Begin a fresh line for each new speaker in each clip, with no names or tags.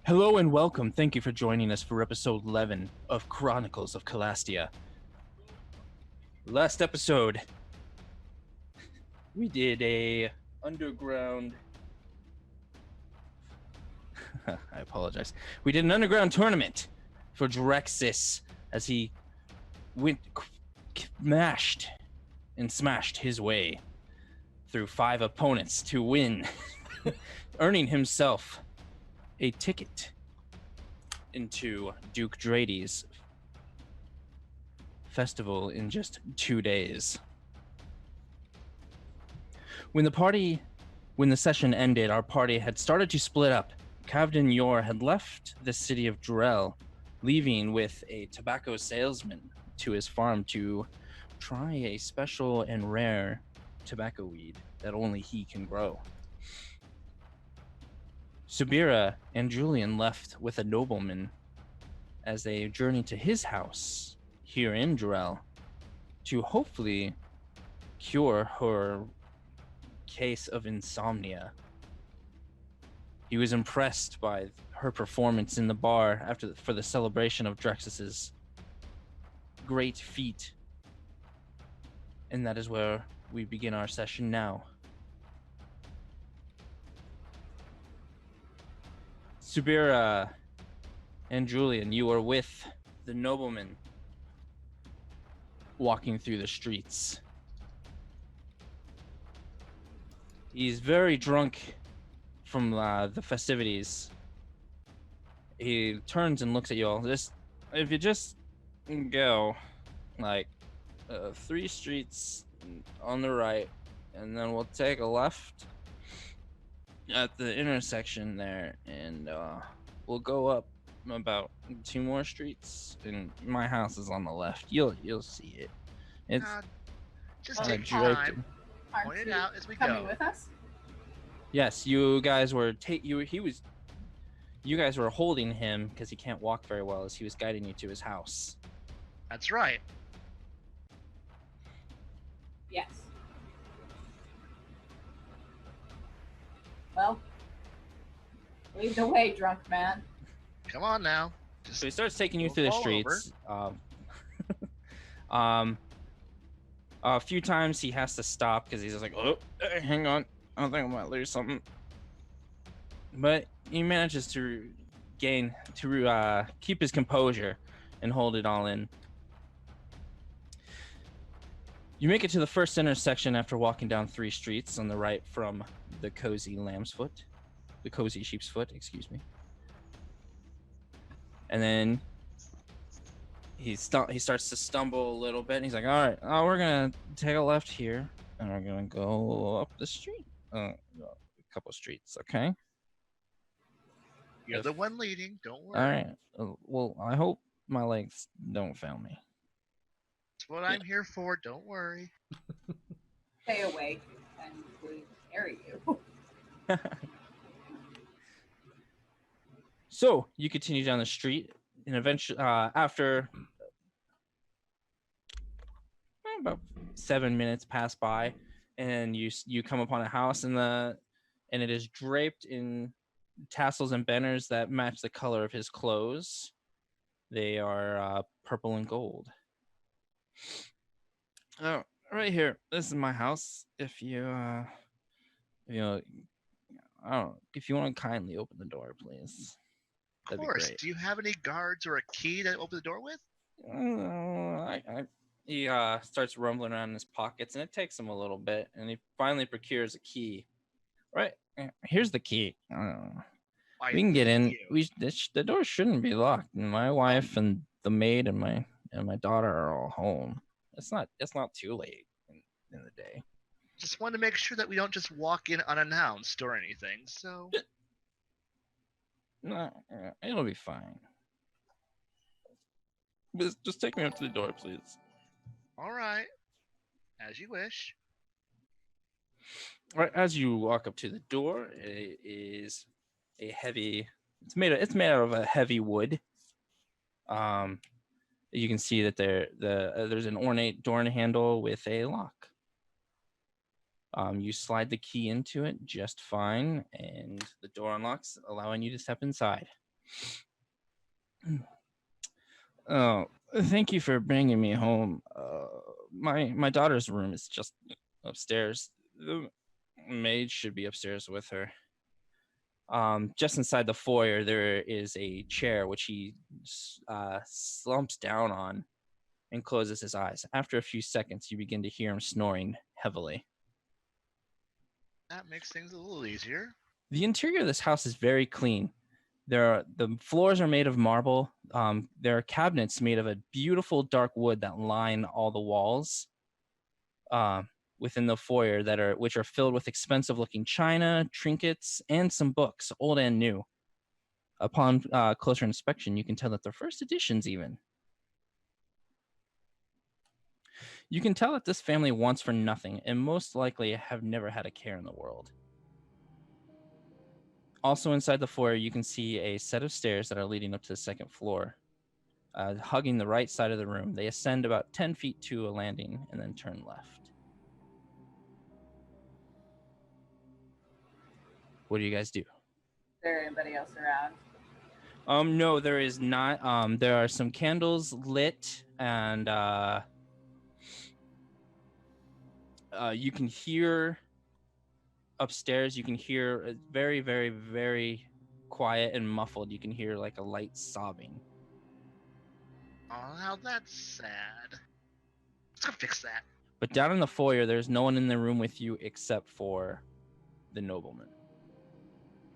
Hello and welcome. Thank you for joining us for episode 11 of Chronicles of Calastia. Last episode, we did a underground... I apologize. We did an underground tournament for Drexes as he smashed his way through 5 opponents to win, earning himself a ticket into Duke Drady's festival in just 2 days. When the session ended, our party had started to split up. Kavdin Yor had left the city of Drell, leaving with a tobacco salesman to his farm to try a special and rare tobacco weed that only he can grow. Subira and Julian left with a nobleman as they journeyed to his house here in Drell to hopefully cure her case of insomnia. He was impressed by her performance in the bar for the celebration of Drexes' great feat. And that is where we begin our session now. Subira and Julian, you are with the nobleman walking through the streets. He's very drunk from the festivities. He turns and looks at you all. If you just go like 3 streets on the right, and then we'll take a left at the intersection there, and we'll go up about 2 more streets, and my house is on the left. You'll see it. It's
just take your time. Point it out as we go.
Coming with us?
Yes, you guys were you guys were holding him because he can't walk very well as he was guiding you to his house.
That's right.
Yes. Well, lead the way, drunk man.
Come on now.
So he starts taking you through the streets. A few times he has to stop because he's just like, oh, hang on. I don't think I might lose something. But he manages to keep his composure and hold it all in. You make it to the first intersection after walking down 3 streets on the right from the cozy sheep's foot, excuse me. And then he starts to stumble a little bit, and he's like, all right, we're gonna take a left here, and we're gonna go up the street. A couple streets, okay?
You're the one leading, don't worry.
All right. Well, I hope my legs don't fail me.
That's what I'm here for, don't worry.
Stay awake and we carry you.
So you continue down the street, and eventually, after about 7 minutes pass by, and you come upon a house, and it is draped in tassels and banners that match the color of his clothes. They are purple and gold. Oh, right here. This is my house. If you want to kindly open the door, please.
Of course. Do you have any guards or a key to open the door with?
He starts rumbling around in his pockets, and it takes him a little bit, and he finally procures a key. Right, here's the key. We can get in. The door shouldn't be locked. My wife and the maid and my daughter are all home. It's not too late in the day.
Just want to make sure that we don't just walk in unannounced or anything. So,
no, it'll be fine. Just take me up to the door, please.
All right, as you wish.
Right, as you walk up to the door, it is a heavy. It's made out of a heavy wood. You can see that there's an ornate door handle with a lock. You slide the key into it just fine, and the door unlocks, allowing you to step inside. Oh, thank you for bringing me home. My daughter's room is just upstairs. The maid should be upstairs with her. Just inside the foyer, there is a chair which he slumps down on and closes his eyes. After a few seconds, you begin to hear him snoring heavily.
That makes things a little easier.
The interior of this house is very clean. The floors are made of marble. There are cabinets made of a beautiful dark wood that line all the walls within the foyer which are filled with expensive looking china, trinkets, and some books, old and new. Upon closer inspection, you can tell that they're first editions even. You can tell that this family wants for nothing and most likely have never had a care in the world. Also inside the foyer, you can see a set of stairs that are leading up to the second floor. Hugging the right side of the room, they ascend about 10 feet to a landing and then turn left. What do you guys do?
Is there anybody else around?
No, there is not. There are some candles lit, and you can hear upstairs. You can hear very, very, very quiet and muffled. You can hear like a light sobbing.
Oh, now that's sad. Let's go fix that.
But down in the foyer, there's no one in the room with you except for the nobleman.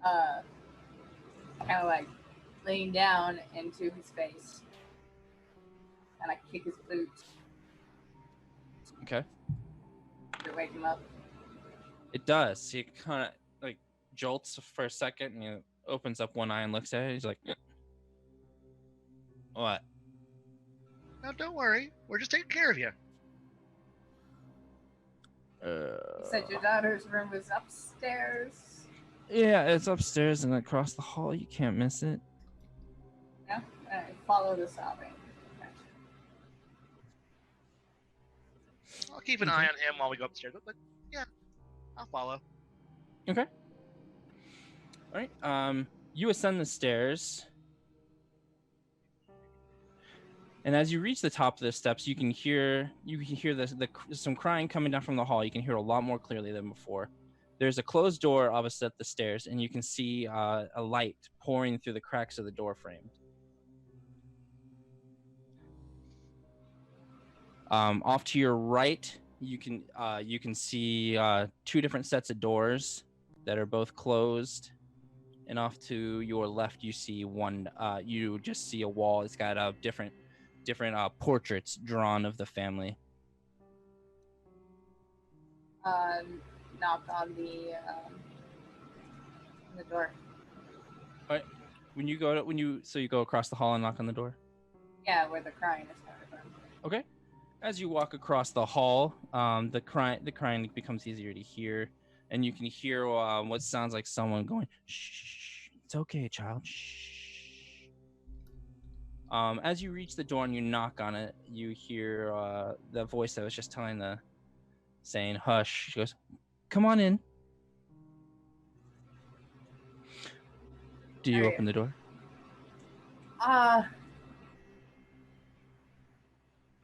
Kind of like laying down into his face, and I kick his boot
Okay.
to wake him up.
It does. He kind of like jolts for a second and he opens up one eye and looks at it. He's like, what?
No, don't worry. We're just taking care of you.
You said your daughter's room was upstairs.
Yeah, it's upstairs and across the hall. You can't miss it.
No? Follow the sobbing.
I'll keep an eye on him while we go upstairs. But yeah, I'll follow.
Okay. All right. You ascend the stairs. And as you reach the top of the steps, you can hear some crying coming down from the hall. You can hear a lot more clearly than before. There's a closed door opposite the stairs, and you can see a light pouring through the cracks of the door frame. Off to your right, you can see two different sets of doors that are both closed. And off to your left, you see one. You just see a wall. It's got different portraits drawn of the family.
Knock on the door.
All right. You go across the hall and knock on the door.
Yeah, where the crying is coming from.
Okay. As you walk across the hall, the crying becomes easier to hear, and you can hear what sounds like someone going, "Shh, it's okay, child. Shh." As you reach the door and you knock on it, you hear the voice that was just saying, "Hush." She goes, "Come on in." Do you open the door?
I'm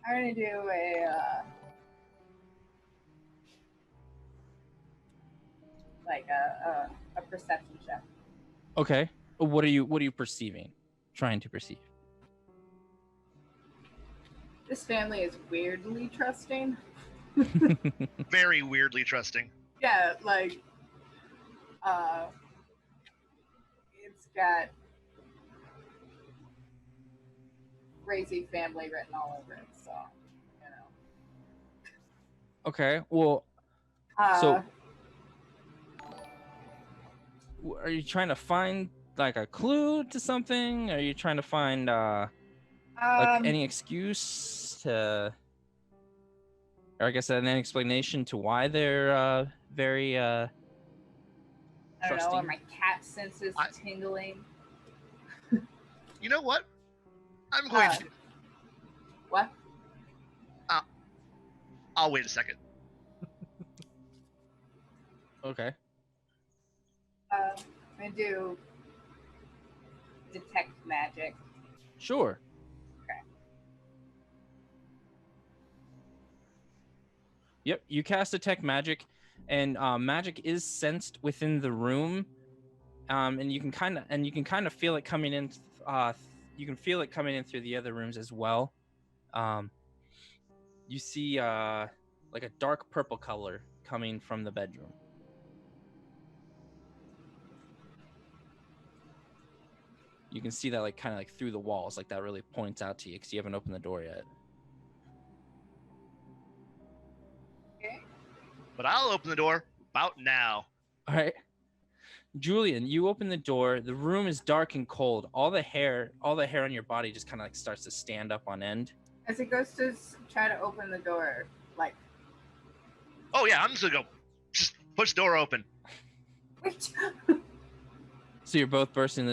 gonna do a perception check.
Okay. What are you perceiving? Trying to perceive.
This family is weirdly trusting.
Very weirdly trusting.
Yeah, it's got crazy family written all over it, so
Okay. Well, so are you trying to find like a clue to something? Are you trying to find any excuse to, or I guess an explanation to why they're very
I don't
trusting?
know, are my cat senses tingling?
You know what? I'm going to.
What?
I'll wait a second.
Okay.
I'm gonna do detect magic?
Sure.
Okay.
Yep, you cast Detect Magic, and magic is sensed within the room, and you can kind of feel it coming in. You can feel it coming in through the other rooms as well. You see like a dark purple color coming from the bedroom. You can see that like kind of like through the walls, like that really points out to you because you haven't opened the door yet.
Okay.
But I'll open the door about now.
All right. Julian, you open the door. The room is dark and cold. All the hair on your body just kind of like starts to stand up on end.
As he goes to try to open the door, like,
Oh yeah, I'm just gonna go. Just push the door open.
wait.
So you're both bursting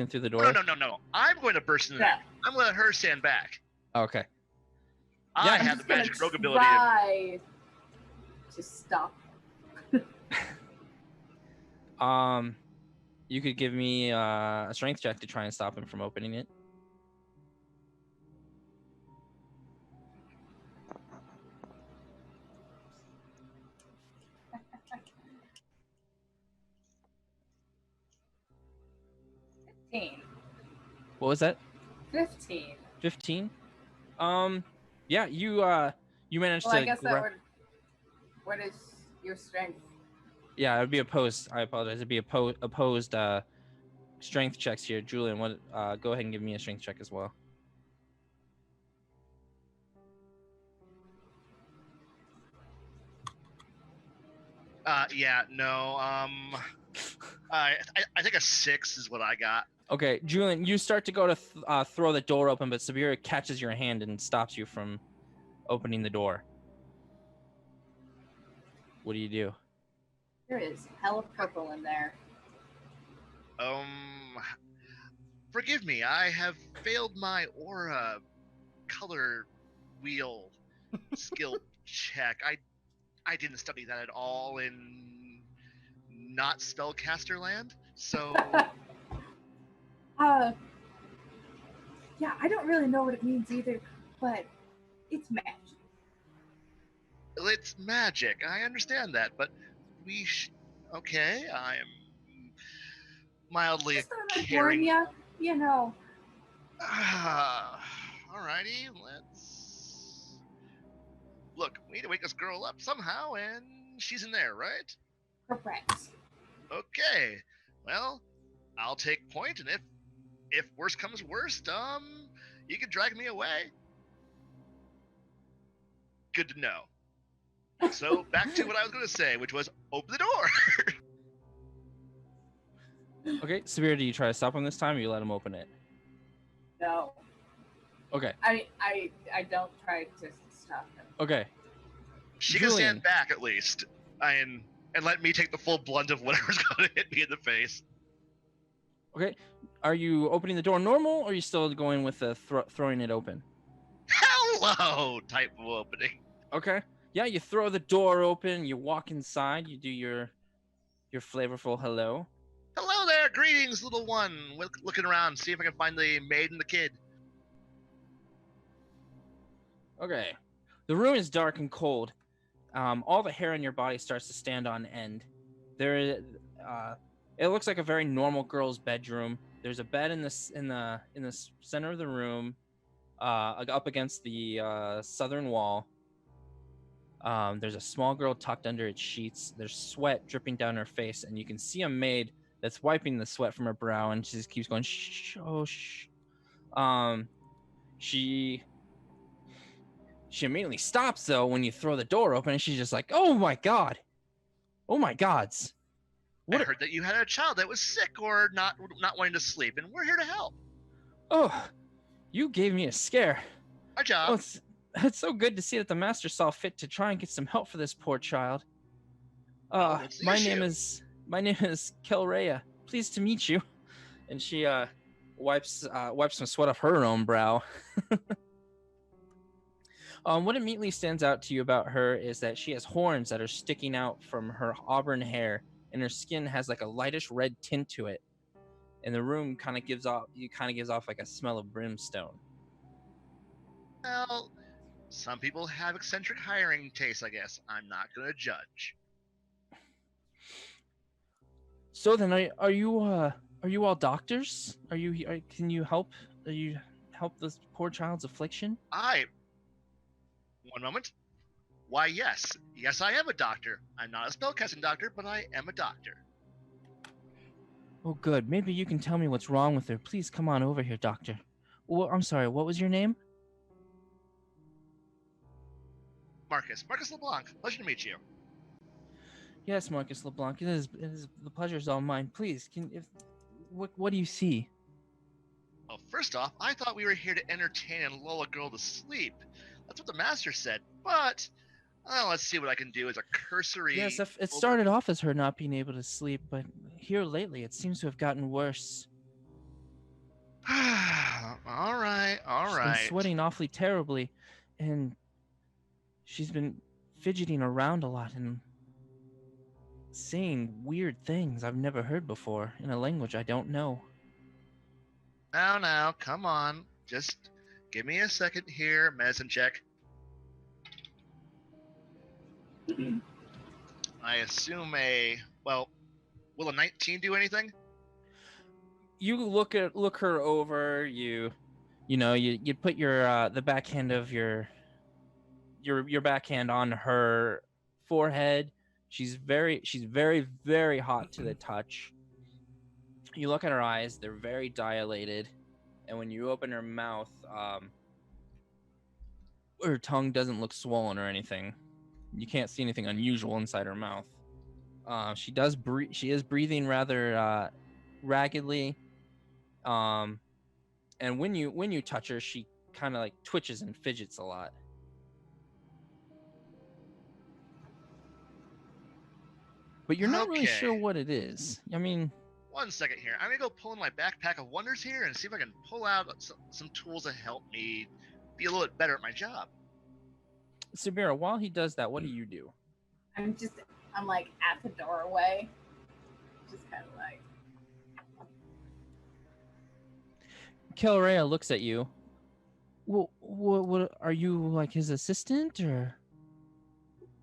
through the door?
No. I'm going to burst in there. I'm going to let her stand back.
Okay.
I
Yeah,
have the magic rogue ability.
Try to stop.
You could give me a strength check to try and stop him from opening it. What was that?
15.
15? Yeah, you managed
Well,
to
I guess that would. What is your strength?
Yeah, it would be opposed. I apologize. It'd be opposed strength checks here. Julian, go ahead and give me a strength check as well.
Yeah, no. I think a 6 is what I got.
Okay, Julian, you start to go to throw the door open, but Subira catches your hand and stops you from opening the door. What do you do?
There is hella purple in there.
Forgive me. I have failed my aura color wheel skill check. I didn't study that at all in not spellcaster land. So
yeah, I don't really know what it means either, but it's magic.
it's magic. I understand that, but okay, I am mildly
Just thought I'd
caring.
warn you know.
Alrighty, let's look. We need to wake this girl up somehow, and she's in there, right?
Correct.
Okay. Well, I'll take point, and if worst comes worst, you can drag me away. Good to know. So back to what I was going to say, which was open the door.
Okay, Subira, do you try to stop him this time, or you let him open it?
No.
Okay.
I don't try to stop him.
Okay.
She can stand back at least, and let me take the full blunt of whatever's going to hit me in the face.
Okay. Are you opening the door normal, or are you still going with the throwing it open?
Hello type of opening.
Okay. Yeah, you throw the door open, you walk inside, you do your flavorful hello.
Hello there, greetings, little one. Looking around, see if I can find the maid and the kid.
Okay. The room is dark and cold. All the hair on your body starts to stand on end. It looks like a very normal girl's bedroom. There's a bed in the center of the room, up against the southern wall. There's a small girl tucked under its sheets. There's sweat dripping down her face, and you can see a maid that's wiping the sweat from her brow, and she just keeps going, shh, oh, shh. She immediately stops, though, when you throw the door open, and she's just like, oh my god. Oh my gods.
I heard that you had a child that was sick or not wanting to sleep, and we're here to help.
Oh, you gave me a scare.
Our job.
Oh, it's so good to see that the master saw fit to try and get some help for this poor child. My name is Kelrea. Pleased to meet you. And she wipes some sweat off her own brow. What immediately stands out to you about her is that she has horns that are sticking out from her auburn hair, and her skin has like a lightish red tint to it. and the room kind of gives off like a smell of brimstone.
Well, some people have eccentric hiring tastes, I guess. I'm not gonna judge.
So then, are you all doctors? Can you help? Are you help this poor child's affliction?
One moment. Why, yes. Yes, I am a doctor. I'm not a spellcasting doctor, but I am a doctor.
Oh, good. Maybe you can tell me what's wrong with her. Please come on over here, doctor. Well, I'm sorry. What was your name?
Marcus LeBlanc. Pleasure to meet you.
Yes, Marcus LeBlanc. It is the pleasure is all mine. Please, what do you see?
Well, first off, I thought we were here to entertain and lull a girl to sleep. That's what the master said. But let's see what I can do as a cursory.
Yes, it started off as her not being able to sleep, but here lately it seems to have gotten worse.
all right.
She's been sweating awfully terribly, and she's been fidgeting around a lot and saying weird things I've never heard before in a language I don't know.
Now, come on. Just give me a second here. Medicine check. I assume will a 19 do anything?
You look her over. You put your the backhand of your backhand on her forehead. She's very, very hot to the touch. You look at her eyes; they're very dilated, and when you open her mouth, her tongue doesn't look swollen or anything. You can't see anything unusual inside her mouth. She is breathing rather raggedly. And when you touch her, she kind of like twitches and fidgets a lot. But you're not really sure what it is. I mean,
one second here. I'm gonna go pull in my backpack of wonders here and see if I can pull out some tools to help me be a little bit better at my job.
Subira, while he does that, what do you do?
I'm like at the doorway, just kind of like.
Kelrea looks at you. Well, what are you, like his assistant, or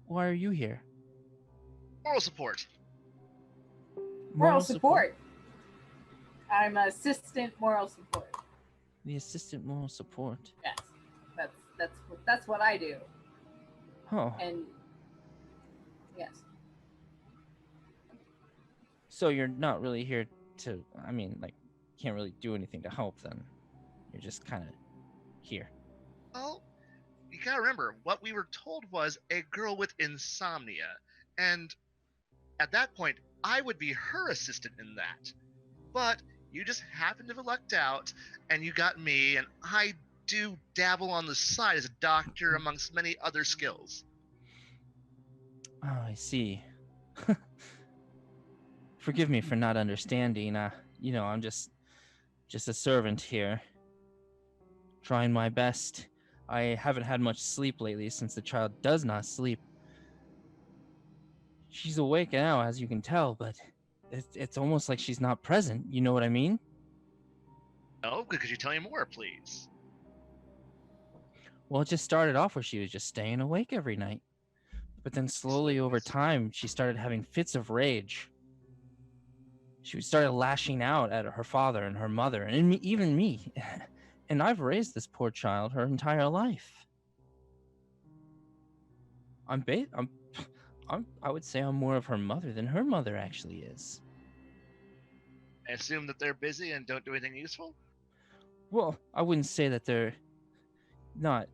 why are you here?
Moral support.
Moral support. I'm assistant moral support.
The assistant moral support.
Yes, that's what I do.
Oh.
And yes.
So you're not really here to, I mean, like, can't really do anything to help then. You're just kind of here.
Well, you gotta remember, what we were told was a girl with insomnia. And at that point, I would be her assistant in that. But you just happened to have lucked out, and you got me, and I do dabble on the side as a doctor amongst many other skills.
Oh, I see. Forgive me for not understanding. I'm just a servant here. Trying my best. I haven't had much sleep lately since the child does not sleep. She's awake now, as you can tell, but it's almost like she's not present. You know what I mean?
Oh, could you tell me more, please?
Well, it just started off where she was just staying awake every night. But then slowly over time, she started having fits of rage. She started lashing out at her father and her mother, and even me. And I've raised this poor child her entire life. I would say I'm more of her mother than her mother actually is.
I assume that they're busy and don't do anything useful?
Well, I wouldn't say that they're that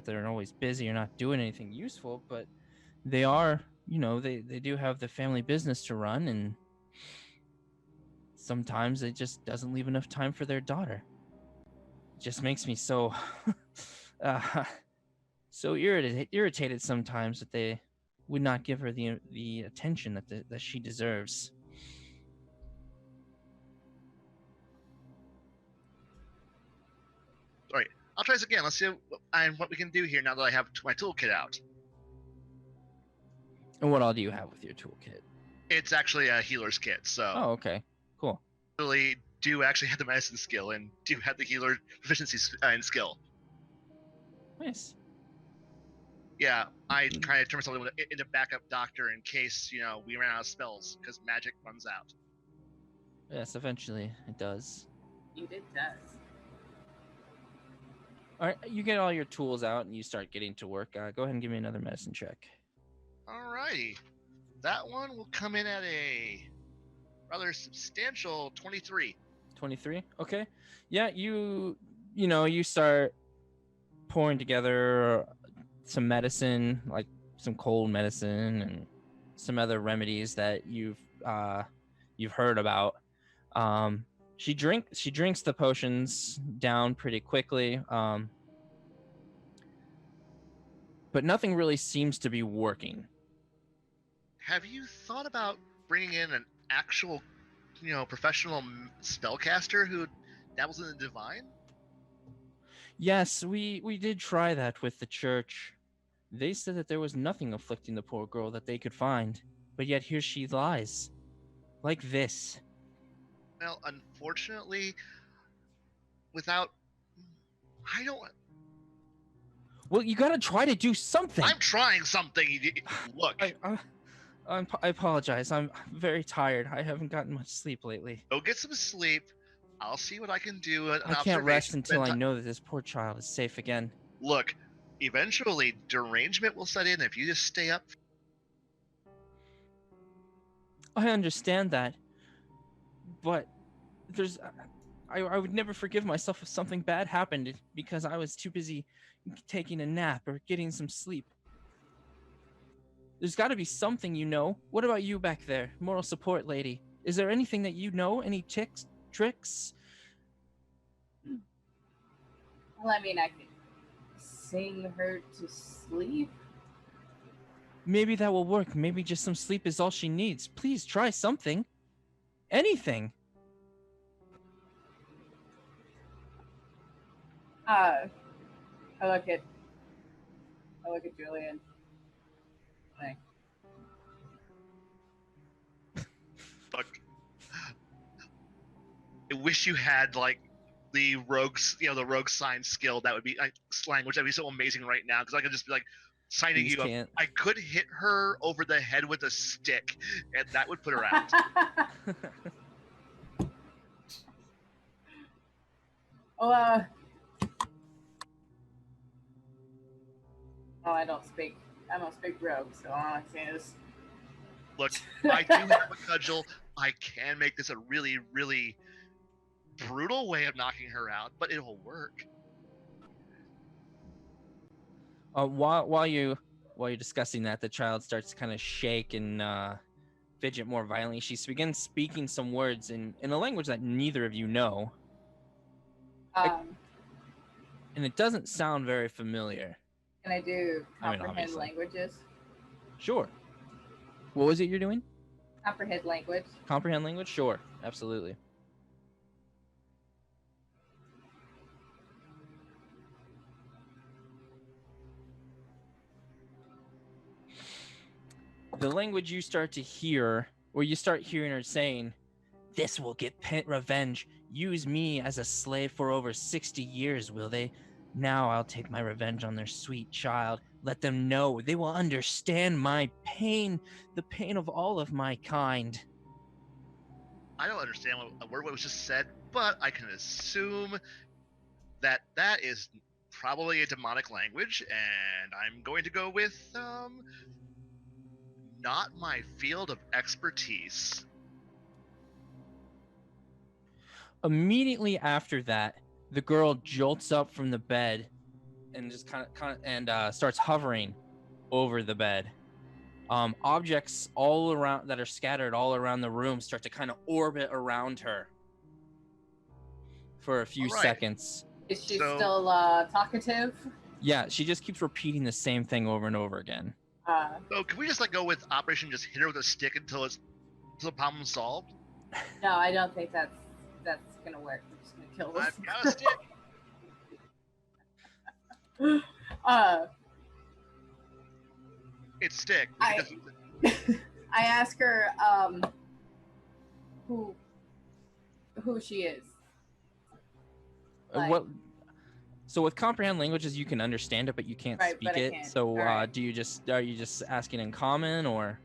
they're always busy or not doing anything useful, but they are, they do have the family business to run, and sometimes it just doesn't leave enough time for their daughter. It just makes me so so irritated sometimes that they would not give her the attention that she deserves.
All right, I'll try this again. Let's see what we can do here now that I have my toolkit out.
And what all do you have with your toolkit?
It's actually a healer's kit, so.
Oh, okay. Cool.
Really do actually have the medicine skill and do have the healer proficiency and skill.
Nice.
Yeah, I kind of turn myself into backup doctor in case, we ran out of spells, because magic runs out.
Yes, eventually it does.
It does.
All right, you get all your tools out and you start getting to work. Go ahead and give me another medicine check.
Alrighty. That one will come in at a rather substantial 23.
23. Okay. Yeah, you start pouring together some medicine, like some cold medicine and some other remedies that you've heard about. She drinks the potions down pretty quickly. But nothing really seems to be working.
Have you thought about bringing in an actual, professional spellcaster who dabbles in the divine?
Yes, we did try that with the church. They said that there was nothing afflicting the poor girl that they could find, but yet here she lies. Like this.
Well, unfortunately, without... I don't...
Well, you gotta try to do something!
I'm trying something! Look.
I apologize. I'm very tired. I haven't gotten much sleep lately.
Go get some sleep. I'll see what I can do.
I can't rest until I know that this poor child is safe again.
Look, eventually derangement will set in if you just stay up.
I understand that, but I would never forgive myself if something bad happened because I was too busy taking a nap or getting some sleep. There's got to be something you know. What about you back there, moral support lady? Is there anything that you know? Any tricks?
Well, I mean, I could sing her to sleep.
Maybe that will work. Maybe just some sleep is all she needs. Please try something. Anything.
I look at Julian. Like,
Fuck. I wish you had the rogues, the rogue sign skill. That would be language. That'd be so amazing right now because I could just be signing you up. I could hit her over the head with a stick, and that would put her out.
Oh, I don't speak rogue, so all I say is...
Look, I do have a cudgel. I can make this a really, really brutal way of knocking her out, but it'll work.
While you're discussing that, the child starts to kind of shake and fidget more violently. She begins speaking some words in a language that neither of you know. And it doesn't sound very familiar.
Can I do comprehend languages?
Sure. What was it you're doing?
Comprehend language.
Comprehend language? Sure. Absolutely. The language you start to hear, or you start hearing her saying, "This will get revenge. Use me as a slave for over 60 years, will they? Now I'll take my revenge on their sweet child. Let them know. They will understand my pain, the pain of all of my kind."
I don't understand what was just said, but I can assume that is probably a demonic language, and I'm going to go with not my field of expertise.
Immediately after that, the girl jolts up from the bed and just kind of starts hovering over the bed. Objects all around that are scattered all around the room start to kind of orbit around her for a few seconds.
Is she still talkative?
Yeah, she just keeps repeating the same thing over and over again.
So can we just go with Operation just hit her with a stick until the problem's solved?
No, I don't think that's gonna work. We're just gonna kill this.
I've got a stick. It's stick.
I ask her, who who she is.
What? So with comprehend languages, you can understand it, but you can't
Right,
speak
but I
it.
can't.
So
Alright.
are you just asking in common or?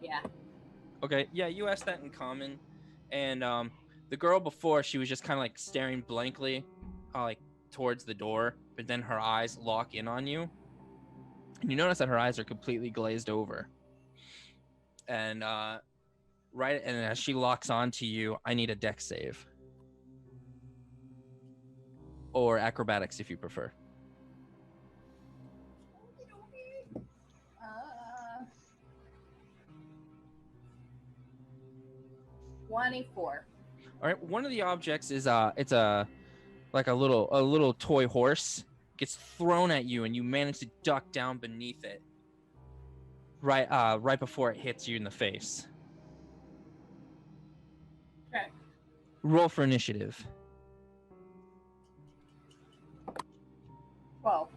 Yeah.
Okay, yeah, you asked that in common, and the girl before, she was just kind of like staring blankly, like towards the door, but then her eyes lock in on you, and you notice that her eyes are completely glazed over, and right, and as she locks onto you, I need a dex save or acrobatics if you prefer.
24.
All right, one of the objects is it's a like a little toy horse gets thrown at you, and you manage to duck down beneath it. Right before it hits you in the face.
Okay.
Roll for initiative.
12.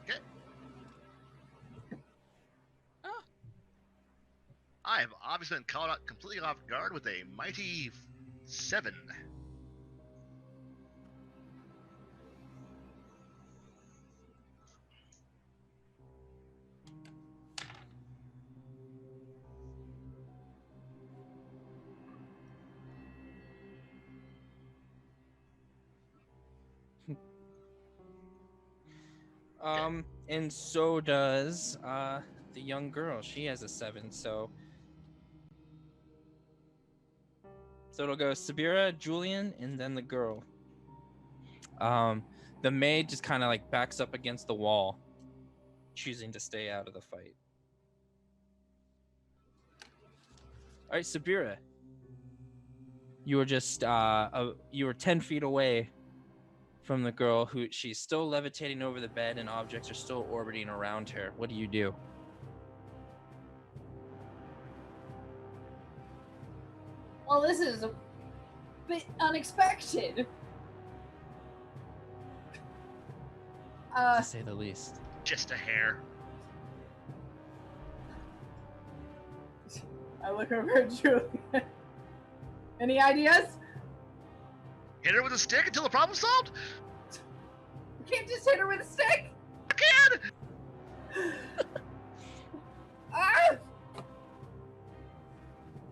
Okay. I have obviously been caught out completely off guard with a mighty 7.
And so does the young girl. She has a 7, so it'll go Subira, Julian, and then the girl. The maid just kind of like backs up against the wall, choosing to stay out of the fight. All right, Subira. You were just you were 10 feet away from the girl, who she's still levitating over the bed and objects are still orbiting around her. What do you do?
Well, this is a bit unexpected.
To say the least.
Just a hair.
I look over at Julian. Any ideas?
Hit her with a stick until the problem's solved?
You can't just hit her with a stick?
I can!
Ah!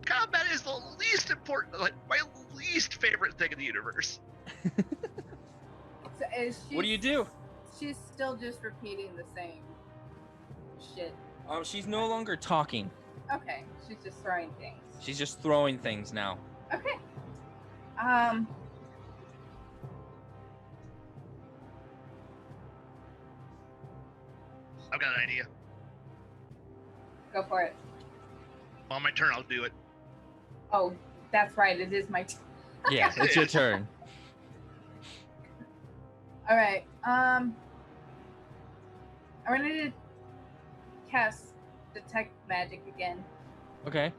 Combat is the least important, like, my least favorite thing in the universe.
So
What do you do?
She's still just repeating the same shit.
She's no longer talking.
Okay, she's just throwing things.
She's just throwing things now.
Okay.
I've got an idea.
Go for it.
On my turn, I'll do it.
Oh, that's right. It is my turn.
Yeah, it's your turn.
All right. I'm gonna need to cast detect magic again.
Okay.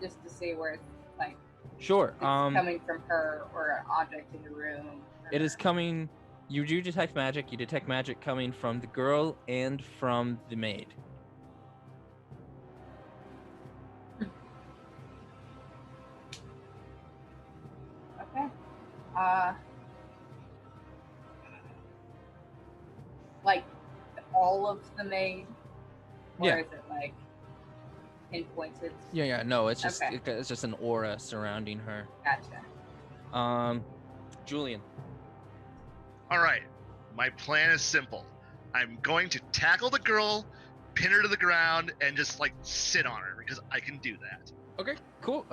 Just to see where it's like
Sure.
it's coming from her or an object in the room.
It is coming. You do detect magic. You detect magic coming from the girl and from the maid.
Okay. Like all of the maid? Or
Yeah.
is it like pinpointed?
Yeah. No, it's just
Okay.
it's just an aura surrounding her.
Gotcha.
Julian.
All right. My plan is simple. I'm going to tackle the girl, pin her to the ground, and just like sit on her because I can do that.
Okay. Cool.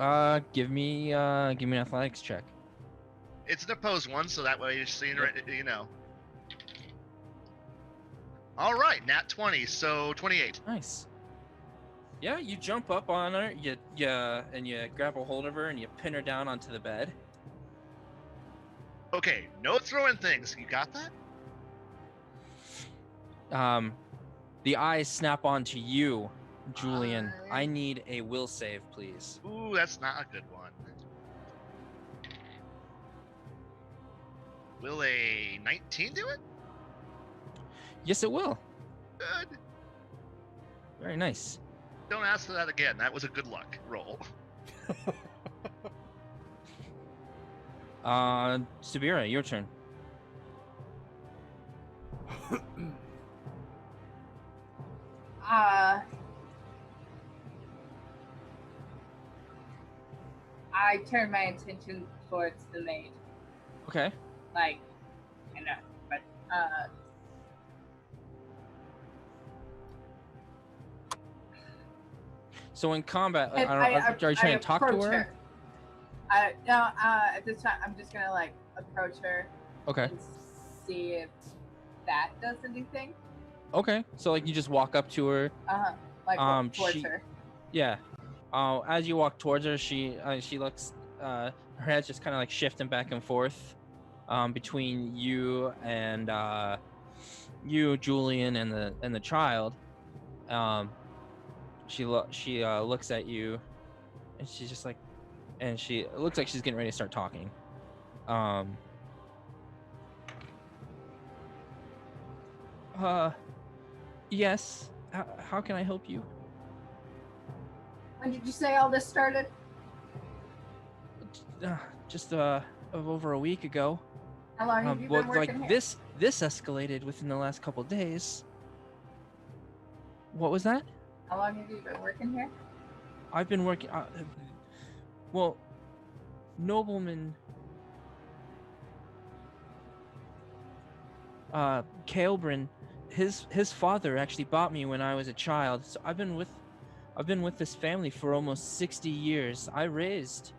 Give me an athletics check.
It's an opposed one, so that way you're seeing right, you know. All right, nat 20, so 28.
Nice. Yeah, you jump up on her, and you grab a hold of her and you pin her down onto the bed.
Okay, no throwing things. You got that?
The eyes snap onto you, Julian. I need a will save, please.
Ooh, that's not a good one. Will a 19 do it?
Yes, it will.
Good.
Very nice.
Don't ask for that again. That was a good luck roll.
Subira, your turn.
I turn my attention towards the maid.
Okay.
Like, I know, but
So in combat, are you trying to talk to
approach
her?
No, at this time, I'm just gonna like approach her.
Okay.
And see if that does anything.
Okay. So like you just walk up to her.
Like walk towards her.
Yeah. As you walk towards her, she looks. Her head's just kind of like shifting back and forth, between you and you, Julian, and the child. She looks at you, and she's just like, and she looks like she's getting ready to start talking. Yes. How can I help you?
When did you say all this started?
Just over a week ago.
How long have you been working here?
This escalated within the last couple of days. What was that?
How long have you been working here?
I've been working. Well, nobleman. Kaelbrin, his father actually bought me when I was a child. So I've been with this family for almost 60 years. I raised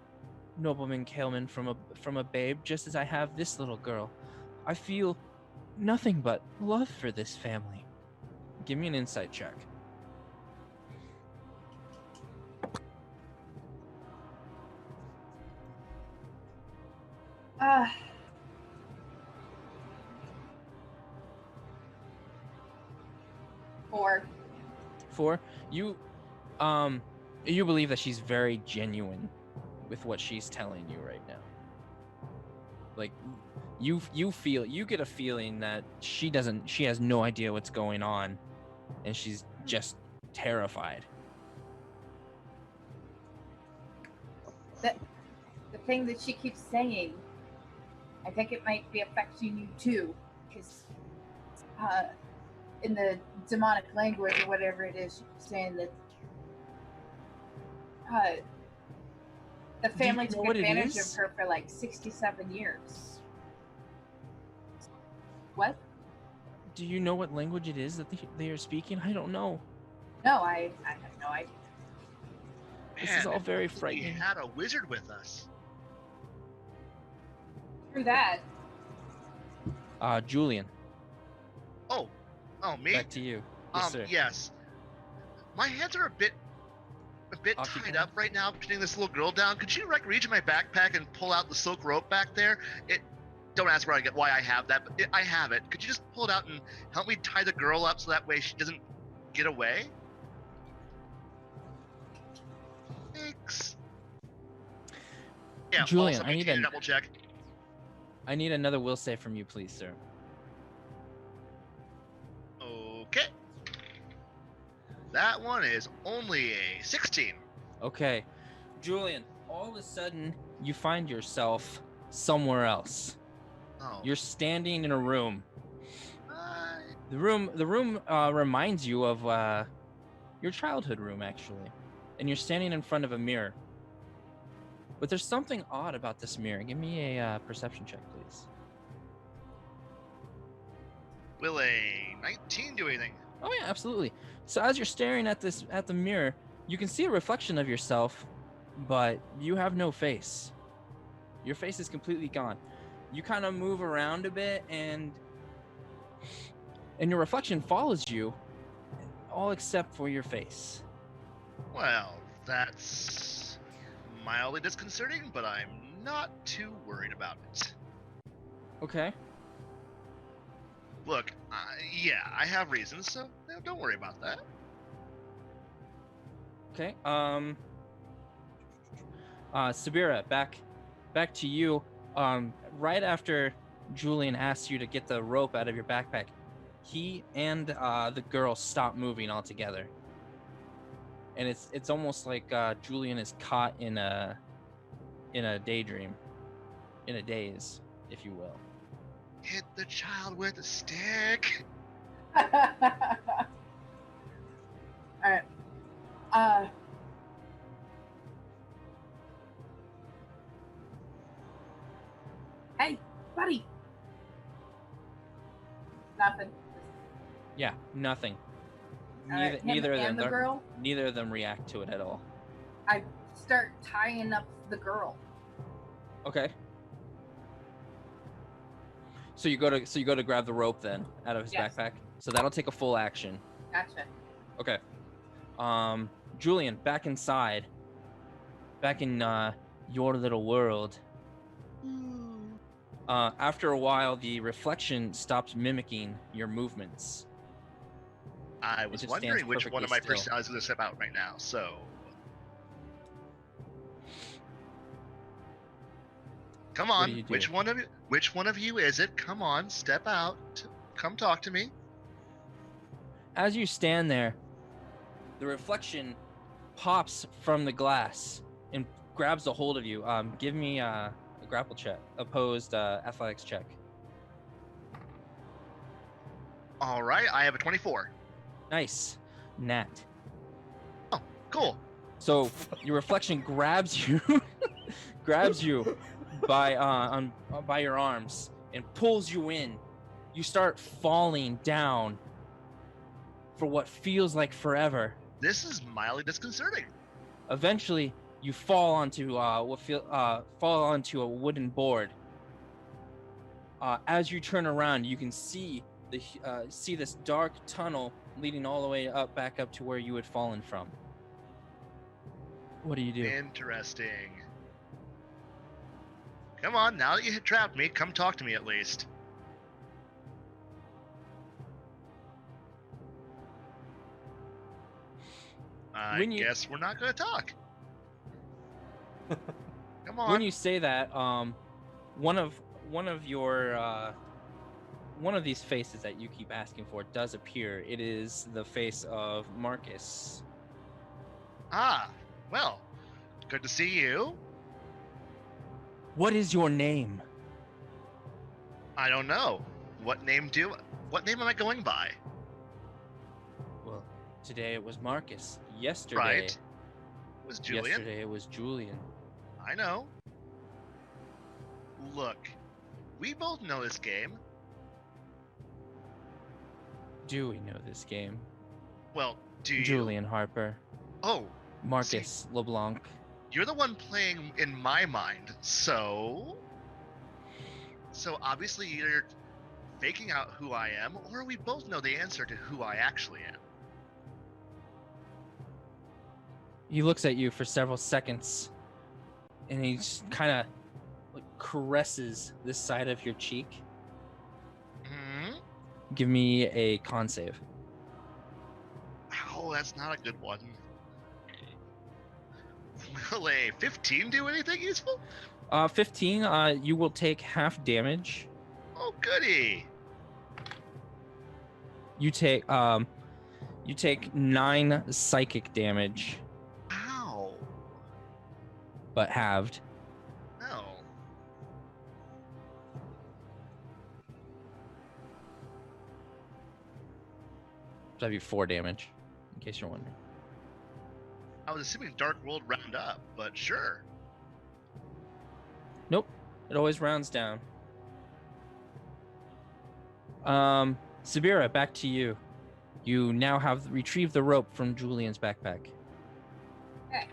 Nobleman Kaelman from a babe, just as I have this little girl. I feel nothing but love for this family. Give me an insight check. Four. You believe that she's very genuine with what she's telling you right now. Like you get a feeling that she has no idea what's going on, and she's just terrified.
The thing that she keeps saying, I think it might be affecting you too, because in the demonic language or whatever it is, she keeps saying that the family took advantage of her for like 67 years. What?
Do you know what language it is that they are speaking? I don't know.
No, I have no idea.
This is all very frightening.
We had a wizard with us.
Through that.
Julian.
Oh, me?
Back to you. Yes, sir.
Yes. My hands are a bit tied up right now, pinning this little girl down. Could you reach in my backpack and pull out the silk rope back there? Don't ask why I have that, but I have it. Could you just pull it out and help me tie the girl up so that way she doesn't get away? Thanks. Yeah,
Julian,
also, I need a double check.
I need another will save from you, please, sir.
Okay. That one is only a 16.
Okay. Julian, all of a sudden, you find yourself somewhere else.
Oh.
You're standing in a room. The room reminds you of your childhood room, actually. And you're standing in front of a mirror. But there's something odd about this mirror. Give me a perception check, please.
Will a 19 do anything?
Oh yeah, absolutely. So as you're staring at the mirror, you can see a reflection of yourself, but you have no face. Your face is completely gone. You kind of move around a bit, and your reflection follows you, all except for your face.
Well, that's mildly disconcerting, but I'm not too worried about it.
Okay.
Look, yeah, I have reasons, so don't worry about that.
Okay. Subira, back to you. Right after Julian asked you to get the rope out of your backpack, he and the girl stop moving altogether. And it's almost like Julian is caught in a daydream, in a daze, if you will.
Hit the child with a stick.
Alright. Hey, buddy. Nothing.
Yeah, nothing.
Him
Neither of
and
them.
the girl?
Neither of them react to it at all.
I start tying up the girl.
Okay. So you go to grab the rope then out of his
Yes.
backpack. So that'll take a full action.
Gotcha.
Okay. Julian, back inside. Back in your little world. After a while, the reflection stops mimicking your movements.
I was
just
wondering
stands
which one of my
perfectly still.
personalities is going to step out right now. So, come
What
on,
do you do?
which one of you is it? Come on, step out. Come talk to me.
As you stand there, the reflection pops from the glass and grabs a hold of you. Give me a grapple check, opposed athletics check.
All right, I have a 24.
Nice, Nat.
Oh, cool.
So your reflection grabs you, by your arms and pulls you in. You start falling down for what feels like forever.
This is mildly disconcerting.
Eventually, you fall onto a wooden board. As you turn around, you can see this dark tunnel leading all the way back up to where you had fallen from. What do you do?
Interesting. Come on, now that you had trapped me, come talk to me at least. I guess we're not going to talk. Come on.
When you say that, one of these faces that you keep asking for does appear. It is the face of Marcus.
Ah, well, good to see you.
What is your name?
I don't know. What name am I going by?
Well, today it was Marcus. Yesterday,
Right. It was Julian.
Yesterday it was Julian.
I know. Look, we both know this game.
Do we know this game?
Well, do you?
Julian Harper.
Oh,
Marcus LeBlanc.
you're the one playing in my mind, so obviously you're faking out who I am, or we both know the answer to who I actually am.
He looks at you for several seconds, and he just kind of caresses this side of your cheek.
Hmm?
Give me a con save.
Oh, that's not a good one. Will a 15 do anything useful?
15, you will take half damage.
Oh, goody.
You take 9 psychic damage,
Ow.
but halved.
No.
So that'd be 4 damage, in case you're wondering.
I was assuming Dark World round up, but sure.
Nope, it always rounds down. Subira, back to you. You now have retrieved the rope from Julian's backpack.
Okay.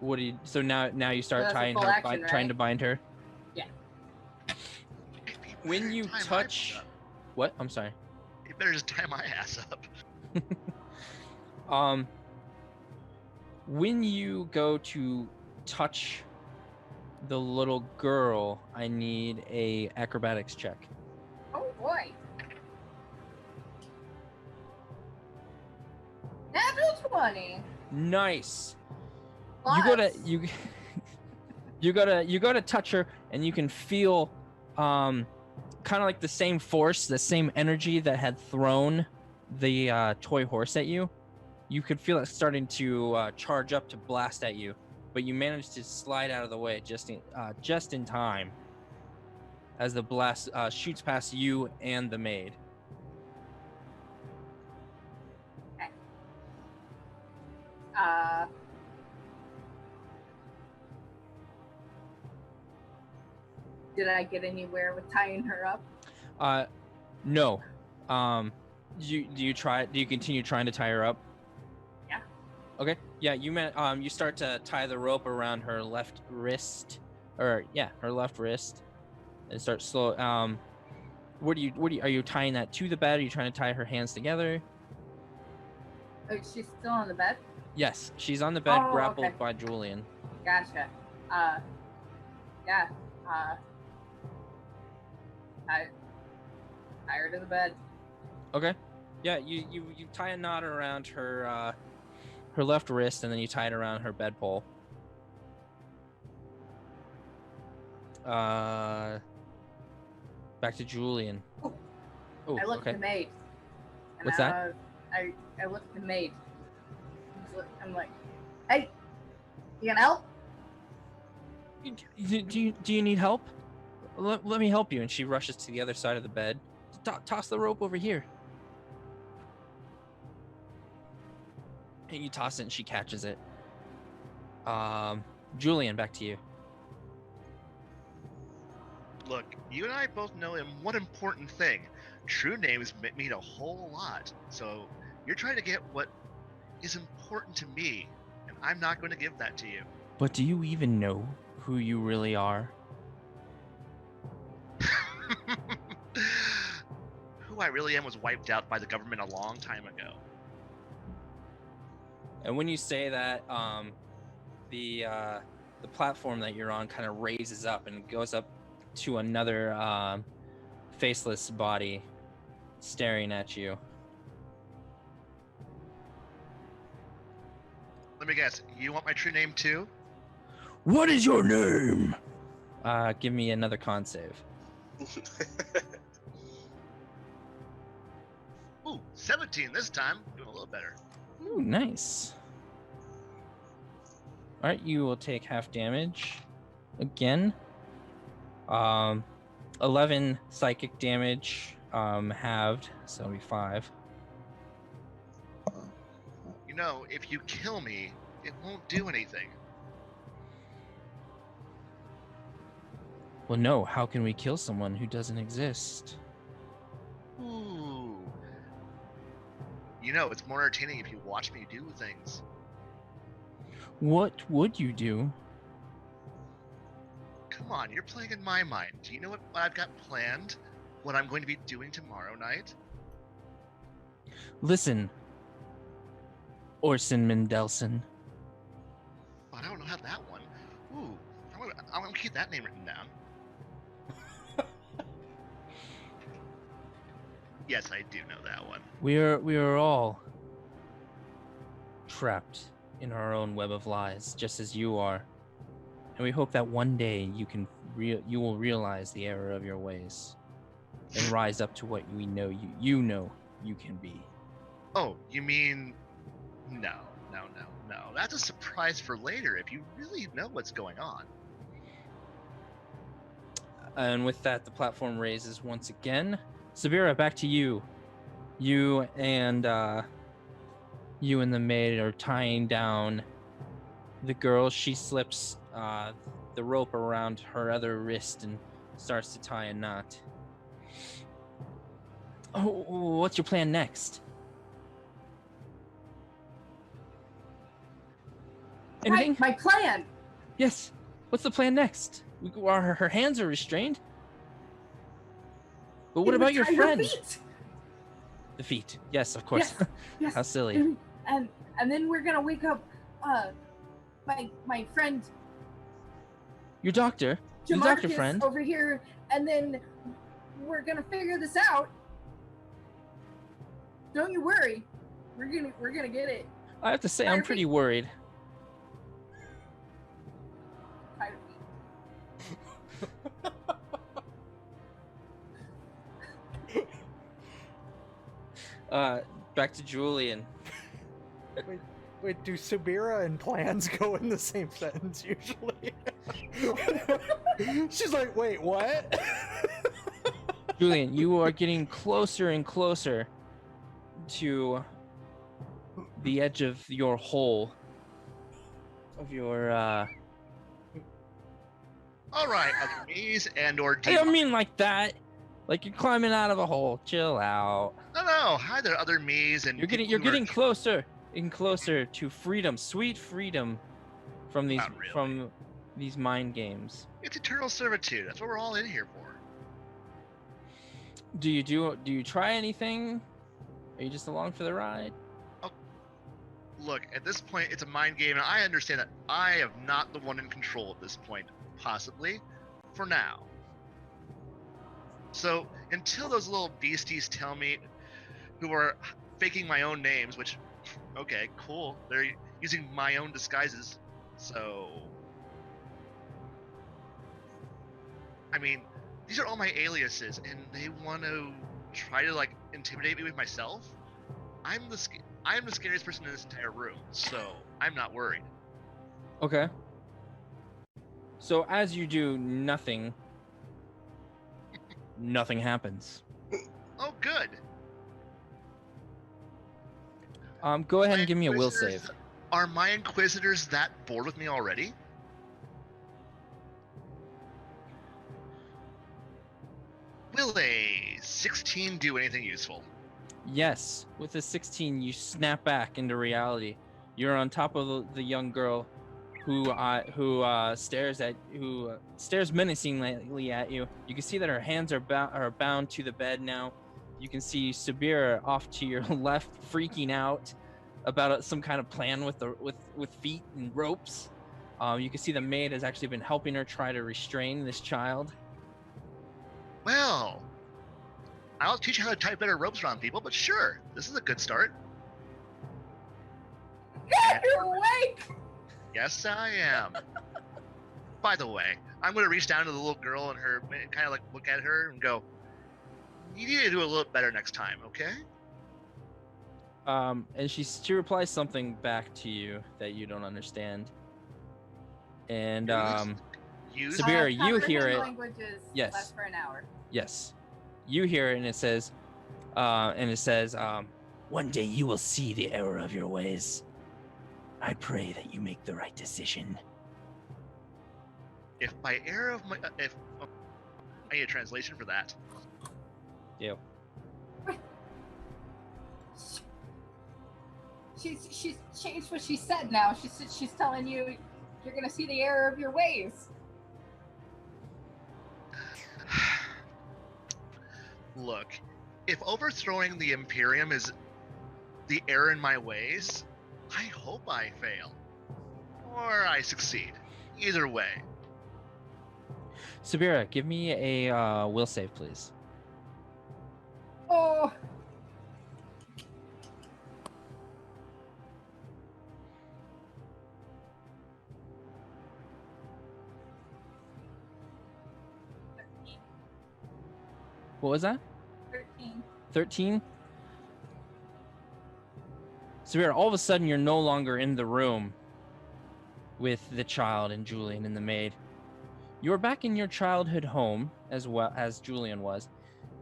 What do you? So now you start
That's a
tying
full
her,
action,
trying
right?
to bind her.
Yeah.
When you
Time I
touch,
up.
what? I'm sorry.
You better just tie my ass up.
When you go to touch the little girl, I need a acrobatics check.
Oh boy. Natural 20.
Nice.
Plus.
You go to touch her, and you can feel kind of like the same force, the same energy that had thrown the toy horse at you. You could feel it starting to charge up to blast at you, but you managed to slide out of the way just in time as the blast shoots past you and the maid.
Did I get anywhere with tying her up?
No. Do you continue trying to tie her up?
Yeah.
Okay. Yeah, you start to tie the rope around her left wrist, her left wrist, and start slow. Are you tying that to the bed? Are you trying to tie her hands together?
Oh, she's still on the bed?
Yes, she's on the bed,
Oh,
grappled
okay.
by Julian.
Gotcha. Yeah. I tie her to the bed.
Okay. Yeah, you tie a knot around her left wrist, and then you tie it around her bedpole. Back to Julian.
Oh,
Oh,
I look
okay.
at the maid. And
What's that?
I look at the maid. I'm like, hey, you can help?
Do you need help? Let me help you. And she rushes to the other side of the bed. Toss the rope over here. And you toss it, and she catches it. Julian, back to you.
Look, you and I both know in one important thing. True names mean a whole lot. So you're trying to get what is important to me, and I'm not going to give that to you.
But do you even know who you really are?
Who I really am was wiped out by the government a long time ago.
And when you say that, the platform that you're on kind of raises up and goes up to another faceless body staring at you.
Let me guess, you want my true name too?
What is your name? Give me another con save.
Ooh, 17 this time. Doing a little better.
Ooh, nice. All right, you will take half damage again. 11 psychic damage, halved, so it'll be 5.
You know, if you kill me, it won't do anything.
Well, no. How can we kill someone who doesn't exist?
Ooh. You know, it's more entertaining if you watch me do things.
What would you do?
Come on, you're playing in my mind. Do you know what I've got planned? What I'm going to be doing tomorrow night?
Listen, Orson Mendelson.
Oh, I don't know how that one. Ooh, I'm gonna keep that name written down. Yes, I do know that one.
We are all trapped in our own web of lies, just as you are. And we hope that one day you will realize the error of your ways and rise up to what we know you know you can be.
Oh, you mean no. That's a surprise for later if you really know what's going on.
And with that, the platform raises once again. Subira, back to you. You and the maid are tying down the girl. She slips the rope around her other wrist and starts to tie a knot. Oh, what's your plan next? Anything?
My plan.
Yes. What's the plan next? Her hands are restrained. But what about your
Tie her
friend?
feet.
The feet. Yes, of course.
Yes.
How silly.
And then we're gonna wake up my friend
Your doctor. Your doctor
Jamarcus
friend.
over here, and then we're gonna figure this out. Don't you worry. We're gonna get it.
I have to say,
Tie
I'm
her
pretty
feet.
worried.
Tie her feet.
Back to Julian.
Wait, do Subira and plans go in the same sentence usually? She's like, wait, what?
Julian, you are getting closer and closer to the edge of your hole. Of your,
All right, other me's and or
I don't mean like that. Like you're climbing out of a hole. Chill out.
No. Hi there, other me's and
You're getting closer and closer to freedom, sweet freedom, from these
Not really.
from these mind games.
It's eternal servitude. That's what we're all in here for.
Do you try anything? Are you just along for the ride?
Look, at this point, it's a mind game, and I understand that I am not the one in control at this point, possibly, for now. So, until those little beasties tell me, who are faking my own names, which, okay, cool, they're using my own disguises, so... I mean, these are all my aliases, and they want to try to, like, intimidate me with myself? I am the scariest person in this entire room, so I'm not worried.
Okay. So as you do nothing, nothing happens.
Oh, good.
Go ahead
My
and give me a will
Inquisitors-
save.
Are my Inquisitors that bored with me already? Will a 16 do anything useful?
Yes, with a 16, you snap back into reality. You're on top of the young girl, who stares menacingly at you. You can see that her hands are bound to the bed now. You can see Subira off to your left, freaking out about some kind of plan with feet and ropes. You can see the maid has actually been helping her try to restrain this child.
Well, I'll teach you how to tie better ropes around people, but sure, this is a good start.
You're awake!
Yes, I am. By the way, I'm going to reach down to the little girl and kind of like look at her and go, you need to do a little better next time, okay?
And she replies something back to you that you don't understand. And
Use
Subira, you hear it.
Languages
Yes.
last for an hour.
Yes, you hear it, and it says, one day you will see the error of your ways. I pray that you make the right decision.
If by error of my, I need a translation for that.
Yeah.
She's changed what she said now. She's telling you you're gonna see the error of your ways.
Look, if overthrowing the Imperium is the error in my ways, I hope I fail. Or I succeed. Either way.
Subira, give me a will save, please.
Oh.
What was that?
13.
13? Subira, all of a sudden you're no longer in the room with the child and Julian and the maid. You're back in your childhood home as well as Julian was.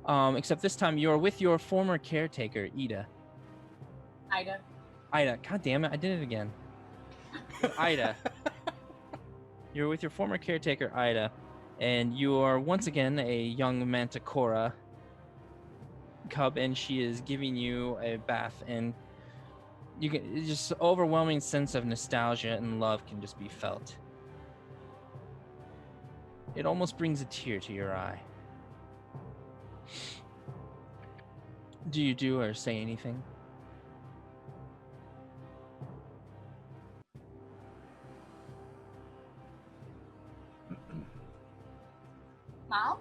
Except this time you're with your former caretaker, Ida. Ida, god damn it, I did it again. Ida. You're with your former caretaker, Ida, and you are once again a young manticora cub, and she is giving you a bath, and you can just overwhelming sense of nostalgia and love can just be felt. It almost brings a tear to your eye. Do you do or say anything?
Mom?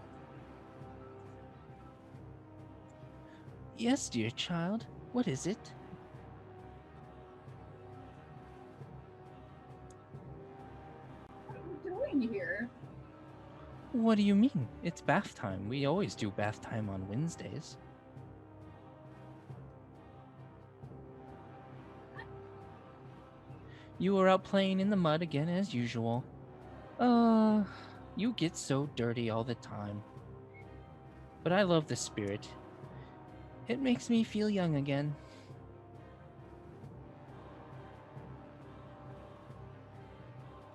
Yes, dear child. What is it?
What are you doing here?
What do you mean? It's bath time. We always do bath time on Wednesdays. You were out playing in the mud again as usual. You get so dirty all the time. But I love the spirit. It makes me feel young again.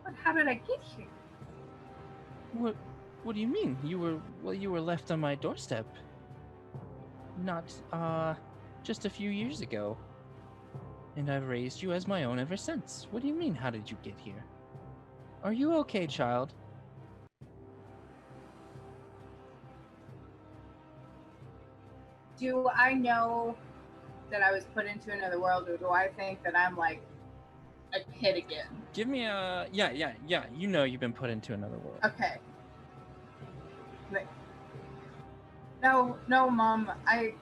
But how did I get here?
What do you mean? You were left on my doorstep. Not just a few years ago. And I've raised you as my own ever since. What do you mean, how did you get here? Are you okay, child?
Do I know that I was put into another world, or do I think that I'm like a kid again?
Give me a... Yeah. You know you've been put into another world.
Okay. Wait. No, Mom. I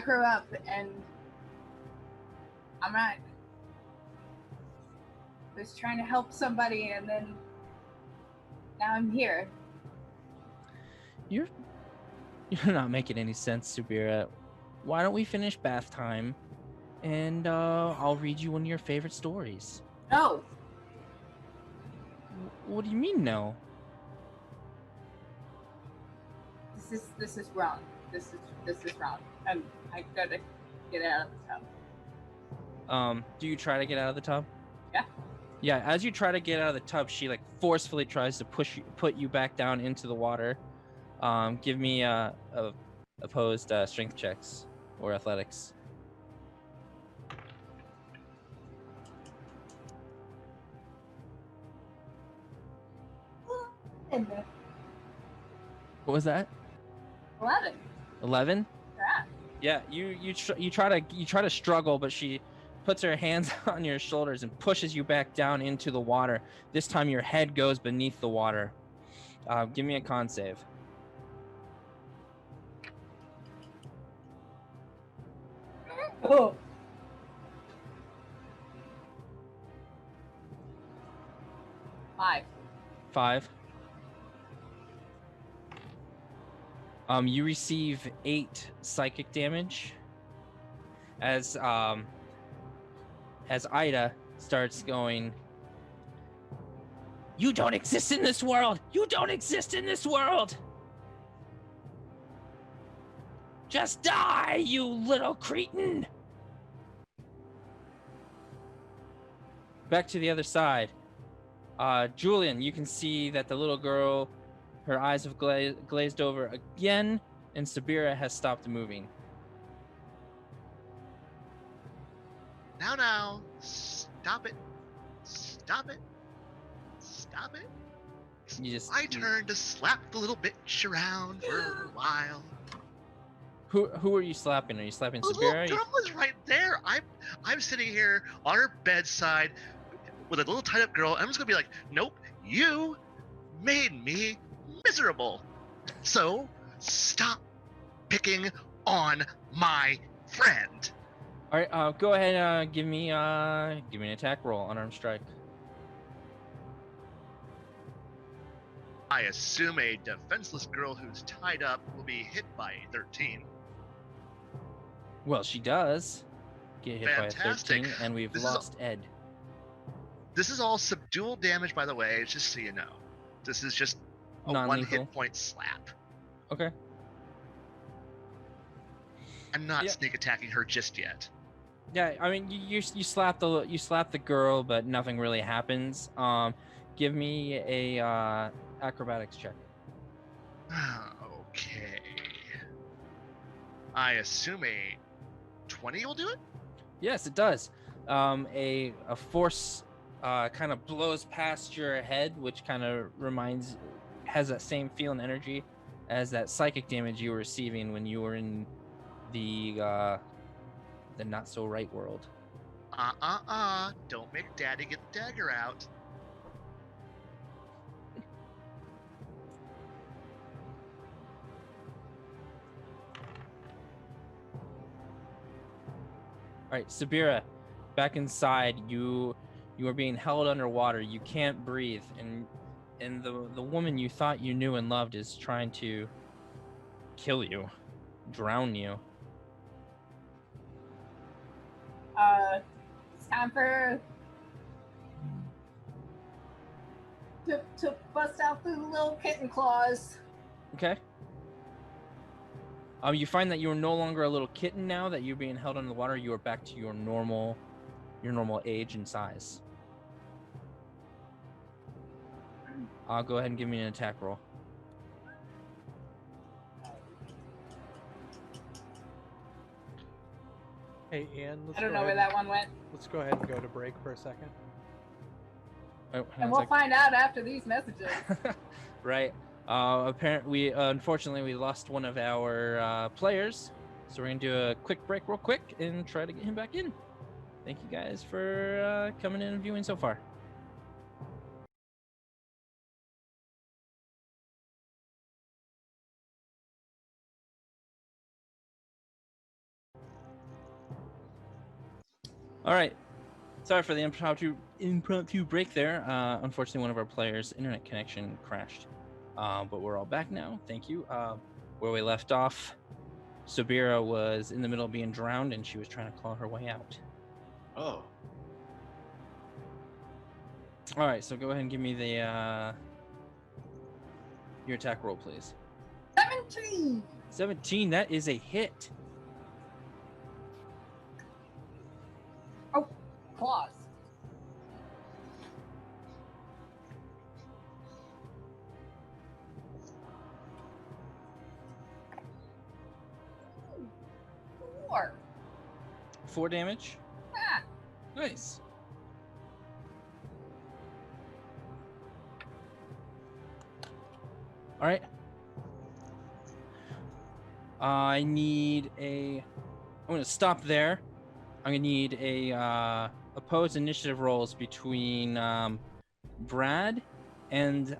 grew up and I'm not... I was trying to help somebody and then now I'm here.
You're not making any sense, Subira. Why don't we finish bath time, and I'll read you one of your favorite stories.
No.
What do you mean, no?
This is wrong. This is wrong. And I gotta get out of the tub.
Do you try to get out of the tub?
Yeah.
Yeah, as you try to get out of the tub, she like forcefully tries to put you back down into the water. Give me opposed strength checks or athletics.
And
What was that?
11.
11?
Yeah.
Yeah, you try to struggle, but she puts her hands on your shoulders and pushes you back down into the water. This time your head goes beneath the water. Give me a con save.
Oh. Five.
You receive 8 psychic damage as Ida starts going, "You don't exist in this world! You don't exist in this world! Just die, you little cretin!" Back to the other side. Julian, you can see that the little girl, her eyes have glazed over again, and Subira has stopped moving.
Now, stop it. Stop it. Stop it. It's my turn to slap the little bitch around for a while.
Who are you slapping? Are you slapping
The
Subira?
little girl is right there. I'm sitting here on her bedside with a little tied up girl. I'm just gonna be like, nope, you made me miserable. So stop picking on my friend.
All right, go ahead and give me an attack roll, unarmed strike.
I assume a defenseless girl who's tied up will be hit by a 13.
Well, she does get hit
Fantastic.
by a 13, and we've
This
lost Ed.
This is all subdual damage, by the way, just so you know. This is just a
Non-lethal.
1 hit point slap.
Okay.
I'm not
Yeah.
sneak attacking her just yet.
Yeah, I mean, you slap the girl, but nothing really happens. Give me a acrobatics check.
Okay. I assume a 20 will do it?
Yes, it does. A force kind of blows past your head, which kind of has that same feel and energy as that psychic damage you were receiving when you were in the not so right world.
Don't make Daddy get the dagger out.
All right, Subira, back inside. You are being held underwater. You can't breathe, and the woman you thought you knew and loved is trying to kill you, drown you.
It's time for to bust out the little kitten claws.
Okay. You find that you are no longer a little kitten now that you're being held under the water. You are back to your normal age and size. I'll go ahead and give me an attack roll.
Hey, Ian,
I don't know where that one went.
Let's go ahead and go to break for a second.
Oh,
And we'll find out after these messages.
Right. Unfortunately, we lost one of our players, so we're gonna do a quick break real quick and try to get him back in. Thank you guys for coming in and viewing so far. All right. Sorry for the impromptu break there. Unfortunately, one of our players' internet connection crashed. But we're all back now. Thank you. Where we left off, Subira was in the middle of being drowned, and she was trying to claw her way out.
Oh.
All right, so go ahead and give me the your attack roll, please.
17.
17. That is a hit.
Oh, claws. Four.
4 damage.
Ah,
Nice. All right. I'm going to stop there. I'm going to need a opposed initiative rolls between Brad and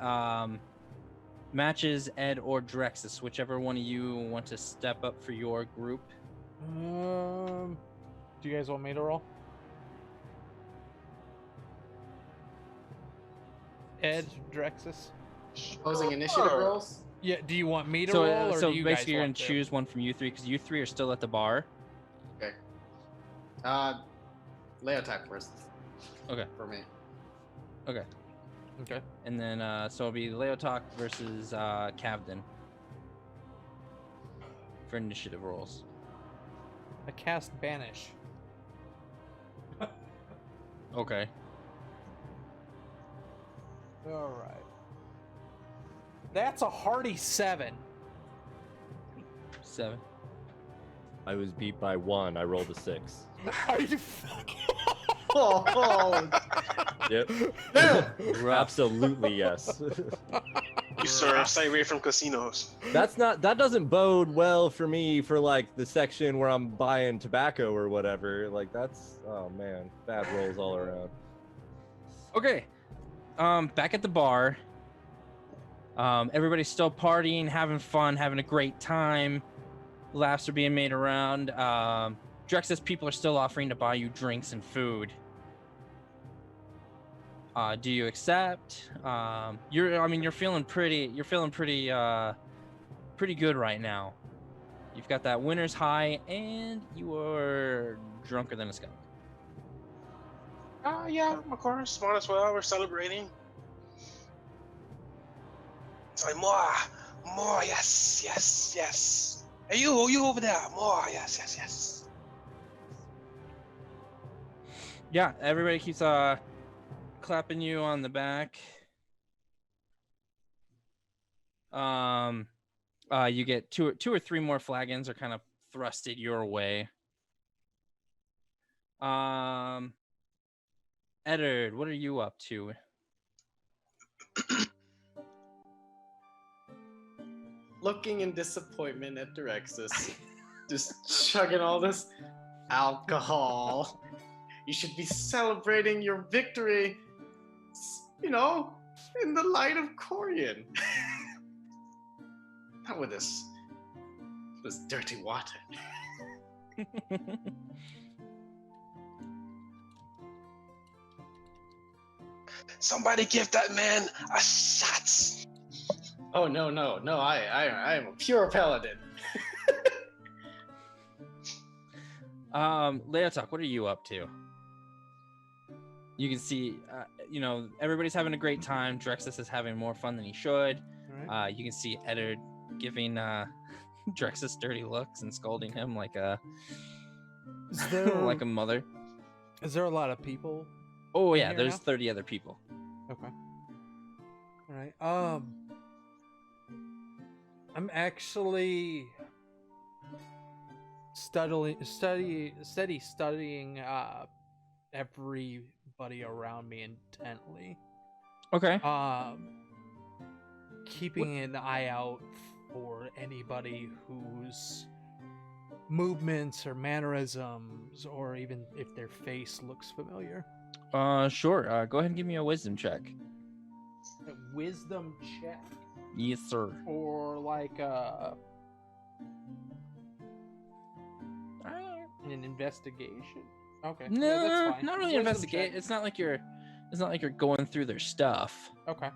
Matches, Ed, or Drexes, whichever one of you want to step up for your group.
Do you guys want me to roll? Ed, Drexes?
Opposing initiative rolls?
Yeah, do you want me to roll, or
So
do you
basically,
guys
you're
want
gonna choose one from you three because you three are still at the bar.
Okay. Leotahk first.
Okay.
For me.
Okay.
Okay.
And then so it'll be Leotahk versus Kavdin for initiative rolls.
I cast Banish.
Okay.
All right. That's a hearty 7.
7.
I was beat by 1. I rolled a 6.
Are you fucking?
Oh,
Yep. Absolutely yes.
You sir, stay away from casinos.
That doesn't bode well for me for like the section where I'm buying tobacco or whatever. Like that's, oh man, bad rolls all around.
Okay. Back at the bar. Everybody's still partying, having fun, having a great time. Laughs are being made around. Drexes people are still offering to buy you drinks and food. Do you accept? You're feeling pretty good right now. You've got that winner's high, and you are drunker than a skunk.
Yeah, of course, might as well. We're celebrating. It's like more, yes. Hey, you over there, more, yes.
Yeah, everybody keeps clapping you on the back. You get two or three more flagons are kind of thrusted your way. Eduard, what are you up to?
looking in disappointment at Drexes. Just chugging all this alcohol. You should be celebrating your victory, you know, in the light of Corian. Not with this dirty water.
Somebody give that man a shot.
Oh no! I am a pure paladin.
Leotahk, what are you up to? You can see you know, everybody's having a great time. Drexes is having more fun than he should.
All right.
You can see Eduard giving Drexes dirty looks and scolding him like a
Is there
like a mother.
is there a lot of people?
Oh
in
yeah,
here
there's
now?
30 other people.
Okay. All right. I'm actually studying everybody around me intently.
Okay.
Keeping an eye out for anybody whose movements or mannerisms, or even if their face looks familiar.
Sure. Go ahead and give me a wisdom check.
A wisdom check,
Yes, sir.
or like an investigation. Okay.
No,
yeah, that's fine.
not really
Wisdom
investigate.
check.
It's not like you're going through their stuff.
Okay.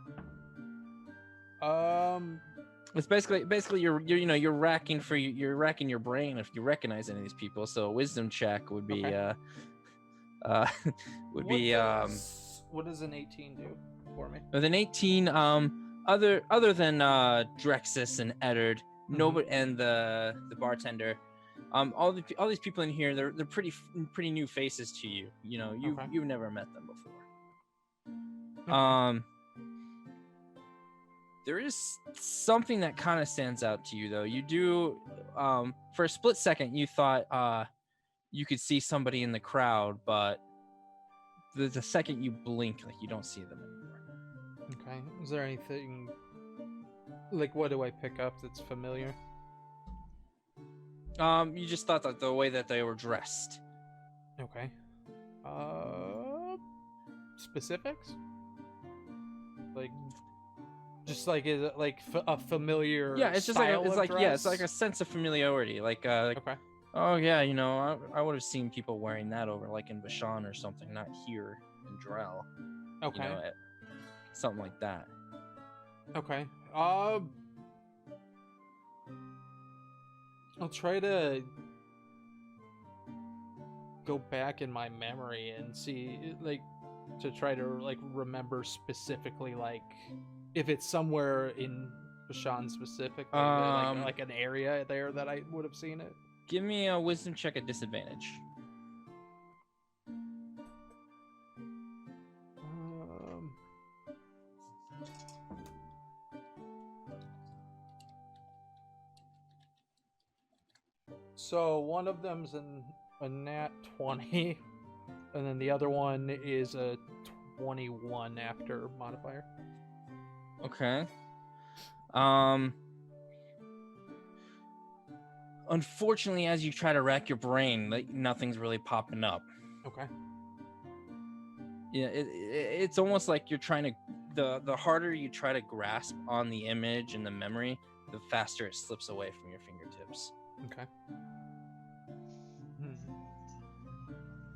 It's basically you're racking your brain if you recognize any of these people. So a wisdom check would be
Okay.
What
does an 18 do for me?
with an 18 other than Drexes and Eduard, nobody and the bartender, all these people in here, they're pretty new faces to you. You know, you've never met them before. There is something that kind of stands out to you though. You do for a split second you thought you could see somebody in the crowd, but the second you blink, like you don't see them anymore.
Okay. Is there anything like, what do I pick up that's familiar?
You just thought that the way that they were dressed.
Okay. Specifics? Like, just like, is it like a familiar?
Yeah, it's just
style
it's
of
like yeah, it's
dress?
like a sense of familiarity. Like
Okay.
oh yeah, you know, I would have seen people wearing that over like in Bashan or something, not here in Drell.
Okay.
You know, something like that.
Okay. I'll try to go back in my memory and see, like, to try to like remember specifically, like, if it's somewhere in Bashan specifically, like an area there that I would have seen it.
Give me a wisdom check at disadvantage.
So one of them's a nat 20, and then the other one is a 21 after modifier.
Okay. Unfortunately, as you try to rack your brain, like nothing's really popping up.
Okay.
Yeah, it's almost like you're trying to. The harder you try to grasp on the image and the memory, the faster it slips away from your fingertips.
Okay.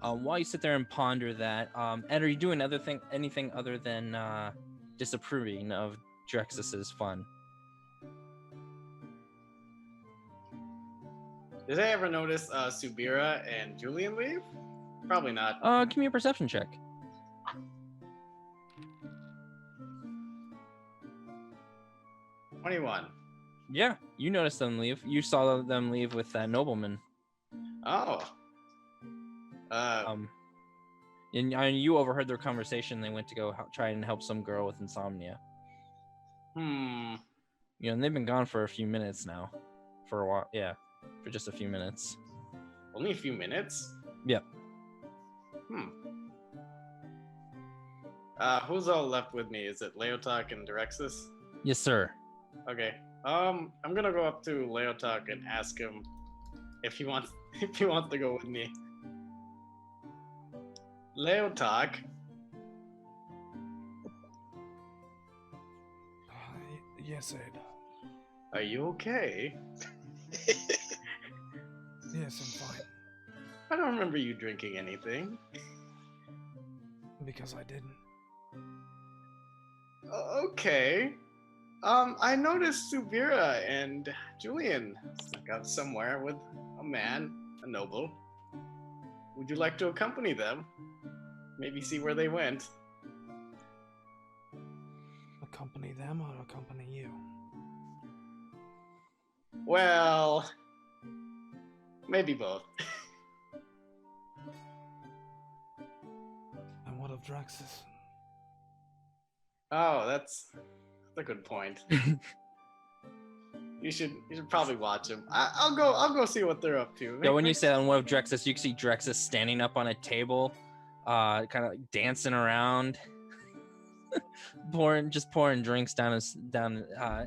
While you sit there and ponder that, Ed, are you doing anything other than disapproving of Drexes's fun?
Did I ever notice Subira and Julian leave? Probably not.
Give me a perception check.
$21.
Yeah, you noticed them leave. You saw them leave with that nobleman.
Oh.
And you overheard their conversation. They went to go try and help some girl with insomnia. You know, and they've been gone for a few minutes now. For a while, yeah. For just a few minutes.
Only a few minutes?
Yep.
Who's all left with me? Is it Leotahk and Drexes?
Yes, sir.
Okay. I'm gonna go up to Leotahk and ask him if he wants to go with me. Leotahk.
Yes, Ed.
Are you okay?
Yes, I'm fine.
I don't remember you drinking anything.
Because I didn't.
Okay. I noticed Subira and Julian snuck out somewhere with a man, a noble. Would you like to accompany them? Maybe see where they went?
accompany them or accompany you?
Well, maybe both.
And what of Drexes?
Oh, that's a good point. You should probably watch him. I'll go see what they're up to.
Yeah, when you say on one of Drexes, you can see Drexes standing up on a table, kind of like dancing around, pouring drinks down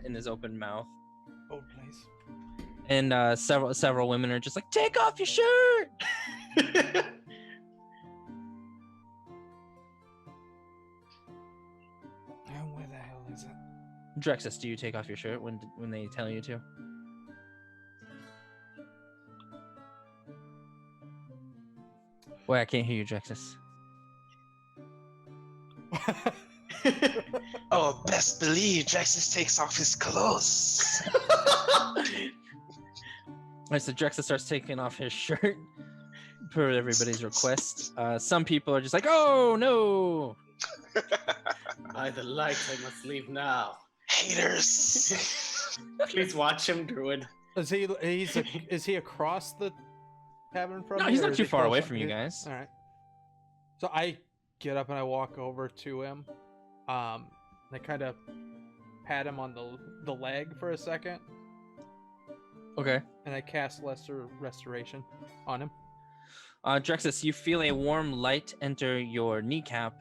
in his open mouth.
Oh, please.
And several women are just like, take off your shirt.
And where the hell is it?
Drexes, do you take off your shirt when they tell you to? Wait, I can't hear you, Drexes.
Oh, best believe Drexes takes off his clothes.
Alright, so Drexes starts taking off his shirt per everybody's request. Some people are just like, oh no!
By the light, I must leave now.
Haters.
Please watch him, Druid.
Is he across the cabin from
No,
me,
he's
or
not
is
too
he
far
close
away
up?
from you guys.
All right. So I get up and I walk over to him. I kind of pat him on the leg for a second,
Okay.
and I cast Lesser Restoration on him.
Drexes, you feel a warm light enter your kneecap,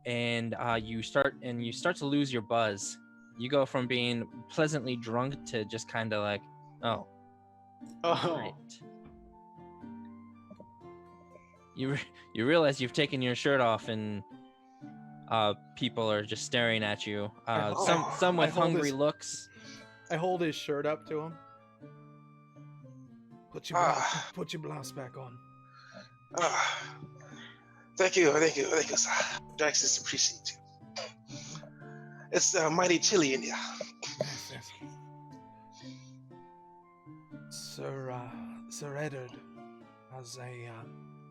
and you start to lose your buzz. You go from being pleasantly drunk to just kind of like, oh,
Oh,
right. You realize you've taken your shirt off, and people are just staring at you. Some with
I hold
hungry
his-
looks.
I hold his shirt up to him. Put your blouse back on.
Thank you, sir. Drexes appreciate you. It's mighty chilly in here.
Yes, yes. Sir Eduard has a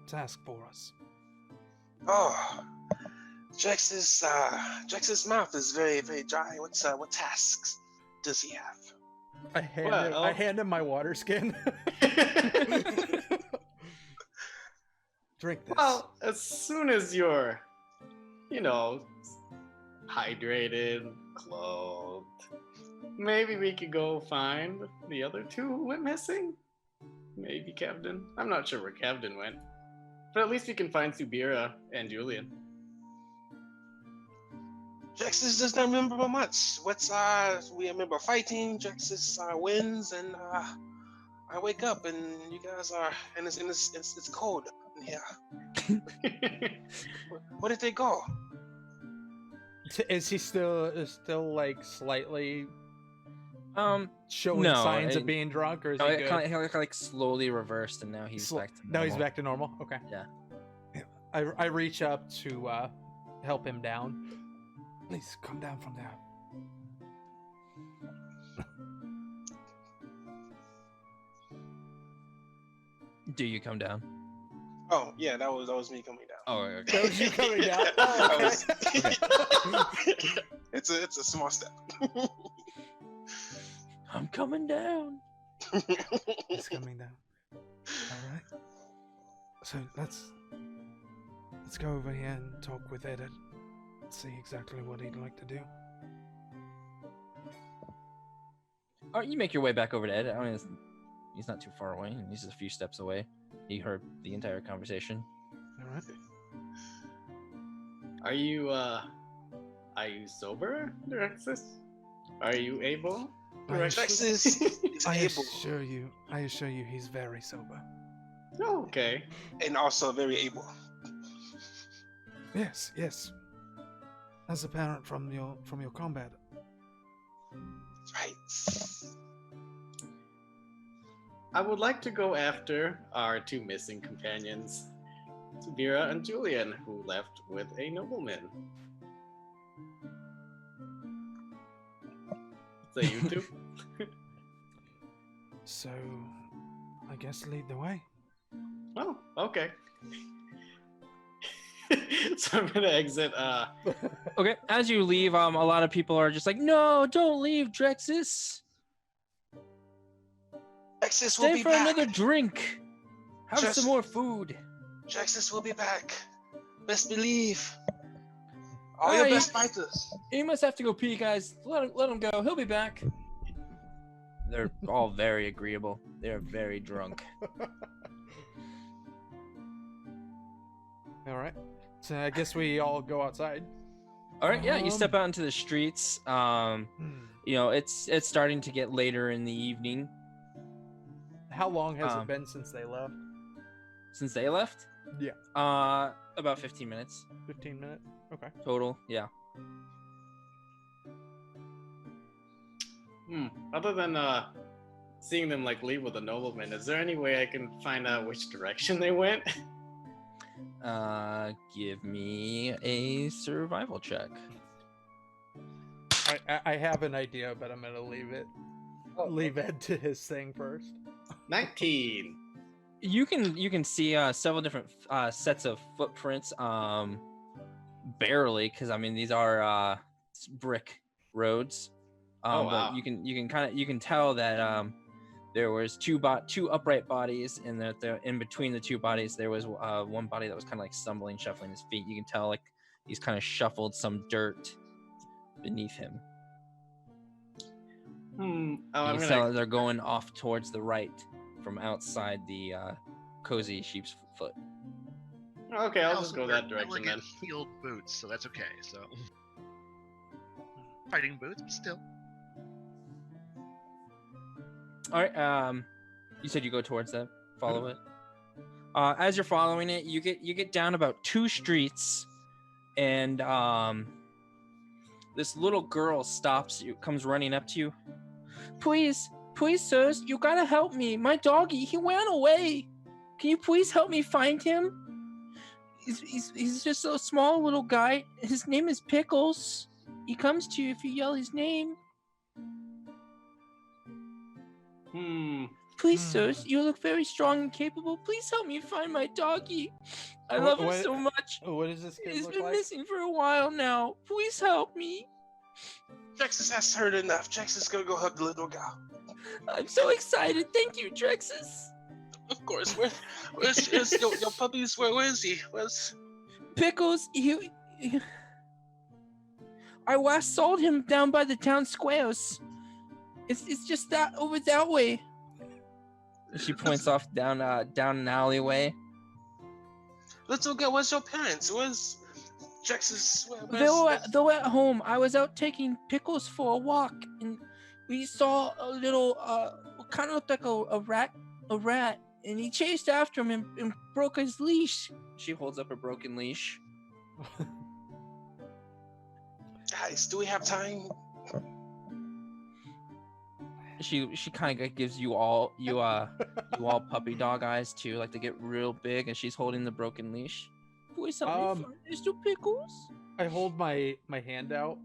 task for us.
Oh, Drex's mouth is very, very dry. What tasks does he have?
I hand him my water skin. Drink this.
well, as soon as you're, hydrated, clothed, maybe we could go find the other two who went missing. Maybe Kavdin. I'm not sure where Kavdin went. But at least we can find Subira and Julian.
Drexes does not remember much. We remember fighting. Drexes wins, and I wake up and you guys are, and it's cold in here. Where did they go?
Is he still like slightly showing
No,
signs of being drunk, or is he
He
good?
kind of like slowly reversed, and now he's back to normal.
Now he's back to normal. Okay.
Yeah.
I reach up to help him down. Please come down from there.
Do you come down?
Oh yeah, that was me coming down.
Oh, okay.
That was you coming down. Oh, okay.
It's a small step.
I'm coming down.
He's coming down. All right. So let's go over here and talk with Eduard. See exactly what he'd like to do.
Oh, you make your way back over to Ed. I mean, he's not too far away. He's just a few steps away. He heard the entire conversation.
All right.
Are you sober, Drexes? Are you able?
Drexes is
I
able
assure you, he's very sober.
Oh, okay.
and also very able.
Yes, yes. As apparent from your combat.
Right.
I would like to go after our two missing companions, Subira and Julian, who left with a nobleman. So you two?
So, I guess lead the way.
Oh, okay. So I'm gonna exit.
Okay, as you leave, a lot of people are just like, no, don't leave, Drexes.
Drexes will
Stay
be
for
back.
another drink. Have
Just-
some more food.
Drexes will be back. Best believe. All
Hey.
your best fighters.
He must have to go pee, guys. Let him go. He'll be back. They're all very agreeable. They're very drunk.
All right. So I guess we all go outside.
All right, yeah, you step out into the streets. You know, it's starting to get later in the evening.
How long has it been since they left?
Since they left?
Yeah.
About 15 minutes
15 minutes? Okay.
total. Yeah.
Other than seeing them like leave with a nobleman, is there any way I can find out which direction they went?
Give me a survival check.
I have an idea, but I'm gonna leave Ed to his thing first.
19.
You can see several different sets of footprints. Barely, because I mean these are brick roads.
Wow.
But you can tell that there was two upright bodies, and that in between the two bodies there was one body that was kind of like stumbling, shuffling his feet. You can tell like he's kind of shuffled some dirt beneath him.
Oh,
You
I'm
can tell
gonna.
that they're going off towards the right from outside the cozy sheep's foot.
Okay, I'll
I
just
also
go
wear
that direction
elegant
then.
heeled boots, so that's okay. So fighting boots, but still.
All right. You said you go towards that. Follow it. As you're following it, you get down about 2 streets, and this little girl stops you, comes running up to you. Please, sirs, you gotta help me. My doggy, he ran away. Can you please help me find him? He's just a small little guy. His name is Pickles. He comes to you if you yell his name. Please, sirs, you look very strong and capable. Please help me find my doggy. I love him so much.
What does this kid
He's
look
been
like?
missing for a while now. Please help me.
Drexes has heard enough. Drexes gonna go hug the little gal.
I'm so excited. Thank you, Drexes.
Of course. Where's your puppies? Where is he? Where's
Pickles, I last saw him down by the town squares. It's just that over that way. She points off down an alleyway.
little girl? Where's your parents? Where's Drexes?
They were at home. I was out taking Pickles for a walk, and we saw a little kind of looked like a rat, and he chased after him and broke his leash. She holds up a broken leash.
Guys, do we have time?
She kind of gives you all puppy dog eyes too, like they get real big, and she's holding the broken leash. Please help me find Mr. Pickles.
I hold my hand out.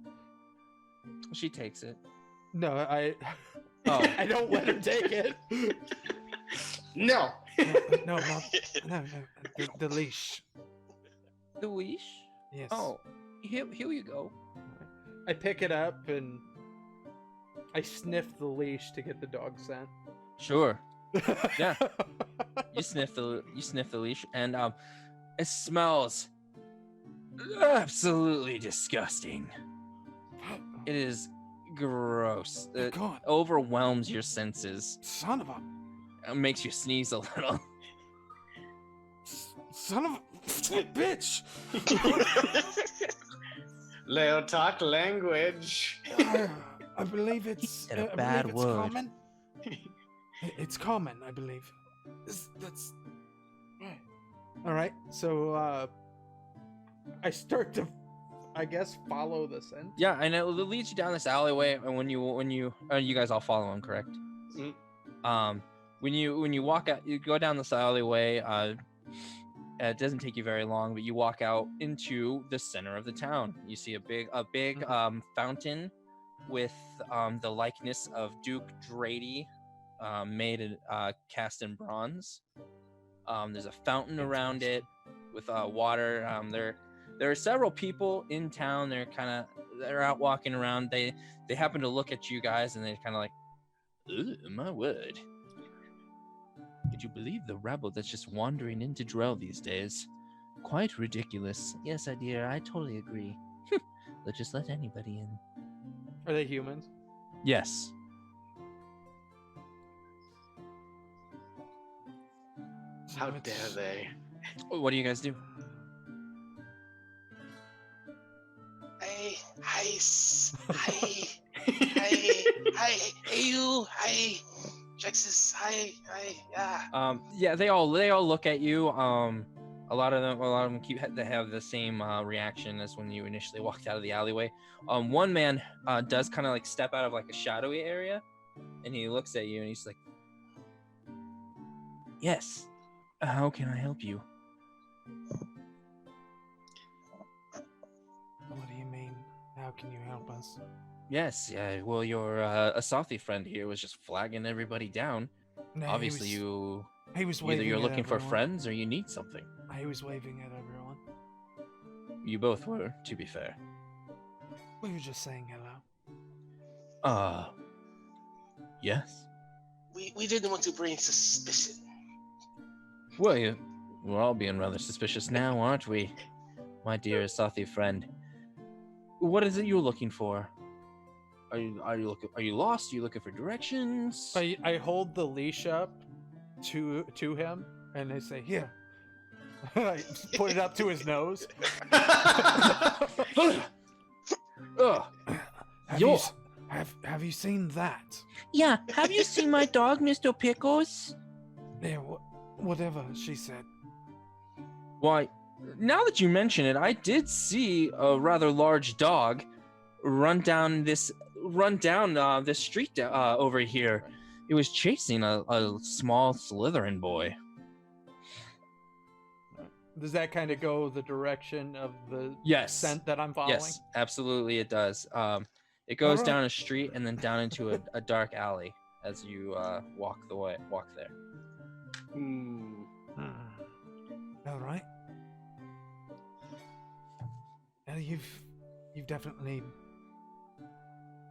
She takes it.
No, I don't let her take it.
No.
No, the leash.
The leash?
Yes.
Oh, here you go.
I pick it up and I sniff the leash to get the dog scent.
Sure. Yeah. You sniff the leash, and it smells absolutely disgusting. It is gross. It
God.
overwhelms your senses.
Son of a
It makes you sneeze a little.
son of a bitch.
Leotahk language.
I believe it's
said a
I
bad
believe it's
word.
common. It's common, I believe. That's right. All right. So I start to, I guess, follow the scent.
Yeah, and it leads you down this alleyway, and when you guys all follow him, correct?
Mm.
When you walk out, you go down this alleyway. It doesn't take you very long, but you walk out into the center of the town. You see a big fountain with the likeness of Duke Drady, made cast in bronze. There's a fountain around it. with water. There are several people in town. They're out walking around. They happen to look at you guys and they're kind of like, "Ooh, my word. Could you believe the rabble that's just wandering into Drell these days? Quite ridiculous." "Yes, dear, I totally agree." "They'll just let anybody in."
Are they humans?
Yes.
How dare they?
What do you guys do?
Hey, you, hi, Drexes, hi, yeah.
Yeah, they all look at you. A lot of them they have the same reaction as when you initially walked out of the alleyway. One man does kind of like step out of like a shadowy area, and he looks at you and he's like, "Yes, how can I help you?"
What do you mean? How can you help us?
"Yes, yeah. Well, your Asathi friend here was just flagging everybody down.
No,
Obviously,
he was
either
waving
you're
at
looking for
everyone.
friends or you need something."
He was waving at everyone.
You both were, to be fair.
We were just saying hello.
Yes.
We didn't want to bring suspicion.
Well, we're all being rather suspicious now, aren't we, my dear Asathi friend? What is it you're looking for? Are you lost? Are you looking for directions?
I hold the leash up to him, and I say, "Here." I put it up to his nose.
Ugh.
Have you seen that?
Yeah. Have you seen my dog, Mr. Pickles?
Yeah, whatever she said.
Why, now that you mention it, I did see a rather large dog run down this street over here. It was chasing a small Slytherin boy.
Does that kind of go the direction of the
Yes.
scent that I'm following?
Yes, absolutely it does. It goes
Alright.
down a street and then down into a dark alley as you walk there.
All right. You've definitely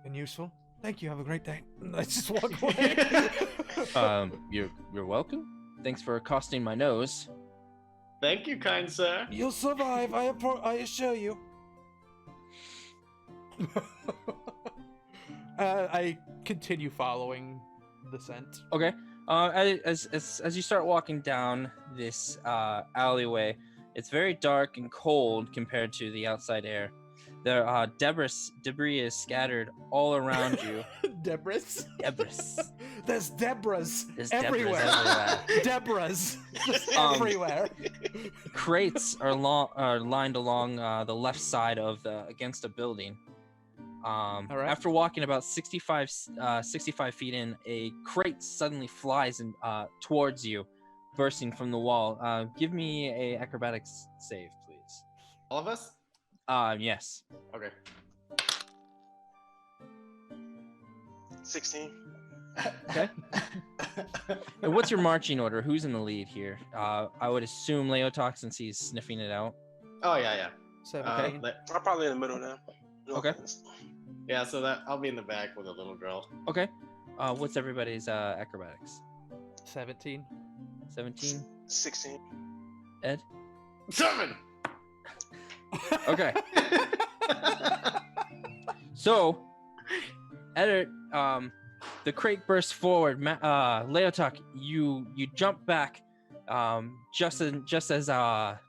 been useful. Thank you. Have a great day. Let's just walk away.
You're welcome. Thanks for accosting my nose.
Thank you, kind sir.
You'll survive. I assure you. I continue following the scent.
Okay. As you start walking down this alleyway, it's very dark and cold compared to the outside air. There are debris is scattered all around you.
Debris?
Debris.
There's debris
There's
everywhere.
Debris
Debris everywhere.
Crates are lined along the left side of against a building.
right.
After walking about 65 feet in, a crate suddenly flies towards you, bursting from the wall. Give me a acrobatics save, please.
All of us?
Yes.
Okay.
16.
Okay. And what's your marching order? Who's in the lead here? I would assume Leotahk, since he's sniffing it out.
Oh yeah.
17.
I'm probably in the middle now. No
Okay.
offense.
Yeah, so that I'll be in the back with a little girl.
Okay. What's everybody's acrobatics?
17.
17.
16.
Ed?
7.
Okay. So, Ed, the crate bursts forward. Leotahk, you jump back, just as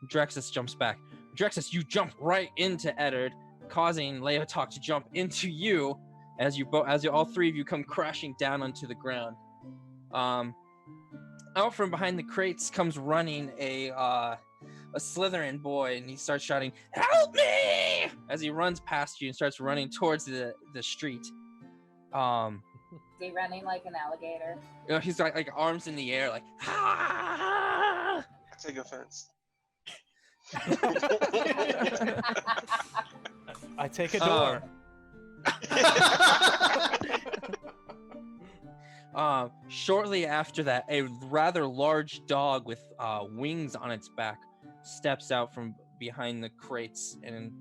Drexes jumps back. Drexes, you jump right into Eddard, causing Leotahk to jump into you as all three of you come crashing down onto the ground. Out from behind the crates comes running a Slytherin boy, and he starts shouting, "Help me!" as he runs past you and starts running towards the street.
Is he running like an alligator?
He's got like arms in the air, like, "Ah!"
I take offense.
I take a door.
Shortly after that, a rather large dog with wings on its back steps out from behind the crates and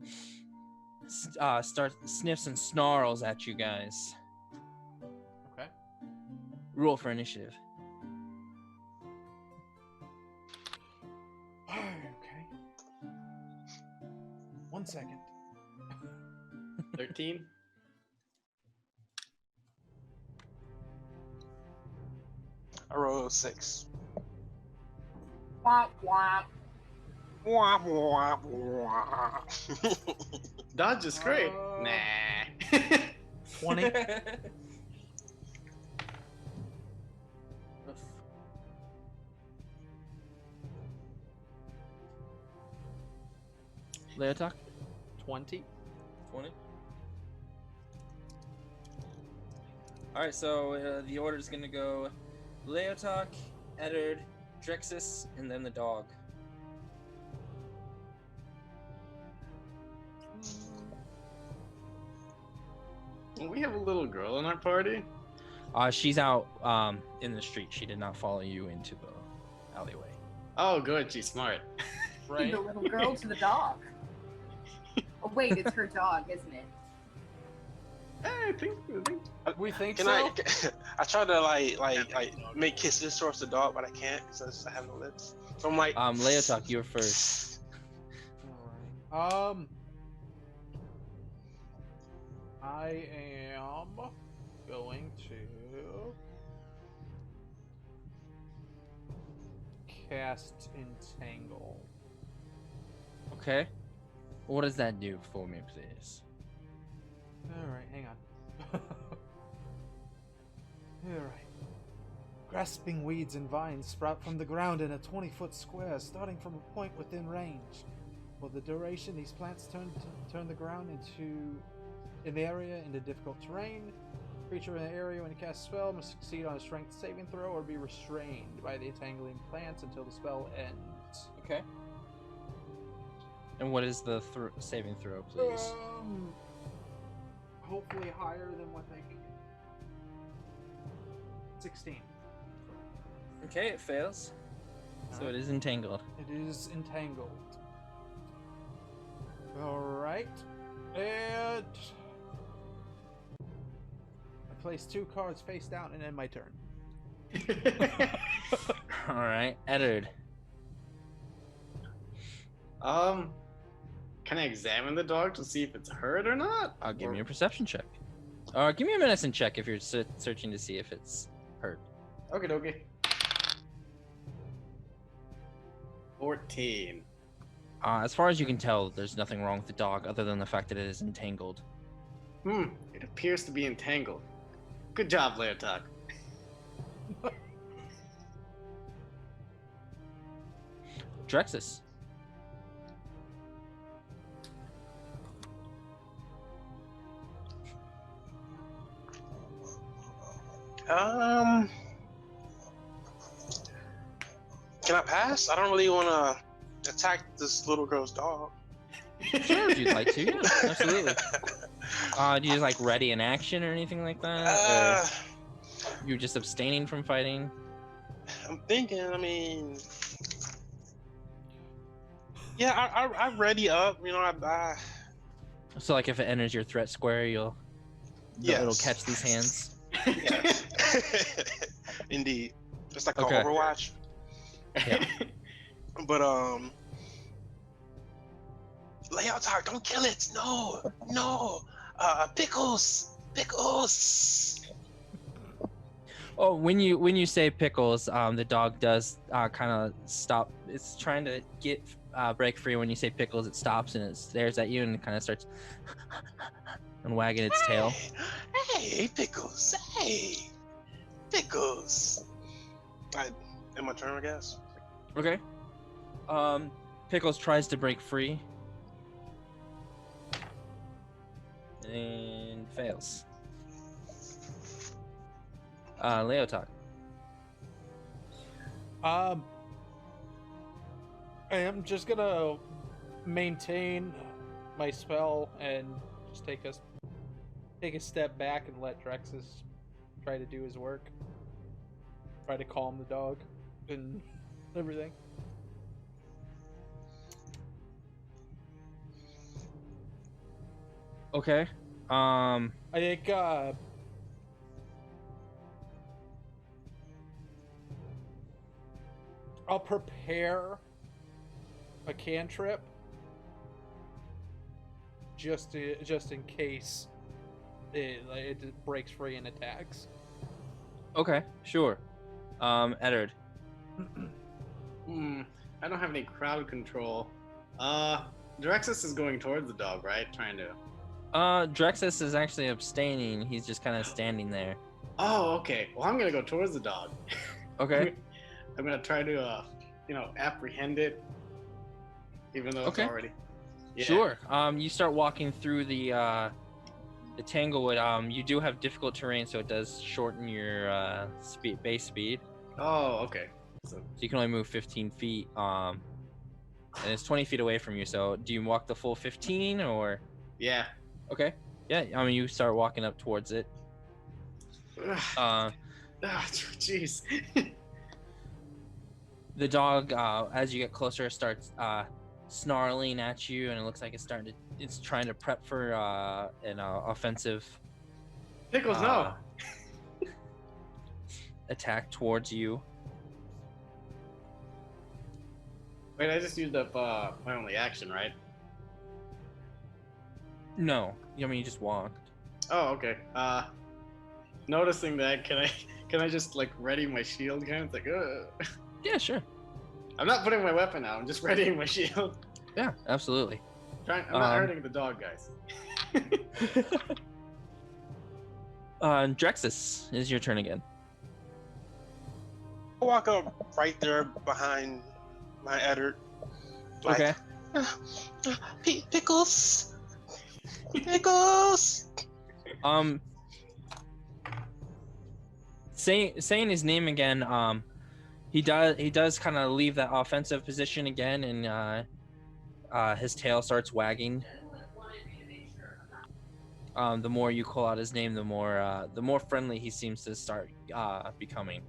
sniffs and snarls at you guys.
Okay.
Roll for initiative.
Okay. 1 second.
13.
I rolled 6.
Womp womp.
Wah, wah, wah.
Dodge is great. Nah.
20.
Leotahk?
20.
20. Alright, so the order is going to go Leotahk, Eduard, Drexes, and then the dog.
We have a little girl in our party.
She's out in the street. She did not follow you into the alleyway.
Oh, good. She's smart.
Right.
The little girl to the dog. Oh wait, it's her dog, isn't it?
I think.
We think
Can
so.
I try to like make kisses towards the dog, but I can't because I have no lips. So I'm like,
Leotahk, you're first.
Alright. I am going to cast Entangle.
Okay. What does that do for me, please?
Alright, hang on. Alright. Grasping weeds and vines sprout from the ground in a 20-foot square, starting from a point within range. For the duration, these plants turn the ground in the area into difficult terrain. Creature in the area when you cast a spell must succeed on a strength saving throw or be restrained by the entangling plants until the spell ends.
Okay. And what is the saving throw, please?
Hopefully higher than what they can get. 16.
Okay, it fails. So it is entangled.
It is entangled. Alright. And I place 2 cards face down and end my turn.
Alright, Eduard.
Can I examine the dog to see if it's hurt or not?
Give me a perception check. Or give me a medicine check if you're searching to see if it's hurt.
Okay. 14.
As far as you can tell, there's nothing wrong with the dog other than the fact that it is entangled.
It appears to be entangled. Good job, Leotahk.
Drexes.
Can I pass? I don't really want to attack this little girl's dog.
Sure, if you'd like to, yeah, absolutely. Do you like ready in action or anything like that? Or you're just abstaining from fighting?
I'm thinking, I mean, yeah, I ready up, you know, I
So like if it enters your threat square, it'll catch these hands.
yes. Indeed. Just like
Okay.
Overwatch.
Yeah.
But Leotahk, don't kill it. No. Pickles.
Oh, when you say pickles, the dog does kind of stop. It's trying to break free. When you say pickles, it stops and it stares at you and kind of starts and wagging its tail.
Hey, Pickles. Hey, Pickles. In my turn, I guess.
Okay. Pickles tries to break free and fails. Leotahk.
I am just gonna maintain my spell and just take a step back and let Drexes try to do his work. Try to calm the dog and everything.
Okay.
I think I'll prepare a cantrip just in case it breaks free and attacks.
Okay, sure. Eduard.
I don't have any crowd control. Drexes is going towards the dog, right? Trying to.
Drexes is actually abstaining. He's just kind of standing there.
Oh, okay. Well, I'm gonna go towards the dog.
Okay.
I'm gonna try to, apprehend it, even though it's
Okay.
already. Yeah.
Sure. You start walking through the tanglewood. You do have difficult terrain, so it does shorten your base speed.
Oh, okay. So
So you can only move 15 feet. And it's 20 feet away from you. So do you walk the full 15 or?
yeah.
Okay. Yeah. I mean, you start walking up towards it.
Jeez.
The dog, as you get closer, starts snarling at you, and it looks like it's trying to prep for an offensive
Pickles, no.
attack towards you.
Wait, I just used up my only action, right?
No, I mean you just walked.
Oh, okay. Noticing that, can I just like ready my shield? Kind of like,
Yeah, sure.
I'm not putting my weapon out. I'm just readying my shield.
Yeah, absolutely.
I'm not hurting the dog, guys.
Drexes, is your turn again.
I walk up right there behind my Eduard. Like,
Okay.
Pickles. Pickles.
Saying his name again. He does kind of leave that offensive position again, and his tail starts wagging. The more you call out his name, the more friendly he seems to start becoming.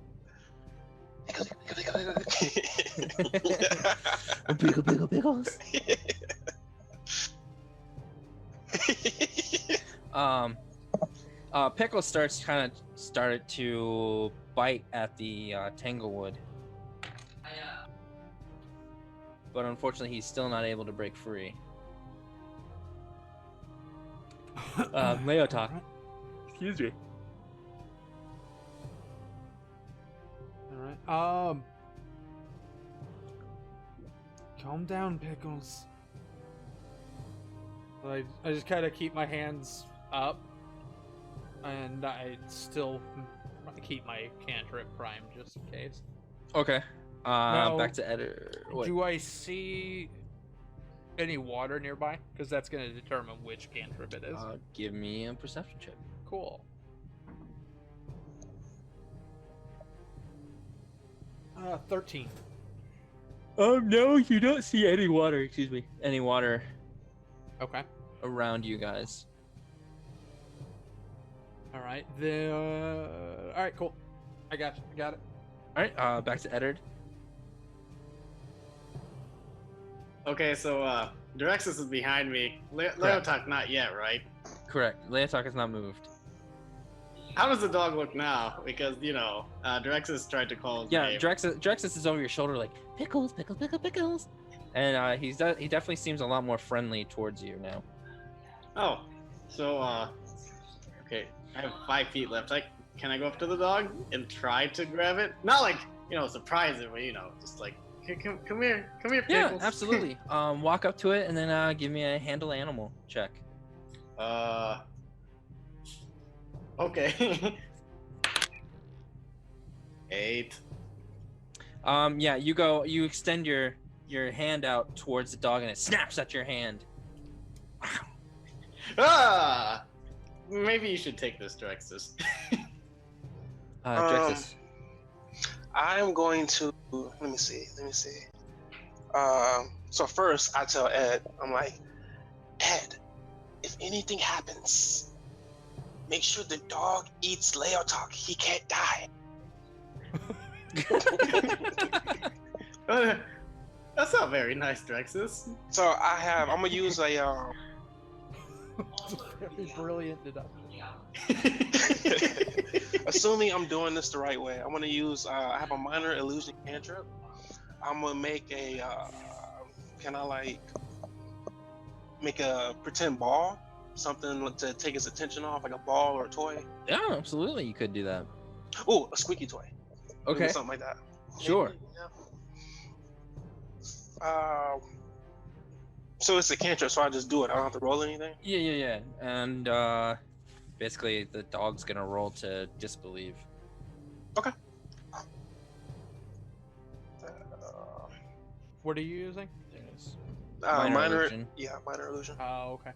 Pickles. Pickle started to bite at the tanglewood, but unfortunately he's still not able to break free. Leotahk. Excuse me.
All right. Calm down, Pickles. I just kind of keep my hands up, and I still keep my cantrip primed just in case.
Okay.
Now,
Back to Eder.
Do I see any water nearby? Because that's going to determine which cantrip it is.
Give me a perception check.
Cool. 13.
No, you don't see any water. Excuse me. Any water
Okay.
around you guys.
All right. All right. Cool. I got you. Got it.
All right. Back to Edward.
Okay, so Drexes is behind me. Leotahk not yet, right?
Correct. Leotahk has not moved.
How does the dog look now? Because Drexes tried to call his
Yeah,
name.
Drexes is over your shoulder like pickles, pickles, pickles, pickles, and he definitely seems a lot more friendly towards you now.
Oh, so okay, I have 5 feet left. Can I go up to the dog and try to grab it? Not like surprise it, but just like come here, Pickles.
Yeah, absolutely. Walk up to it and then give me a handle animal check.
Okay. 8.
Yeah, you extend your hand out towards the dog and it snaps at your hand.
Ah! Maybe you should take this, Drexes.
Drexes.
I'm going to let me see. So first I tell Ed, I'm like, Ed, if anything happens, make sure the dog eats Leotahk. He can't die.
That's not very nice, Drexes.
So I'm gonna use a
It's a very brilliant deduction.
Assuming I'm doing this the right way, I'm gonna use. I have a minor illusion cantrip. I'm gonna make a. Can I like make a pretend ball? Something to take his attention off, like a ball or a toy.
Yeah, absolutely. You could do that.
Oh, a squeaky toy. Maybe
Okay.
something like that.
Sure.
Maybe, yeah. So it's a cantrip, so I just do it. I don't have to roll anything.
Yeah. And basically, the dog's gonna roll to disbelieve.
Okay.
What are you using?
There it is.
Minor
illusion.
Yeah, minor illusion.
Oh, okay.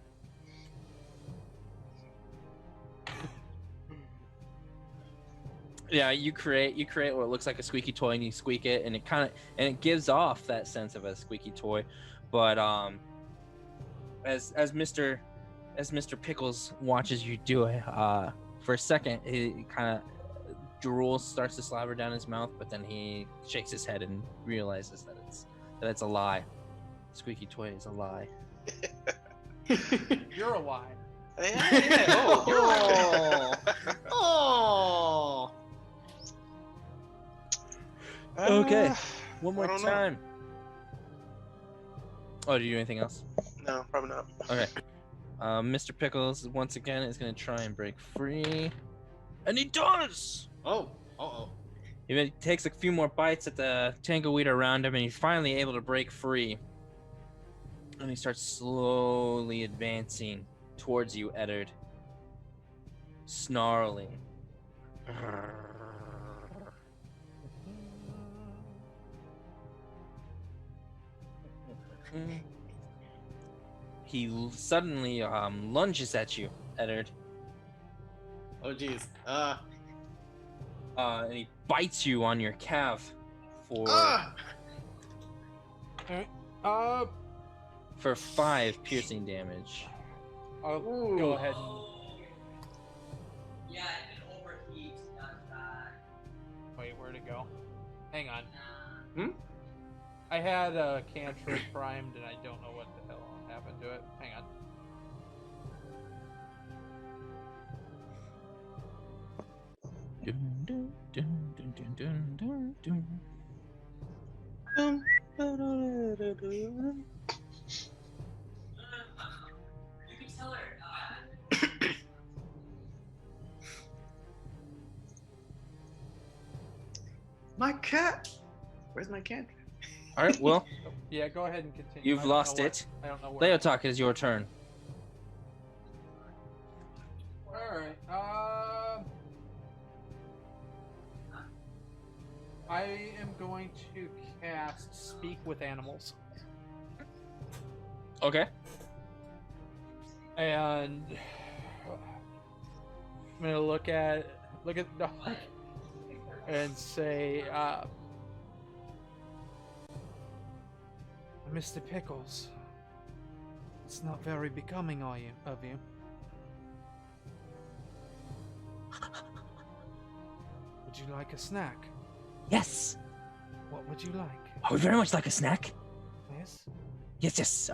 Yeah, you create what looks like a squeaky toy, and you squeak it, and it gives off that sense of a squeaky toy, but as Mr. Pickles watches you do it, for a second he kind of drool starts to slaver down his mouth, but then he shakes his head and realizes that it's a lie. Squeaky toy is a lie.
You're a lie.
Yeah. Oh.
Oh.
Okay. One more
I don't know.
time. Oh, do you do anything else?
No, probably not.
Okay. Mr. Pickles once again is gonna try and break free, and he does.
Oh. Uh-oh.
He takes a few more bites at the tangleweed around him, and he's finally able to break free. And he starts slowly advancing towards you, Eduard, snarling. He suddenly lunges at you, Eduard,
Oh jeez.
and he bites you on your calf for
Alright.
5 piercing damage.
I'll go ahead and...
Yeah, it overheat.
Wait, where'd it go? Hang on.
Hmm?
I had a cantrip primed and I don't know what the hell happened to it. Hang on.
You can tell her.
My cat. Where's my cat?
All right, well,
Yeah, go ahead and continue.
you've
I don't know
lost
where-
it.
I don't know where.
Leotahk, it is your turn.
Alright, I am going to cast Speak with Animals.
Okay.
And I'm gonna look at the dog and say, Mr. Pickles, it's not very becoming of you. Would you like a snack?
Yes.
What would you like?
I would very much like a snack.
Yes?
Yes.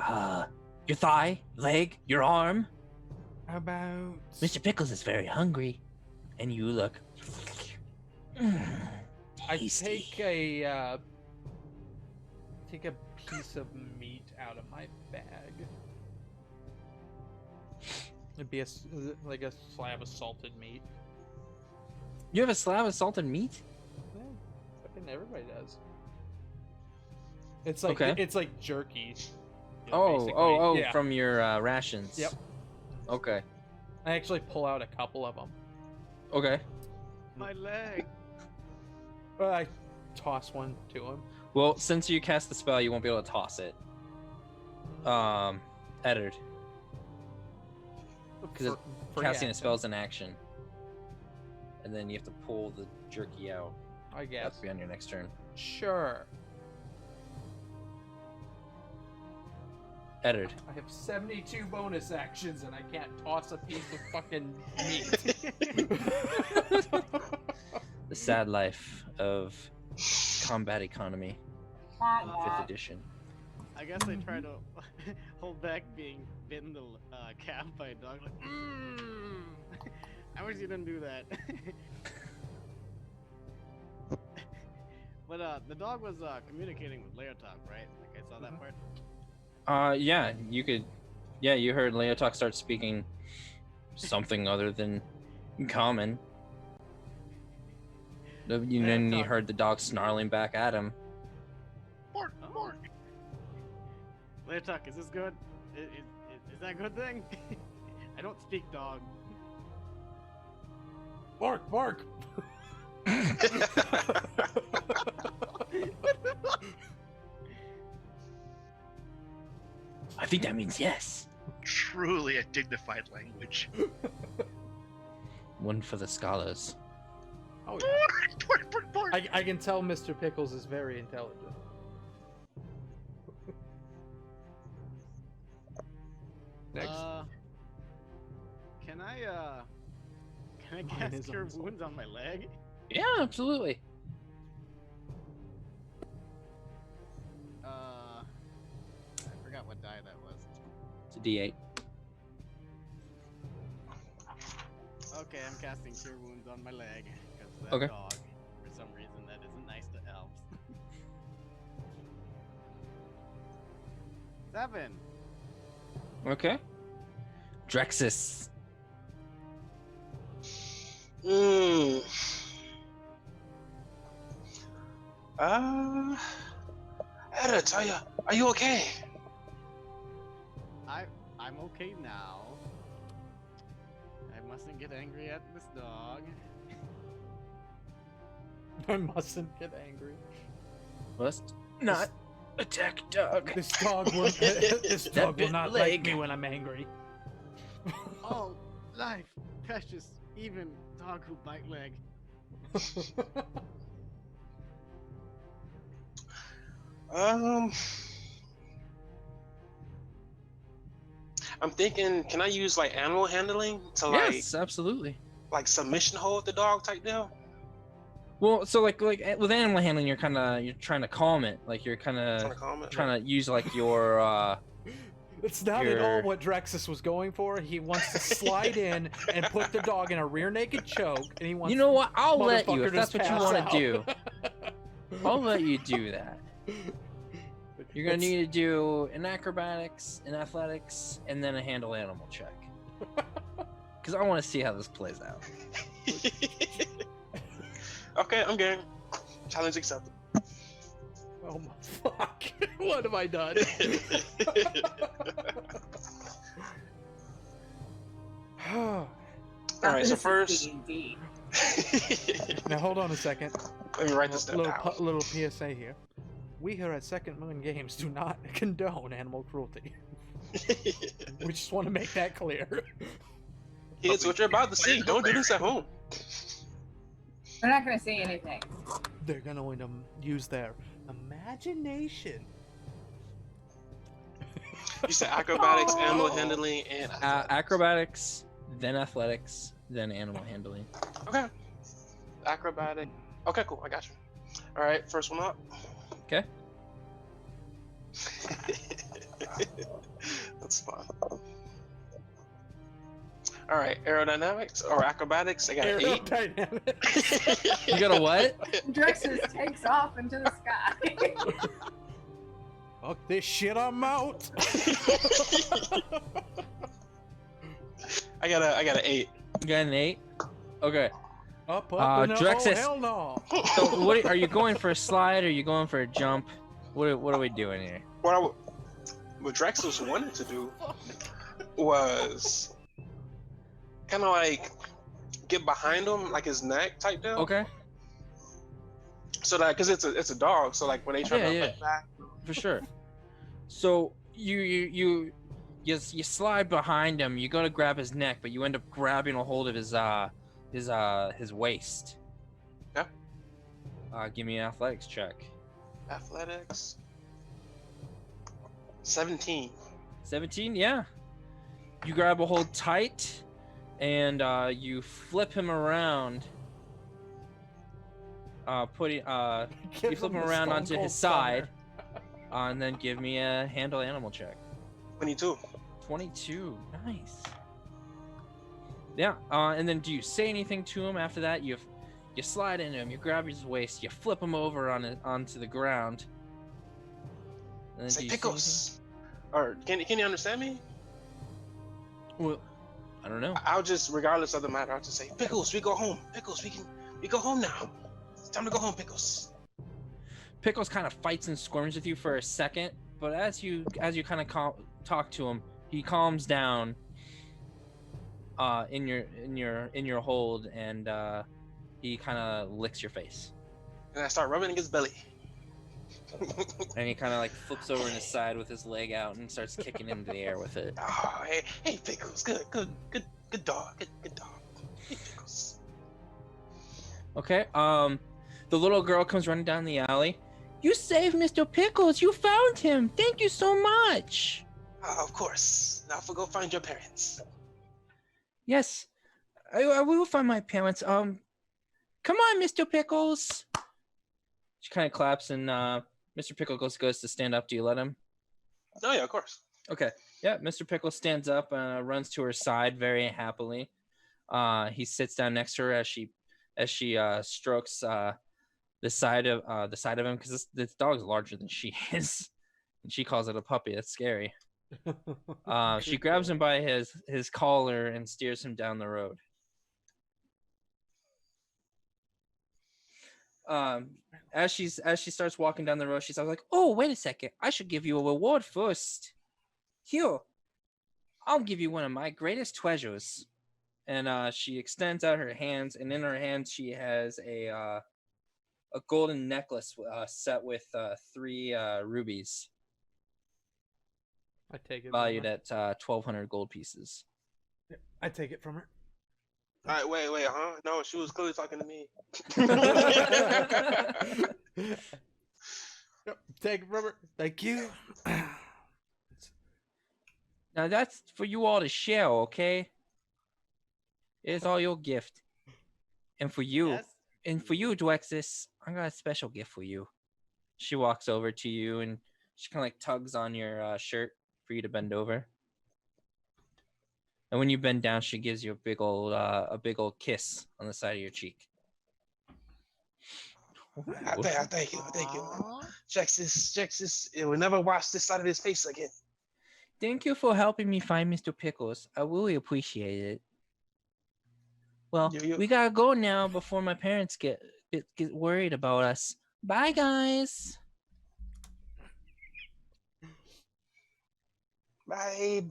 Your thigh, leg, your arm.
How about...
Mr. Pickles is very hungry, and you look.
I
Tasty.
take a piece of meat out of my bag. It'd be like a slab of salted meat.
You have a slab of salted meat?
Yeah, fucking everybody does. It's like
Okay.
it's like jerky.
Oh,
Yeah.
from your rations.
Yep.
Okay.
I actually pull out a couple of them.
Okay.
My leg.
But I toss one to him.
Well, since you cast the spell, you won't be able to toss it. Eduard, because casting a spell is an action, and then you have to pull the jerky out.
I guess.
That'll be on your next turn.
Sure.
Eduard.
I have 72 bonus actions and I can't toss a piece of fucking meat.
The sad life of combat economy, 5th edition.
I guess I try to hold back being bitten in the calf by a dog. Like, I wish you didn't do that. But the dog was communicating with Leotahk, right? Like I saw that part.
Yeah, you could. Yeah, you heard Leotahk start speaking something other than common. Then you
Leotahk.
heard the dog snarling back at him.
Bark, bark.
Leotahk, is this good? Is that a good thing? I don't speak dog.
Bark, bark.
I think that means yes.
Truly a dignified language.
One for the scholars.
Oh,
Bark,
yeah.
bark, bark, bark.
I can tell Mr. Pickles is very intelligent. Next.
Can I
Mine
cast
is
Cure
on some-
Wounds on my leg?
Yeah, absolutely.
I forgot what die that was.
It's a D8.
Okay, I'm casting Cure Wounds on my leg because that
Okay.
dog, for some reason, that isn't nice to elves. 7.
Okay. Drexes.
I gotta tell you, are you okay?
I'm okay now. I mustn't get angry at this dog.
I mustn't get angry.
Must not attack dog.
This dog will. This
That
dog will
bit
not
leg.
like me when I'm angry.
Oh, life, precious, even dog who bite leg.
I'm thinking, can I use like animal handling to like
Yes, absolutely.
submission hold the dog type deal?
Well, so like with animal handling, you're trying to calm it. Like you're kind
Trying to
of
calm it.
trying to use like your
It's not at all
Your-
what Drexes was going for. He wants to slide in and put the dog in a rear naked choke, and he wants.
You know what? I'll let you
motherfucker
if that's
to
what you
pass
want
out.
to do. I'll let you do that. You're gonna need to do an acrobatics, an athletics, and then a handle animal check. Because I want to see how this plays out.
Okay, I'm game. Challenge accepted.
Oh my fuck! What have I done?
All right, so first,
D&D.
Now hold on a second.
let me write this down.
Little PSA here. We here at Second Moon Games do not condone animal cruelty. We just want to make that clear.
Kids, what you're about to see, don't do this at home.
We're not gonna say anything.
They're gonna want to use their imagination.
You said acrobatics, animal handling, and
Acrobatics, then athletics, then animal handling.
Okay. Acrobatic. Okay, cool. I got you. All right, first one up.
Okay.
That's fun. All right, aerodynamics or acrobatics. I got an 8.
Aerodynamics.
You got a what?
Drexes takes off into the sky.
Fuck this shit, I'm out.
I got an 8.
You got an 8? Okay.
Up, and
Drexes.
oh, hell no.
So what are you going for a slide or are you going for a jump? What are we doing here?
What Drexels wanted to do was kind of like get behind him, like his neck type deal.
Okay.
So that, cause it's a dog, so like when they try to
Yeah.
fight back.
For sure. So you slide behind him. You go to grab his neck, but you end up grabbing a hold of his waist.
Yeah.
Give me an athletics check.
Athletics. 17.
17, yeah. You grab a hold tight, and you flip him around. You flip him around onto his side, And then give me a handle animal check.
22.
22. Nice. Yeah. And then do you say anything to him after that? You slide into him. You grab his waist. You flip him over onto the ground. And then
Say
do you say
pickles. Or can you understand me?
anything? Well, I don't know.
I'll just, regardless of the matter, I'll just say, Pickles, we go home. Pickles, we go home now. It's time to go home, Pickles.
Pickles kind of fights and squirms with you for a second, but as you kind of talk to him, he calms down in your hold, and he kind of licks your face.
And I start rubbing against his belly.
And he kind of like flips over on his side with his leg out and starts kicking into the air with it.
Oh, hey, Pickles, good dog, good dog. Hey, Pickles.
Okay. The little girl comes running down the alley. You saved Mr. Pickles. You found him. Thank you so much.
Of course. Now go find your parents.
Yes, I will find my parents. Come on, Mr. Pickles. She kind of claps, and Mr. Pickles goes to stand up. Do you let him?
Oh yeah, of course.
Okay. Yeah, Mr. Pickles stands up and runs to her side very happily. He sits down next to her as she strokes the side of him, because this dog's larger than she is, and she calls it a puppy. That's scary. She grabs him by his collar and steers him down the road. As she starts walking down the road, she's like, "Oh, wait a second! I should give you a reward first. Here, I'll give you one of my greatest treasures." And she extends out her hands, and in her hands she has a golden necklace set with 3 rubies.
I take it.
Valued at 1,200 gold pieces.
I take it from her.
All right, wait, huh? No, she was clearly talking to me.
Yep, take it from her. Thank you.
Now that's for you all to share, okay? It's all your gift. And for you, Drexes, I got a special gift for you. She walks over to you and she kind of like tugs on your shirt for you to bend over. And when you bend down, she gives you a big old kiss on the side of your cheek.
I thank you. Drexes, it will never wash this side of his face again.
Thank you for helping me find Mr. Pickles. I really appreciate it. Well, we gotta go now before my parents get worried about us. Bye, guys.
Bye,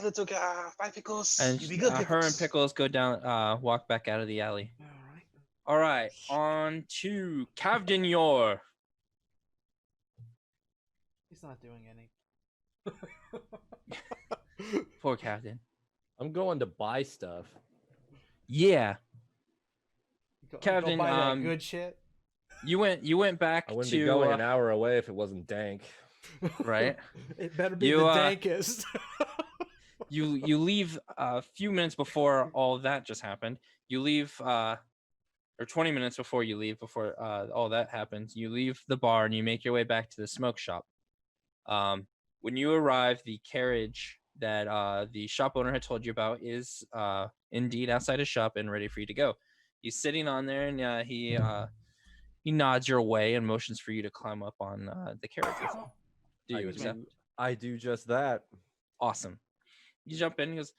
little guy. Bye, Pickles.
And
you be good, Pickles.
her and Pickles go down, walk back out of the alley. All right, on to Kavdin Yor.
He's not doing any.
Poor Kavdin.
I'm going to buy stuff.
Yeah.
Kavdin,
Kavdin,
that good shit.
You went back
I wouldn't
to
be going an hour away if it wasn't dank.
right.
It better be the dankest.
you leave a few minutes before all that just happened. You leave or 20 minutes before you leave, before all that happens, you leave the bar and you make your way back to the smoke shop. When you arrive, the carriage that the shop owner had told you about is indeed outside his shop and ready for you to go. He's sitting on there, and he nods your way and motions for you to climb up on the carriage with him. Do you accept?
I do just that.
Awesome. You jump in and he goes,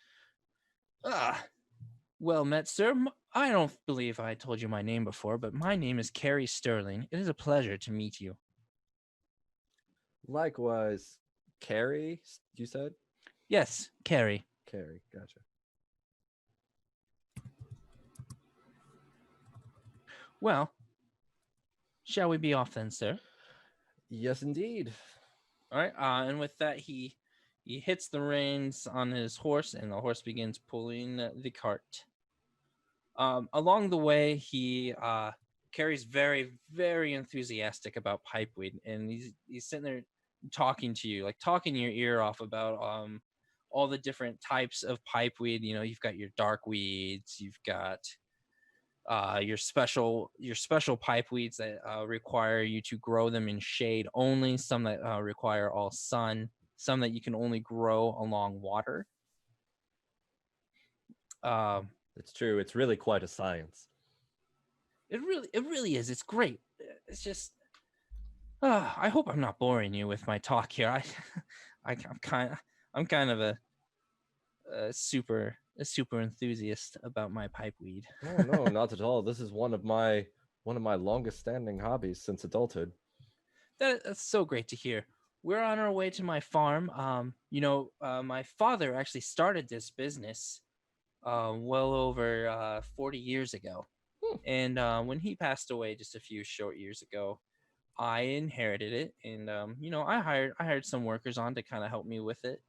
well met, sir. I don't believe I told you my name before, but my name is Carrie Sterling. It is a pleasure to meet you.
Likewise. Carrie, you said?
Yes, Carrie.
Carrie, gotcha.
Well, shall we be off then, sir?
Yes, indeed.
All right. And with that, he hits the reins on his horse, and the horse begins pulling the cart. Along the way, Carrie's very, very enthusiastic about Pipeweed, and he's sitting there talking to you, like talking your ear off about all the different types of pipeweed. You know, you've got your dark weeds, you've got your special pipeweeds that require you to grow them in shade only, some that require all sun, some that you can only grow along water.
It's true. It's really quite a science.
It really is. It's great. It's just I hope I'm not boring you with my talk here. I'm kind of a super enthusiast about my pipeweed.
No, not at all. This is one of my longest standing hobbies since adulthood.
That's so great to hear. We're on our way to my farm. My father actually started this business well over 40 years ago. And when he passed away just a few short years ago, I inherited it, and I hired some workers on to kind of help me with it.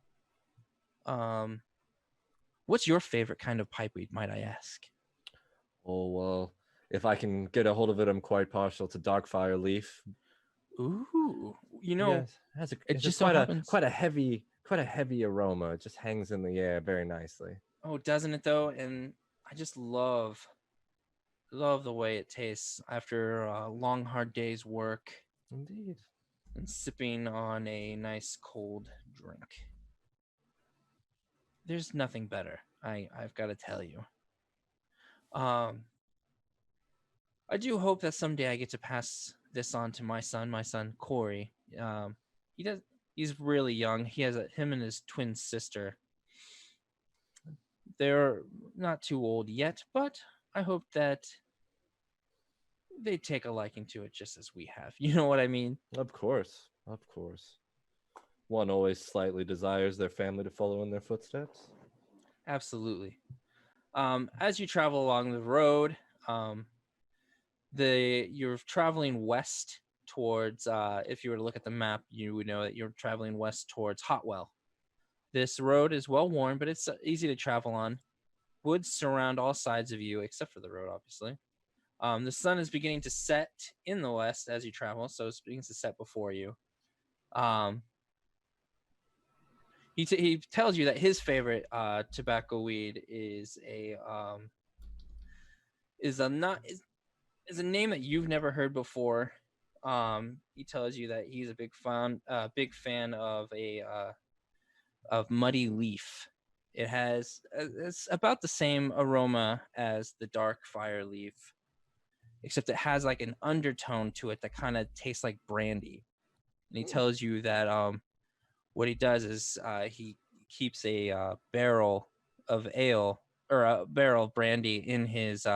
What's your favorite kind of pipeweed, might I ask?
Oh, well, if I can get a hold of it, I'm quite partial to darkfire leaf.
Ooh,
it just quite a heavy aroma. It just hangs in the air very nicely.
Oh, doesn't it though? And I just love the way it tastes after a long, hard day's work.
Indeed.
And sipping on a nice cold drink. There's nothing better. I've got to tell you. I do hope that someday I get to pass this on to my son Corey. He's really young. He has him and his twin sister. They're not too old yet, but I hope that they take a liking to it just as we have. You know what I mean?
Of course. One always slightly desires their family to follow in their footsteps.
Absolutely. As you travel along the road, you're traveling west towards, if you were to look at the map, you would know that you're traveling west towards Hotwell. This road is well worn, but it's easy to travel on. Woods surround all sides of you, except for the road, obviously. The sun is beginning to set in the west as you travel, so it's beginning to set before you. He tells you that his favorite tobacco weed is a name that you've never heard before. He tells you that he's a big fan of Muddy Leaf. It's about the same aroma as the dark fire leaf, except it has like an undertone to it that kind of tastes like brandy. And he tells you that what he does is he keeps a barrel of ale or a barrel of brandy in his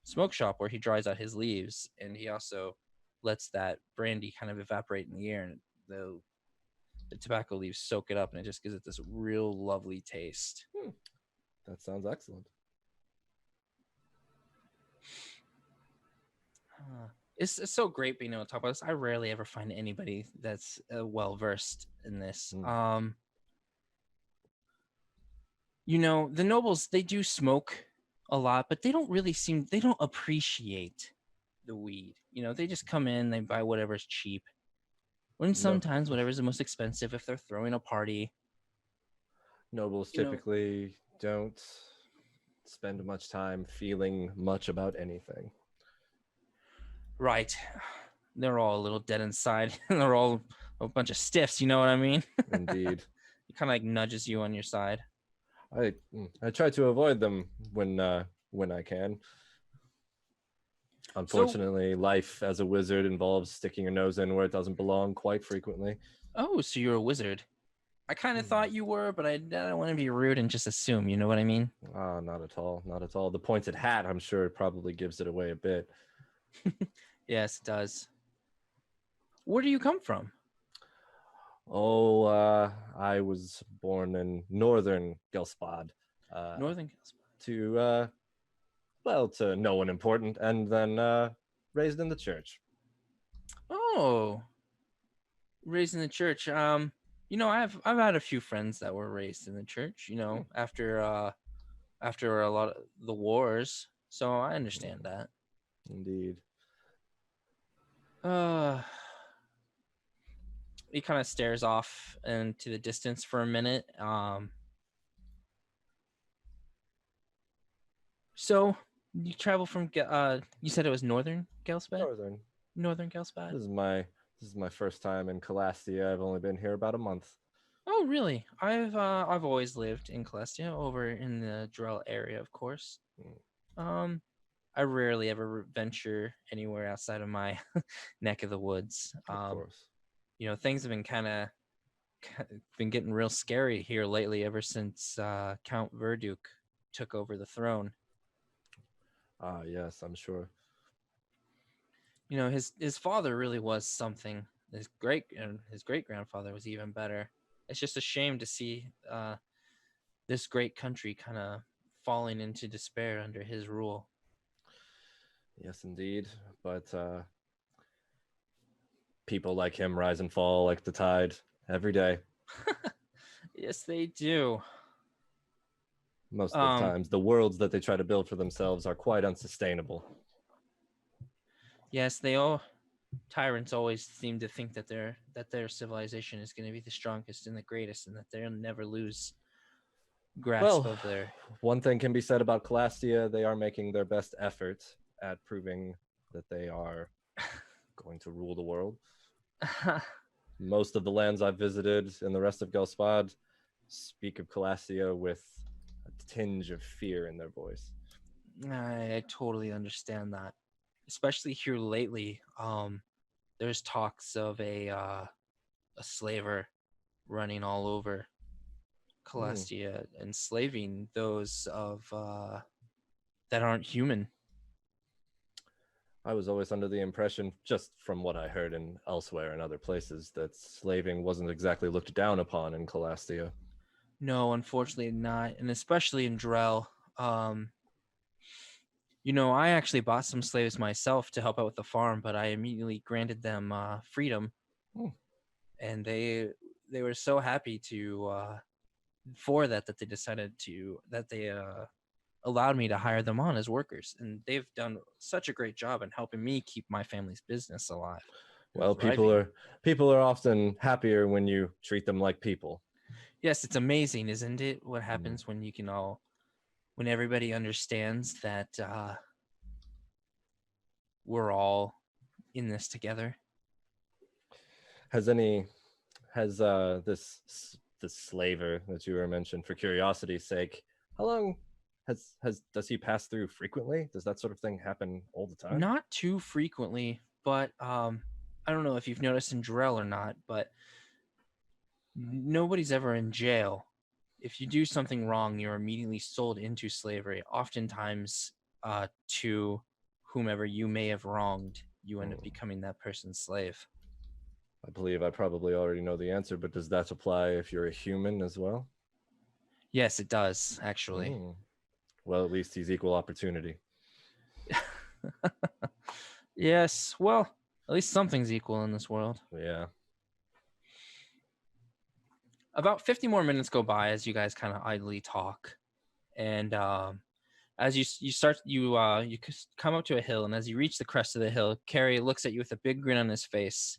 smoke shop where he dries out his leaves, and he also lets that brandy kind of evaporate in the air, and the tobacco leaves soak it up, and it just gives it this real lovely taste.
That sounds excellent.
It's so great being able to talk about this. I rarely ever find anybody that's well versed in this. The nobles, they do smoke a lot, but they don't appreciate the weed. They just come in, they buy whatever's cheap. Sometimes whatever's the most expensive if they're throwing a party.
Nobles typically don't spend much time feeling much about anything.
Right. They're all a little dead inside. They're all a bunch of stiffs, you know what I mean?
Indeed.
He kind of like nudges you on your side.
I try to avoid them when I can. Unfortunately, life as a wizard involves sticking your nose in where it doesn't belong quite frequently.
Oh, so you're a wizard. I kind of thought you were, but I don't want to be rude and just assume, you know what I mean?
Not at all. Not at all. The pointed hat, I'm sure, probably gives it away a bit.
Yes, it does. Where do you come from?
Oh, I was born in northern Gelspad.
Northern Gelspad.
To no one important, and then raised in the church.
Oh, raised in the church. I've had a few friends that were raised in the church. After a lot of the wars, so I understand that.
Indeed.
He kind of stares off into the distance for a minute. So You travel from you said it was northern Gelspad?
Northern.
Northern Gelspad?
This is my first time in Calastia. I've only been here about a month.
Oh, really? I've always lived in Calastia, over in the Drell area, of course. I rarely ever venture anywhere outside of my neck of the woods.
Of course.
You know, things have been getting real scary here lately ever since Count Verduke took over the throne.
Ah, yes, I'm sure.
You know, his father really was something. His great grandfather was even better. It's just a shame to see this great country kind of falling into despair under his rule.
Yes, indeed. But people like him rise and fall like the tide every day.
Yes, they do.
Most of the times, the worlds that they try to build for themselves are quite unsustainable.
Yes, tyrants always seem to think that their civilization is going to be the strongest and the greatest, and that they'll never lose grasp of their.
One thing can be said about Calastia: they are making their best effort at proving that they are going to rule the world. Most of the lands I've visited in the rest of Gelspad speak of Calastia with a tinge of fear in their voice.
I totally understand that, especially here lately. There's talks of a slaver running all over Calastia, enslaving those of that aren't human.
I was always under the impression, just from what I heard in elsewhere and other places, that slaving wasn't exactly looked down upon in Calastia.
No, unfortunately not, and especially in Drell. You know, I actually bought some slaves myself to help out with the farm, but I immediately granted them freedom, and they were so happy for that they decided that they allowed me to hire them on as workers, and they've done such a great job in helping me keep my family's business alive.
Well, people are often happier when you treat them like people.
Yes, it's amazing, isn't it? What happens when when everybody understands that we're all in this together.
Has this slaver that you were mentioned, for curiosity's sake, how long does he pass through frequently? Does that sort of thing happen all the time?
Not too frequently, but I don't know if you've noticed in Drell or not, but nobody's ever in jail. If you do something wrong, you're immediately sold into slavery. Oftentimes, to whomever you may have wronged, you end up becoming that person's slave.
I believe I probably already know the answer, but does that apply if you're a human as well?
Yes, it does, actually.
Well, at least he's equal opportunity.
Yes, well, at least something's equal in this world.
Yeah.
About 50 more minutes go by as you guys kind of idly talk, and as you come up to a hill, and as you reach the crest of the hill, Carrie looks at you with a big grin on his face.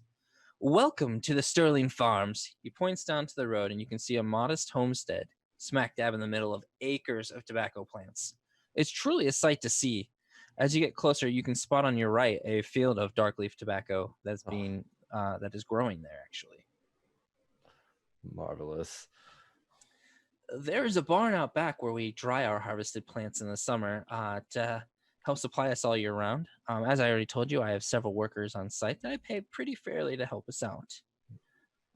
Welcome to the Sterling Farms. He points down to the road, and you can see a modest homestead smack dab in the middle of acres of tobacco plants. It's truly a sight to see. As you get closer, you can spot on your right a field of dark leaf tobacco that is growing there, actually.
Marvelous.
There is a barn out back where we dry our harvested plants in the summer to help supply us all year round. As I already told you, I have several workers on site that I pay pretty fairly to help us out.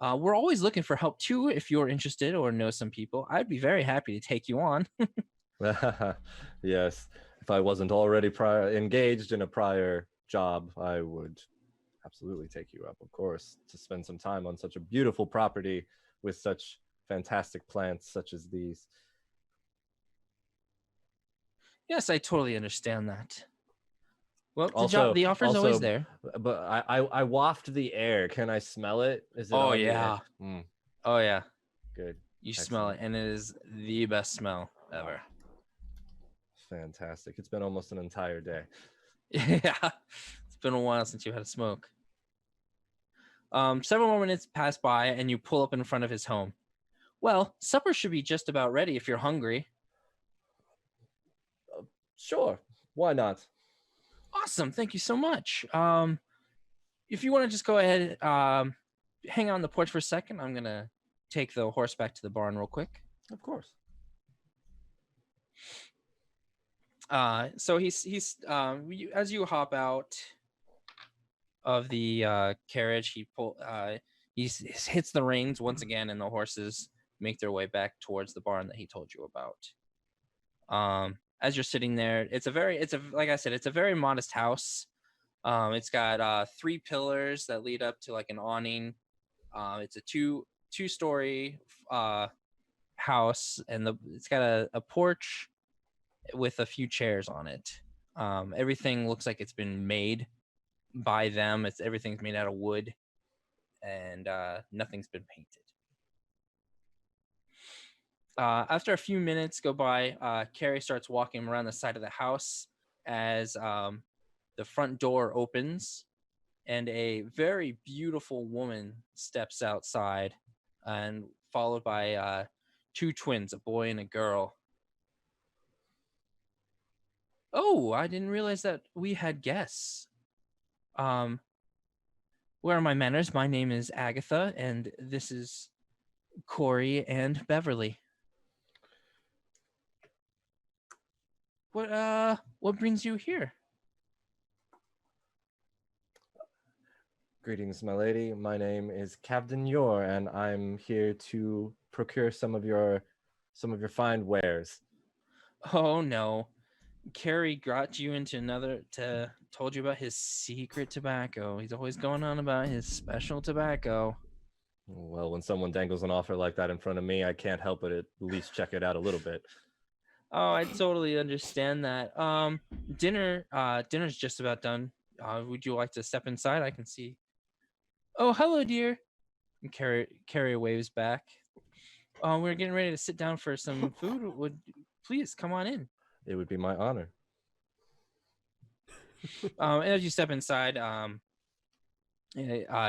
We're always looking for help too. If you're interested or know some people, I'd be very happy to take you on.
Yes, if I wasn't already engaged in a prior job, I would absolutely take you up, of course, to spend some time on such a beautiful property with such fantastic plants such as these.
Yes, I totally understand that. Well, the offer's
also,
always there.
But I waft the air. Can I smell it? Is it
Oh,
on the
yeah.
air?
Oh, yeah.
Good.
You smell it, and it is the best smell ever.
Fantastic. It's been almost an entire day.
Yeah. It's been a while since you had a smoke. Several more minutes pass by, and you pull up in front of his home. Well, supper should be just about ready if you're hungry.
Sure. Why not?
Awesome. Thank you so much. If you want to just go ahead, hang on the porch for a second. I'm gonna take the horse back to the barn real quick.
Of course.
So as you hop out of the carriage, he hits the reins once again, and the horses make their way back towards the barn that he told you about. As you're sitting there, like I said, it's a very modest house. It's got 3 pillars that lead up to like an awning. It's a two-story house, and it's got a porch with a few chairs on it. Everything looks like it's been made by them. Everything's made out of wood, and nothing's been painted. After a few minutes go by, Carrie starts walking around the side of the house as the front door opens, and a very beautiful woman steps outside, and followed by 2 twins, a boy and a girl. Oh, I didn't realize that we had guests. Where are my manners? My name is Agatha, and this is Corey and Beverly. What brings you here?
Greetings, my lady. My name is Kavdin Yor, and I'm here to procure some of your fine wares.
Oh no. Carrie got you into told you about his secret tobacco. He's always going on about his special tobacco.
Well, when someone dangles an offer like that in front of me, I can't help but at least check it out a little bit.
Oh, I totally understand that. Dinner's just about done. Would you like to step inside? I can see. Oh, hello, dear. And Carrie waves back. We're getting ready to sit down for some food. Please come on in.
It would be my honor.
As you step inside,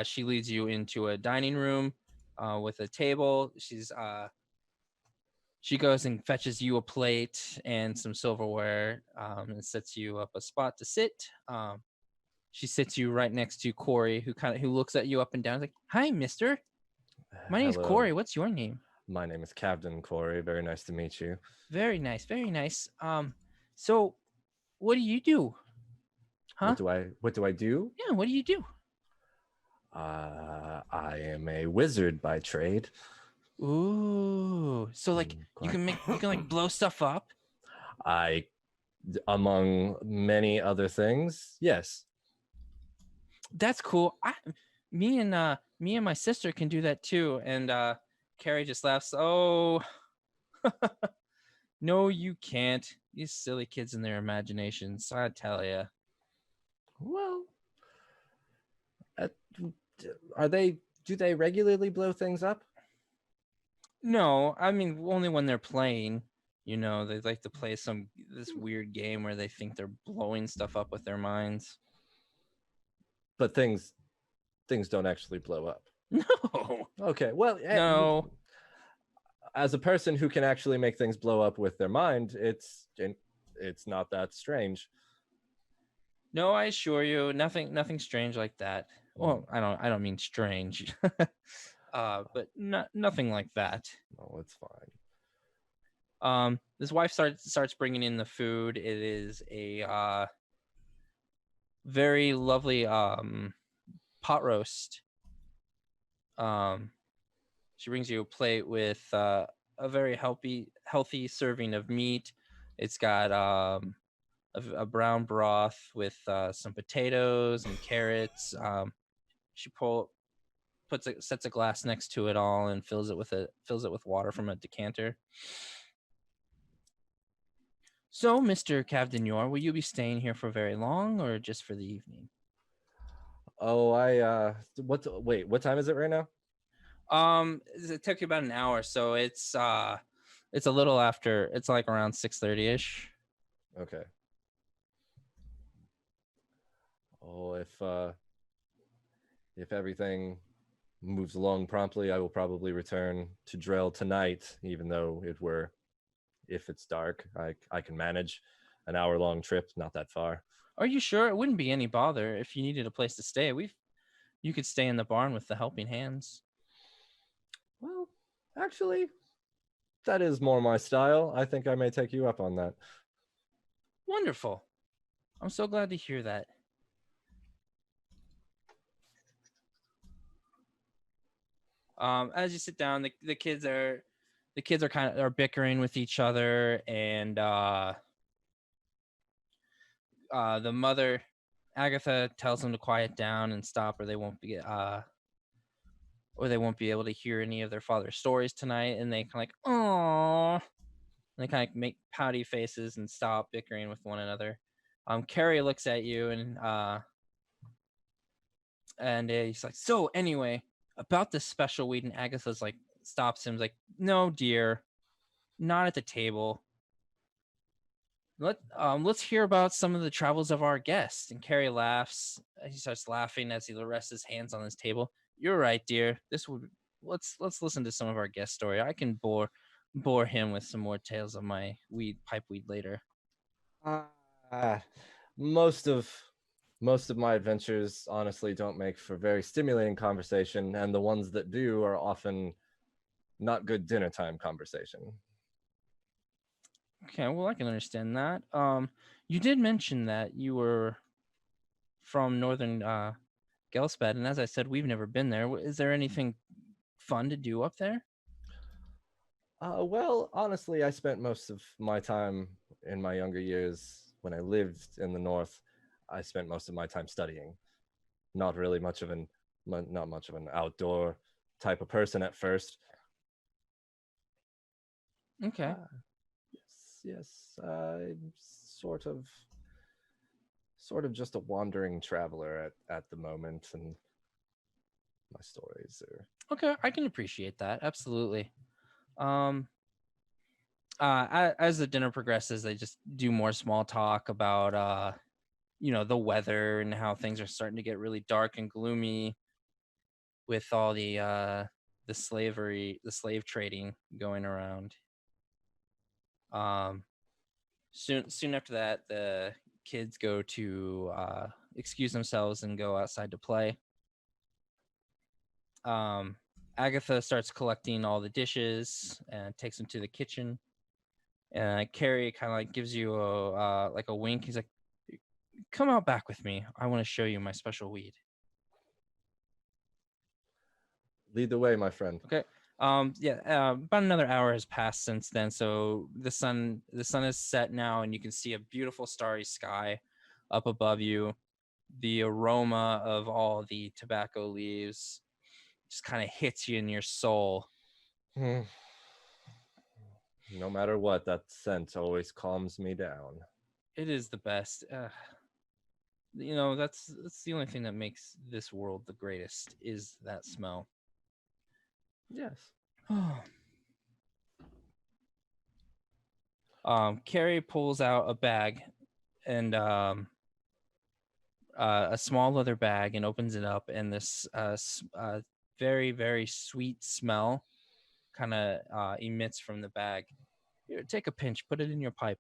she leads you into a dining room with a table. She goes and fetches you a plate and some silverware, and sets you up a spot to sit. She sits you right next to Corey, who looks at you up and down. Like, "Hi, Mister. My name's
Hello.
Corey. What's your name?"
My name is Kavdin, Corey. Very nice to meet you.
Very nice. Very nice. So, what do you do? Huh?
What do I do?
Yeah. What do you do?
I am a wizard by trade.
Ooh. So like you can like blow stuff up.
Among many other things, yes.
That's cool. Me and my sister can do that too. And Carrie just laughs. Oh, no, you can't. These silly kids and their imaginations. I tell ya.
Well, do they regularly blow things up?
No, I mean only when they're playing. You know, they like to play this weird game where they think they're blowing stuff up with their minds.
But things don't actually blow up.
No.
Okay. Well,
no.
As a person who can actually make things blow up with their mind, it's not that strange.
No, I assure you, nothing strange like that. Well, I don't mean strange, but nothing like that.
Oh, it's fine.
His wife starts bringing in the food. It is a very lovely pot roast. She brings you a plate with a very healthy serving of meat. It's got a brown broth with some potatoes and carrots. She sets a glass next to it all and fills it with water from a decanter. So, Mr. Kavdin Yor, will you be staying here for very long or just for the evening?
Oh, what time is it right now?
It took you about an hour, so it's a little after. It's like around 6:30ish.
Okay. Oh, if everything moves along promptly, I will probably return to Drell tonight, even though if it's dark, I can manage. an hour-long trip, not that far.
Are you sure? It wouldn't be any bother if you needed a place to stay. You could stay in the barn with the helping hands.
Well, actually, that is more my style. I think I may take you up on that.
Wonderful. I'm so glad to hear that. As you sit down, the kids are kind of bickering with each other, and the mother, Agatha, tells them to quiet down and stop, or they won't be able to hear any of their father's stories tonight. And they kind of like, oh, they kind of make pouty faces and stop bickering with one another. Carrie looks at you and he's like, so anyway, about this special weed. And Agatha's like, stops him, like, no, dear, not at the table. Let's hear about some of the travels of our guest. And Carrie laughs. He starts laughing as he rests his hands on his table. You're right, dear. Let's listen to some of our guest story. I can bore him with some more tales of my pipeweed later.
Most of my adventures honestly don't make for very stimulating conversation, and the ones that do are often not good dinner time conversation.
Okay, well, I can understand that. You did mention that you were from northern Gelspad, and as I said, we've never been there. Is there anything fun to do up there?
Well, honestly, I spent most of my time in my younger years when I lived in the north. I spent most of my time studying. Not much of an outdoor type of person at first.
Okay.
Yes, I'm sort of just a wandering traveler at the moment, and my stories are...
Okay, I can appreciate that. Absolutely. As the dinner progresses, they just do more small talk about the weather and how things are starting to get really dark and gloomy with all the slave trading going around. Soon after that, the kids go to excuse themselves and go outside to play. Agatha starts collecting all the dishes and takes them to the kitchen. And Carrie kind of like gives you a wink. He's like, "Come out back with me. I want to show you my special weed."
Lead the way, my friend.
Okay. About another hour has passed since then. So the sun is set now, and you can see a beautiful starry sky up above you. The aroma of all the tobacco leaves just kind of hits you in your soul.
No matter what, that scent always calms me down.
It is the best. That's the only thing that makes this world the greatest is that smell.
Yes.
Carrie pulls out a bag and a small leather bag and opens it up, and this very, very sweet smell kind of emits from the bag. Here, take a pinch, put it in your pipe.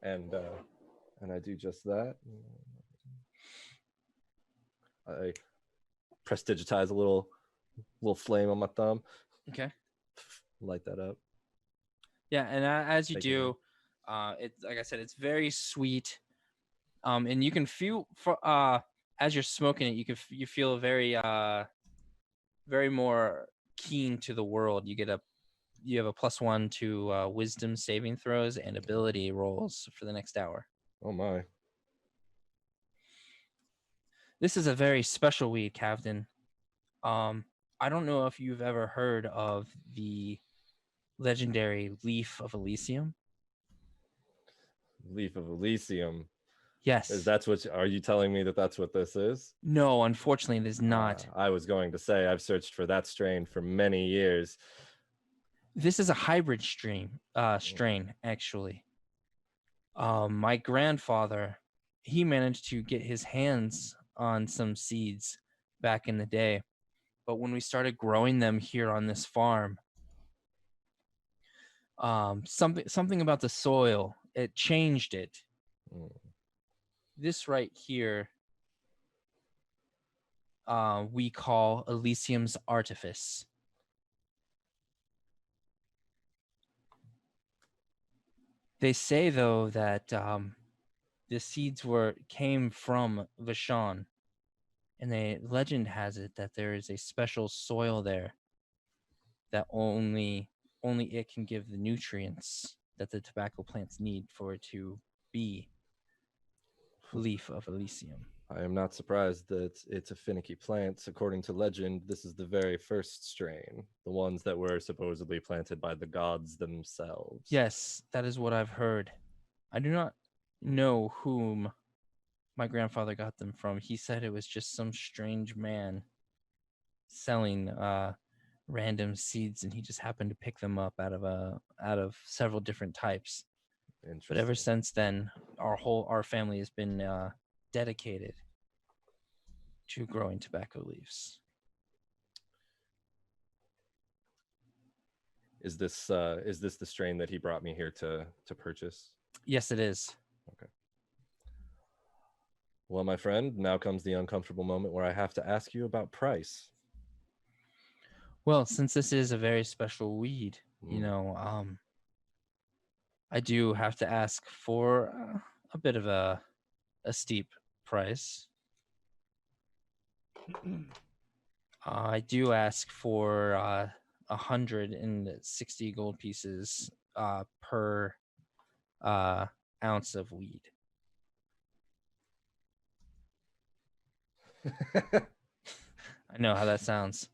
And I do just that. I prestidigitize a little flame on my thumb.
Okay.
Light that up.
Yeah, and as you do, it's like I said, it's very sweet. And you can feel as you're smoking it, you feel very very more keen to the world. You have a +1 to wisdom saving throws and ability rolls for the next hour.
Oh my.
This is a very special weed, Kavdin. I don't know if you've ever heard of the legendary Leaf of Elysium.
Leaf of Elysium.
Yes.
Are you telling me that that's what this is?
No, unfortunately it is not.
I was going to say I've searched for that strain for many years.
This is a hybrid strain actually. My grandfather, he managed to get his hands on some seeds back in the day. But when we started growing them here on this farm, something about the soil it changed it.
Mm.
This right here, we call Elysium's artifice. They say though that the seeds came from Vashon, and the legend has it that there is a special soil there that only it can give the nutrients that the tobacco plants need for it to be leaf of Elysium.
I am not surprised that it's a finicky plant. According to legend, this is the very first strain, the ones that were supposedly planted by the gods themselves.
Yes, that is what I've heard. I do not know whom my grandfather got them from. He said it was just some strange man selling random seeds, and he just happened to pick them up out of several different types. But ever since then, our family has been dedicated to growing tobacco leaves.
Is this the strain that he brought me here to purchase?
Yes, it is.
Okay. Well, my friend, now comes the uncomfortable moment where I have to ask you about price.
Well, since this is a very special weed, I do have to ask for a bit of a steep price. I do ask for 160 gold pieces per ounce of weed. I know how that sounds.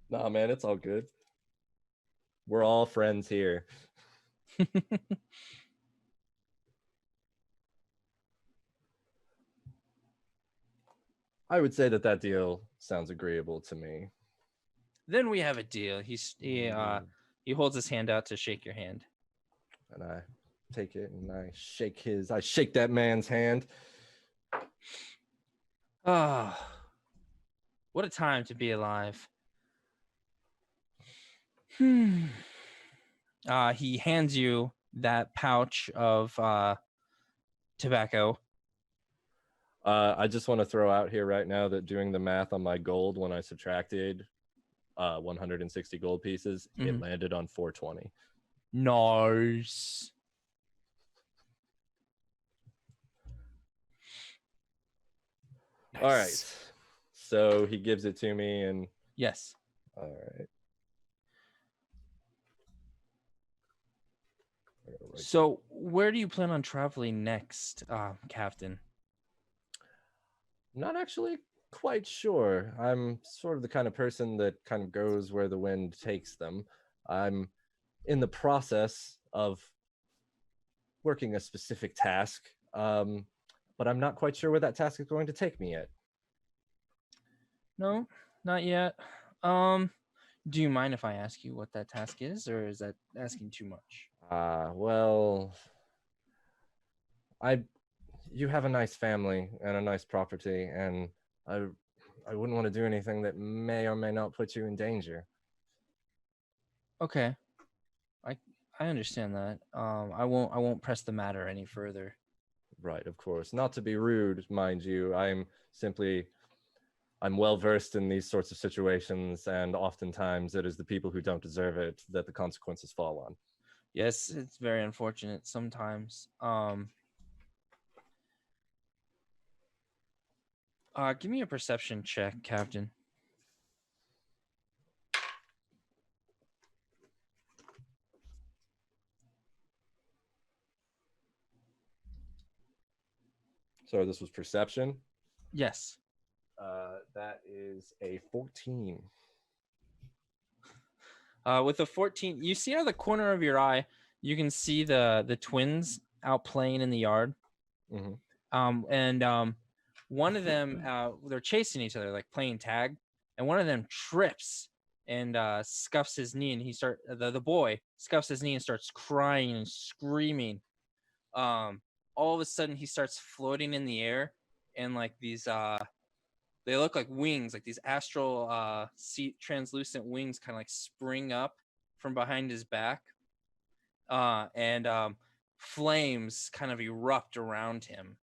Nah, man, it's all good. We're all friends here. I would say that deal sounds agreeable to me.
Then we have a deal. He holds his hand out to shake your hand.
And I take it and I shake that man's hand.
Ah, what a time to be alive. He hands you that pouch of tobacco.
I just want to throw out here right now that doing the math on my gold when I subtracted 160 gold pieces, it landed on 420.
Nice.
All right. So he gives it to me and...
Yes.
All right.
So where do you plan on traveling next, Kavdin?
I'm not actually quite sure. I'm sort of the kind of person that kind of goes where the wind takes them. I'm in the process of working a specific task, but I'm not quite sure where that task is going to take me yet.
No, not yet. Do you mind if I ask you what that task is, or is that asking too much?
Well, you have a nice family and a nice property, and I wouldn't want to do anything that may or may not put you in danger.
Okay. I understand that. I won't press the matter any further.
Right, of course. Not to be rude, mind you. I'm well versed in these sorts of situations, and oftentimes it is the people who don't deserve it that the consequences fall on.
Yes, it's very unfortunate sometimes. Give me a perception check, Captain.
So this was perception?
Yes.
That is a 14.
With a 14, you see out of the corner of your eye, you can see the twins out playing in the yard.
Mm-hmm.
One of them, they're chasing each other, like playing tag, and one of them trips and scuffs his knee, and the boy scuffs his knee and starts crying and screaming. All of a sudden, he starts floating in the air, and like these they look like wings, like these astral translucent wings kind of like spring up from behind his back. flames kind of erupt around him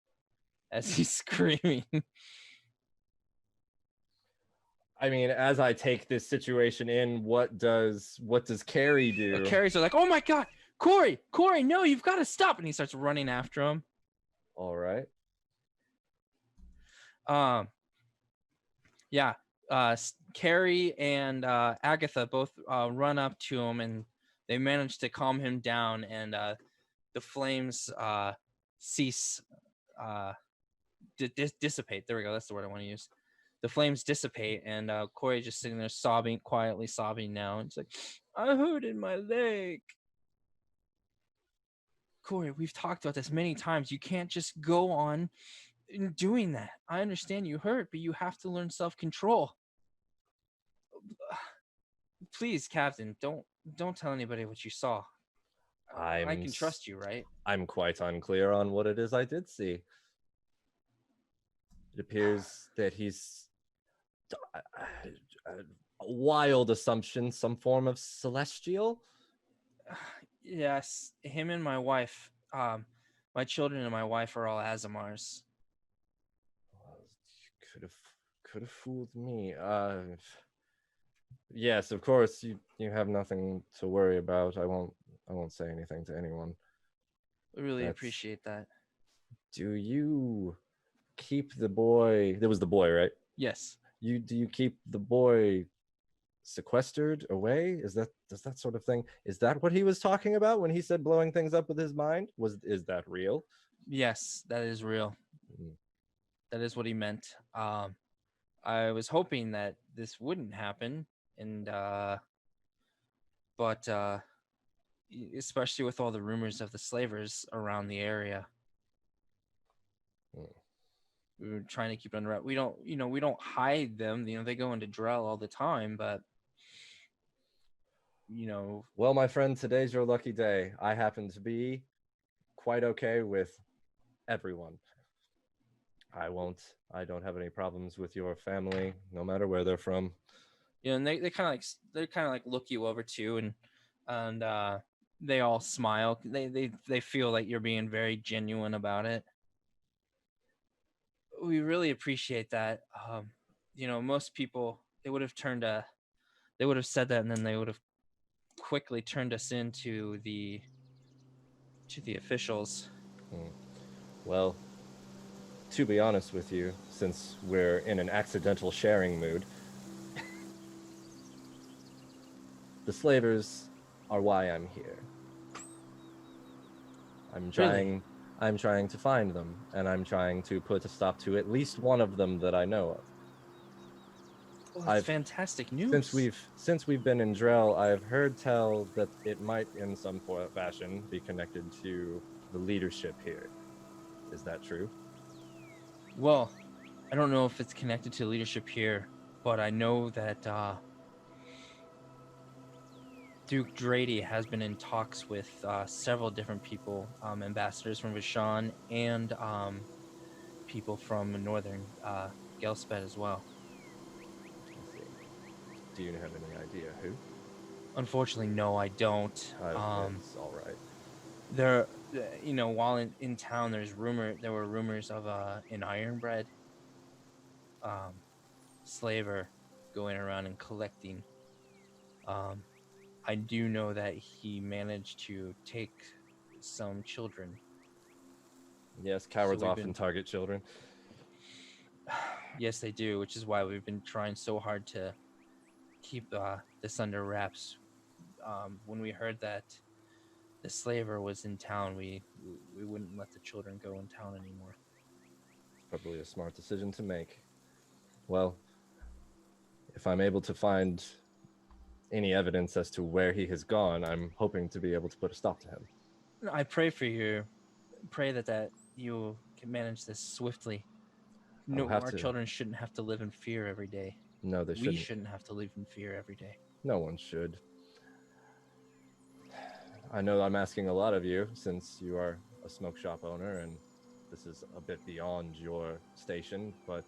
as he's screaming.
I mean, as I take this situation in, what does Carrie do?
Carrie's like, "Oh my God, Corey, no, you've got to stop!" And he starts running after him.
All right.
Yeah. Carrie and Agatha both run up to him, and they manage to calm him down, and the flames cease, dissipate. There we go. That's the word I want to use. The flames dissipate, and Corey just sitting there quietly sobbing now. And it's like, "I hurt in my leg." Corey, we've talked about this many times. You can't just go on doing that. I understand you hurt, but you have to learn self-control. Please, Captain, don't tell anybody what you saw. I can trust you, right?
I'm quite unclear on what it is I did see. It appears that he's a wild assumption, some form of celestial.
Yes, him and my wife, my children and my wife are all Azamars.
Could have fooled me. Yes, of course. You have nothing to worry about. I won't say anything to anyone.
We really appreciate that.
Do you keep the boy? There was the boy, right?
Yes.
Do you keep the boy sequestered away? Does that sort of thing? Is that what he was talking about when he said blowing things up with his mind? Is that real?
Yes, that is real. That is what he meant. I was hoping that this wouldn't happen, and but especially with all the rumors of the slavers around the area. We were trying to keep it under wraps. We don't hide them. They go into Drell all the time, but
Well, my friend, today's your lucky day. I happen to be quite okay with everyone. I don't have any problems with your family, no matter where they're from.
And they kind of like look you over too, and they all smile. They feel like you're being very genuine about it. We really appreciate that. Most people, they would have said that, and then they would have quickly turned us into the officials.
Well, to be honest with you, since we're in an accidental sharing mood, the slavers are why I'm here. I'm trying to find them, and I'm trying to put a stop to at least one of them that I know of.
Well, that's fantastic news.
Since we've been in Drell, I've heard tell that it might, in some fashion, be connected to the leadership here. Is that true?
Well, I don't know if it's connected to leadership here, but I know that Duke Drady has been in talks with several different people, ambassadors from Vashon and people from northern Gelsped as well.
Do you have any idea who?
Unfortunately, no, I don't.
That's all right.
There, while in town, there were rumors of an Ironbred slaver going around and collecting. I do know that he managed to take some children.
Yes, cowards often target children.
Yes, they do, which is why we've been trying so hard to keep this under wraps. When we heard that the slaver was in town, we wouldn't let the children go in town anymore.
Probably a smart decision to make. Well, if I'm able to find any evidence as to where he has gone, I'm hoping to be able to put a stop to him.
I pray for you. Pray that you can manage this swiftly. No, our children shouldn't have to live in fear every day.
No, they shouldn't.
We shouldn't have to live in fear every day.
No one should. I know I'm asking a lot of you, since you are a smoke shop owner, and this is a bit beyond your station, but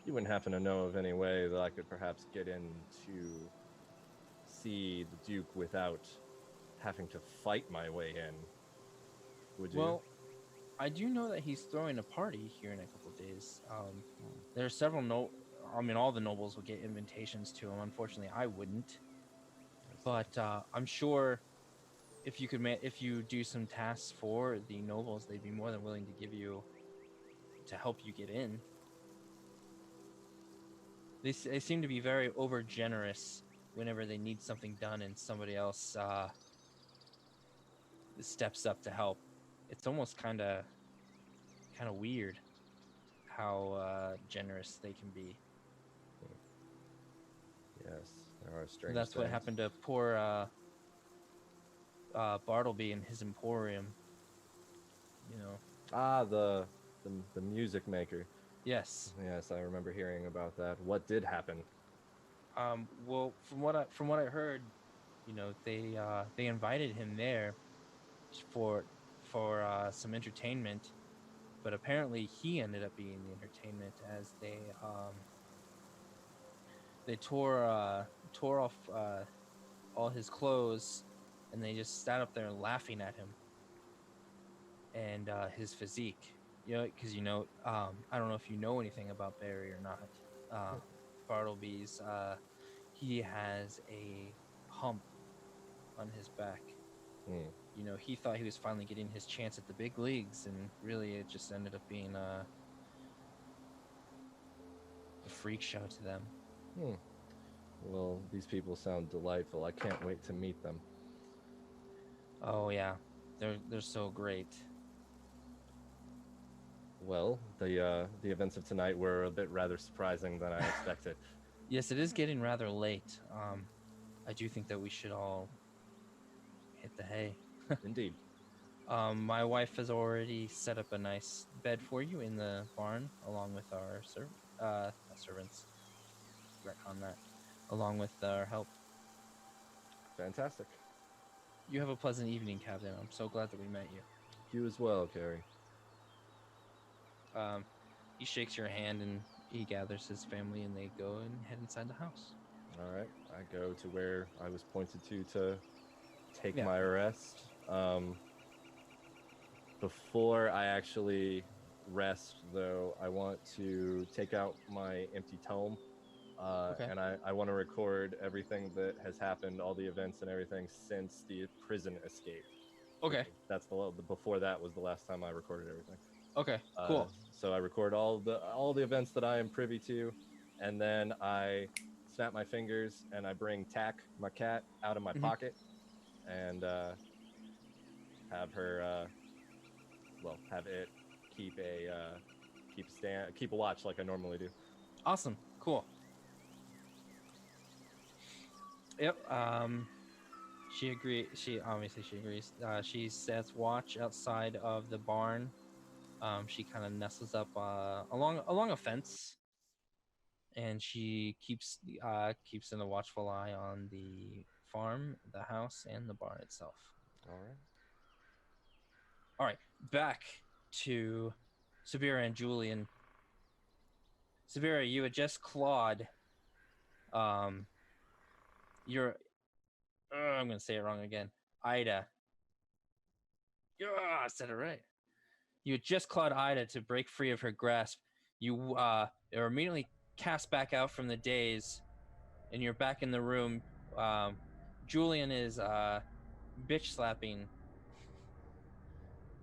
you wouldn't happen to know of any way that I could perhaps get in to see the Duke without having to fight my way in Would you?
Well, I do know that he's throwing a party here in a couple of days. There are several all the nobles will get invitations to him. Unfortunately, I wouldn't. But I'm sure if you do some tasks for the nobles, they'd be more than willing to give you to help you get in. They seem to be very over generous whenever they need something done and somebody else steps up to help. It's almost kind of weird how generous they can be.
Yes, there are strange
That's what
things.
happened to poor Bartleby in his emporium. You know.
Ah, the music maker.
Yes.
Yes, I remember hearing about that. What did happen?
Well, from what I heard, you know, they invited him there for some entertainment, but apparently he ended up being the entertainment as they tore off all his clothes, and they just sat up there laughing at him and his physique. You know, because I don't know if you know anything about Barry or not. Bartleby's he has a hump on his back. You know, he thought he was finally getting his chance at the big leagues, and really it just ended up being a freak show to them.
Well, these people sound delightful. I can't wait to meet them.
Oh yeah, they're so great.
Well, the events of tonight were a bit rather surprising than I expected.
Yes, it is getting rather late. I do think that we should all hit the hay.
Indeed.
My wife has already set up a nice bed for you in the barn, along with our servants. Retcon that. Along with our help.
Fantastic.
You have a pleasant evening, Kavdin. I'm so glad that we met you.
You as well, Carrie.
He shakes your hand and he gathers his family and they go and head inside the house.
All right. I go to where I was pointed to take my rest. Before I actually rest, though, I want to take out my empty tome. And I want to record everything that has happened, all the events and everything since the prison escape.
Okay.
That's before that was the last time I recorded everything.
Okay, cool.
So I record all the events that I am privy to, and then I snap my fingers and I bring Tack, my cat, out of my pocket, and have her, have it keep a watch like I normally do.
Awesome. Cool. Yep. She agrees. She agrees. She sets watch outside of the barn. She kind of nestles up along a fence, and she keeps in a watchful eye on the farm, the house, and the barn itself. All right. Back to Subira and Julian. Subira, you had just clawed. I'm gonna say it wrong again. Ida. Yeah, I said it right. You had just clawed Ida to break free of her grasp. You are immediately cast back out from the daze, and you're back in the room. Julian is bitch slapping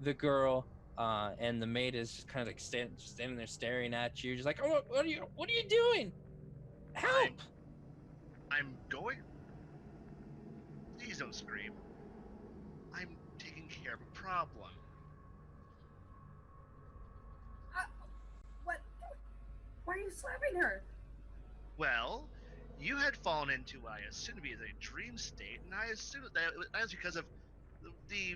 the girl, and the maid is just kind of like standing there staring at you, just like, "Oh, what are you doing? Help!"
I'm going. Please don't scream. I'm taking care of a problem.
What? Why are you slapping her?
Well, you had fallen into what I assumed to be a dream state, and I assumed that was because of the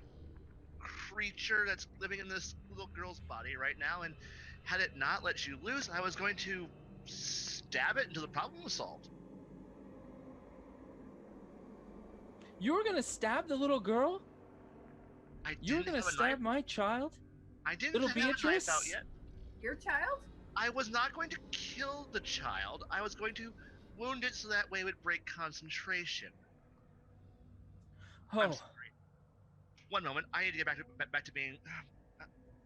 creature that's living in this little girl's body right now, and had it not let you loose, I was going to stab it until the problem was solved.
You were gonna stab the little girl? You were gonna stab my child?
I didn't
Little
have a knife
Beatrice?
out yet.
Your child?
I was not going to kill the child. I was going to wound it so that way it would break concentration.
Oh.
I'm sorry. One moment. I need to get back to being.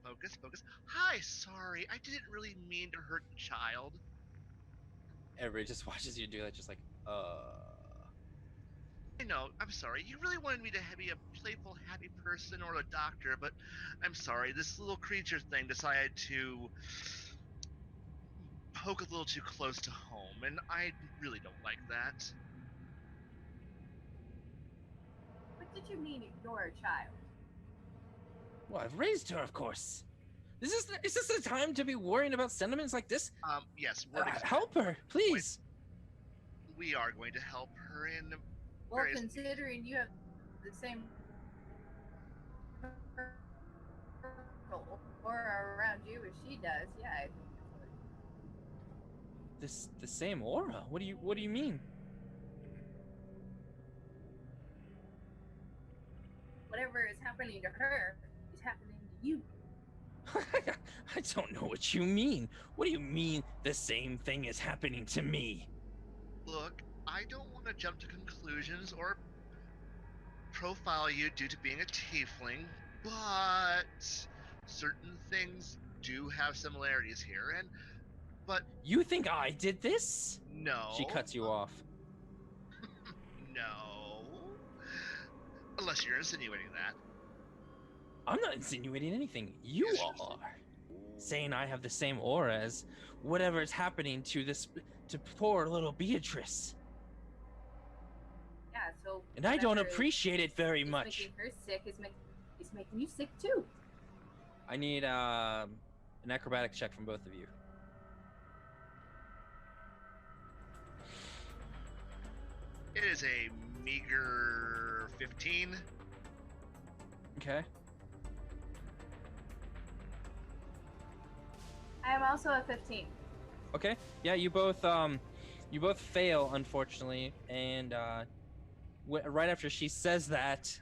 Focus. Hi, sorry. I didn't really mean to hurt the child.
Everybody just watches you do that, just like,
I know. I'm sorry. You really wanted me to be a playful, happy person or a doctor, but I'm sorry. This little creature thing decided to poke a little too close to home, and I really don't like that.
What did you mean ignore a child?
Well, I've raised her, of course. Is this the time to be worrying about sentiments like this?
Yes.
Help her, please.
We are going to help her in.
Well, considering you have the same aura around you as she does, yeah. I think
The same aura? What do you mean?
whatever is happening to her is happening to you.
I don't know what you mean. What do you mean the same thing is happening to me?
Look, I don't want to jump to conclusions or profile you due to being a tiefling, but certain things do have similarities here, but
you think I did this?
No.
She cuts you off.
No. Unless you're insinuating that.
I'm not insinuating anything. You are saying I have the same aura as whatever is happening to poor little Beatrice.
Yeah, so.
And I don't appreciate it very much.
Making her sick is making you sick too.
I need an acrobatic check from both of you.
It is a meager 15.
Okay.
I am also a 15.
Okay. Yeah, you both fail, unfortunately, and right after she says that,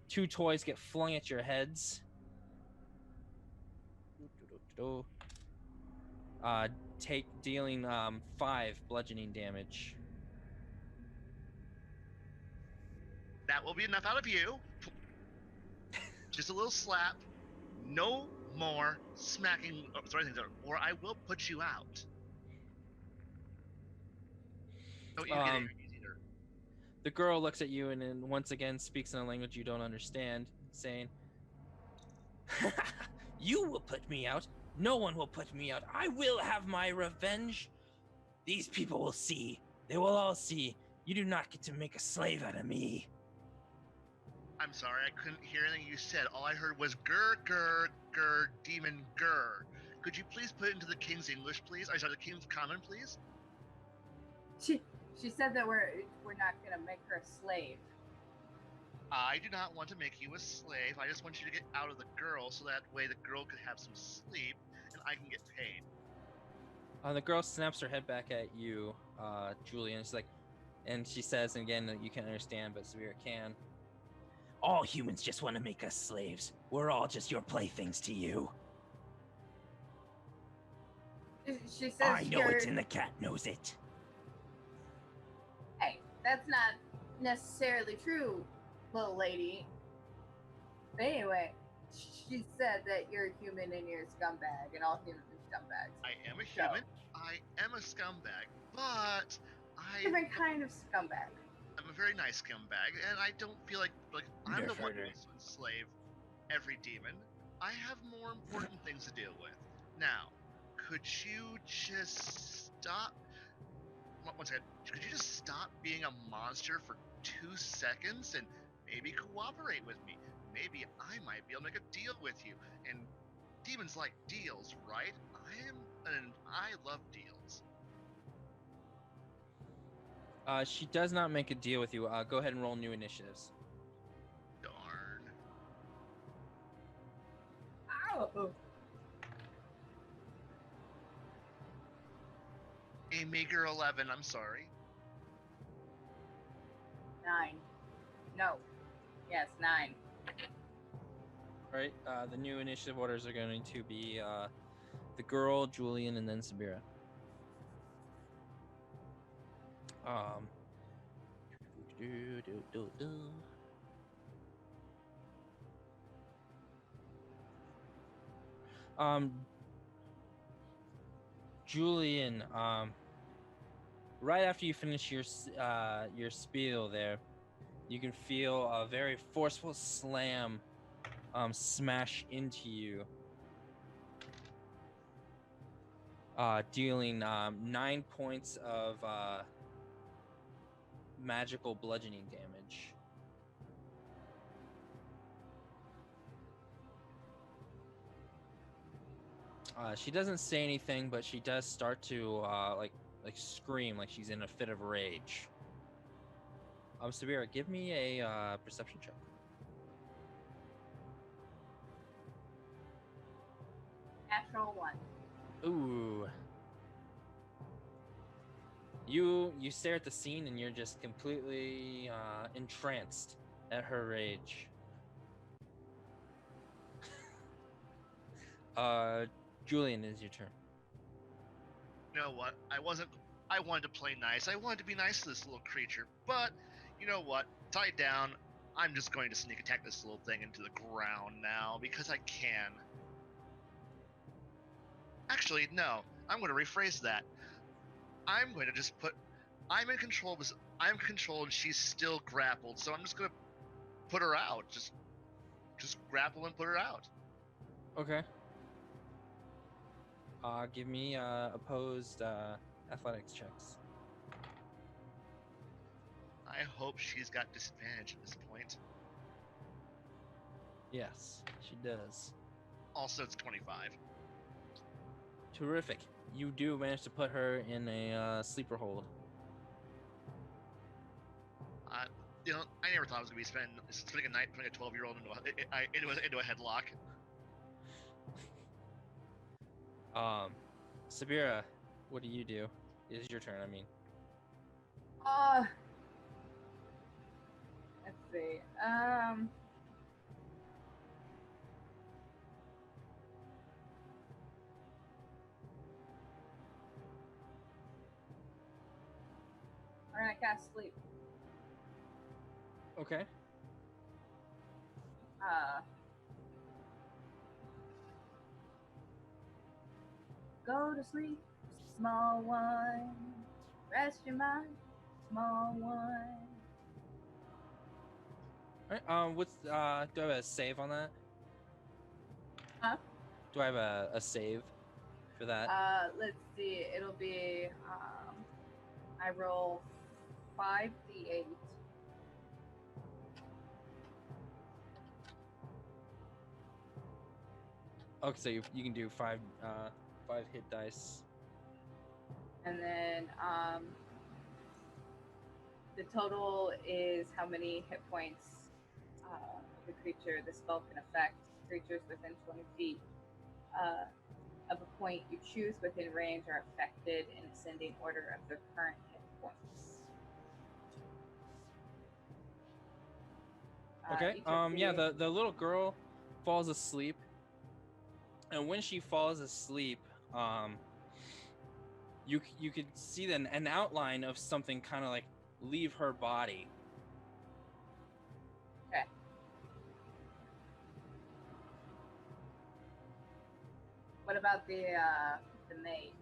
two toys get flung at your heads. Dealing 5 bludgeoning damage.
That will be enough out of you. Just a little slap. No more smacking or I will put you out. Don't you get it either.
The girl looks at you and then once again speaks in a language you don't understand, saying, "You will put me out. No one will put me out. I will have my revenge. These people will see. They will all see. You do not get to make a slave out of me."
I'm sorry, I couldn't hear anything you said. All I heard was grr, demon, grr. Could you please put it into the King's English, please? The King's Common, please?
She said that we're not gonna make her a slave.
I do not want to make you a slave. I just want you to get out of the girl so that way the girl could have some sleep and I can get paid.
The girl snaps her head back at you, Julian. She's like, and she says, and again, that you can't understand, but Subira can. All humans just want to make us slaves. We're all just your playthings to you.
She says
I know it's in the cat knows it.
Hey, that's not necessarily true, little lady. But anyway, she said that you're a human and you're a scumbag, and all humans are scumbags.
I am a human. I am a scumbag, but
different kind of scumbag.
I'm a very nice scumbag, and I don't feel like I'm the one who wants to enslave every demon. I have more important things to deal with. Now, could you just stop? One second. Could you just stop being a monster for 2 seconds and maybe cooperate with me? Maybe I might be able to make a deal with you. And demons like deals, right? I love deals.
She does not make a deal with you. Go ahead and roll new initiatives.
Darn.
Ow!
A meager 11, I'm sorry.
9. No. Yes, 9.
Alright, the new initiative orders are going to be the girl, Julian, and then Subira. Julian, right after you finish your spiel there, you can feel a very forceful slam smash into you, dealing 9 points of magical bludgeoning damage. She doesn't say anything, but she does start to like scream, like she's in a fit of rage. Subira, give me a perception check.
Natural 1.
Ooh. You stare at the scene and you're just completely entranced at her rage. Julian, is your turn.
You know what? I wanted to play nice. I wanted to be nice to this little creature, but you know what? Tied down, I'm just going to sneak attack this little thing into the ground now because I can. Actually, no. I'm going to rephrase that. I'm going to just I'm in control and she's still grappled, so I'm just going to put her out. Just grapple and put her out.
Okay. Give me opposed athletics checks.
I hope she's got disadvantage at this point.
Yes, she does.
Also, it's 25.
Terrific. You do manage to put her in a sleeper hold.
You know, I never thought I was going to be spending a night putting a 12-year-old into a headlock.
Subira, what do you do? It is your turn, I mean.
Let's see. We're gonna cast sleep.
Okay.
Go to sleep, small one. Rest your mind, small one.
Alright, what's do I have a save on that?
Huh?
Do I have a save for that?
Let's see. It'll be I roll 5d8.
Okay, so you can do five hit dice.
And then the total is how many hit points of the creature the spell can affect. Creatures within 20 feet of a point you choose within range are affected in ascending order of their current hit points.
Okay. Yeah, the little girl falls asleep, and when she falls asleep, you could see an outline of something kind of like leave her body.
Okay. What about the maid?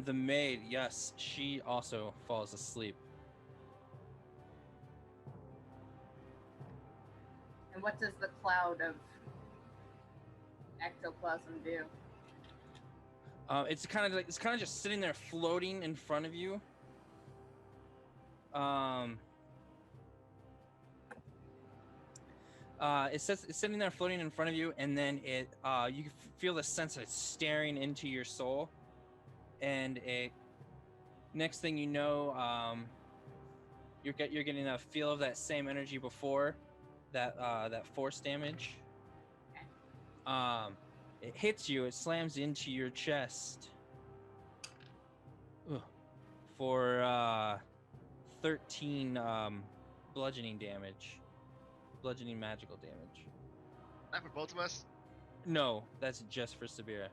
The maid, yes, she also falls asleep.
And what does the cloud of ectoplasm do?
It's kind of just sitting there floating in front of you. It's sitting there floating in front of you, and then you can feel the sense that it's staring into your soul, and next thing you know, you're getting a feel of that same energy before that force damage. It hits you. It slams into your chest. Ugh. For 13 bludgeoning damage. Bludgeoning magical damage.
Not for both of us?
No, that's just for Subira.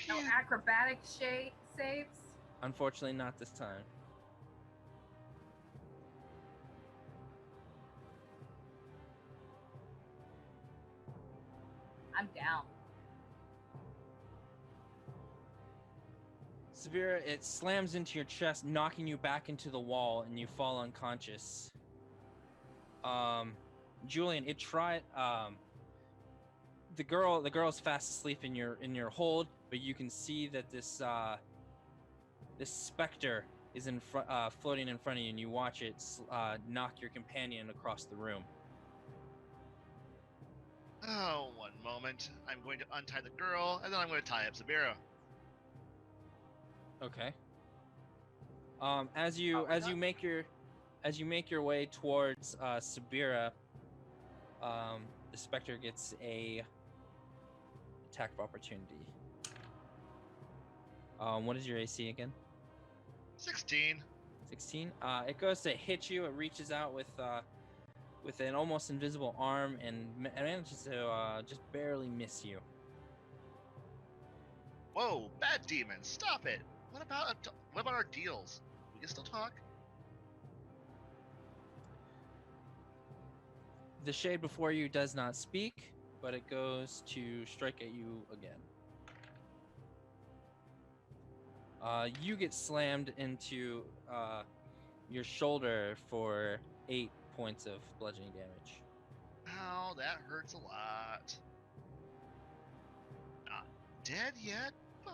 No acrobatic saves?
Unfortunately, not this time.
I'm down.
Subira, it slams into your chest, knocking you back into the wall, and you fall unconscious. Julian, it tried. The girl's fast asleep in your hold, but you can see that this specter is floating in front of you, and you watch it knock your companion across the room.
Oh, one moment. I'm going to untie the girl, and then I'm going to tie up Subira.
Okay. As you make your way towards Subira, the specter gets a attack of opportunity. What is your AC again?
16.
16. It goes to hit you. It reaches out with an almost invisible arm and manages to just barely miss you.
Whoa, bad demon, stop it! What about our deals? We can still talk.
The shade before you does not speak, but it goes to strike at you again. You get slammed into your shoulder for 8 points of bludgeoning damage.
Ow, that hurts a lot. Not dead yet, but...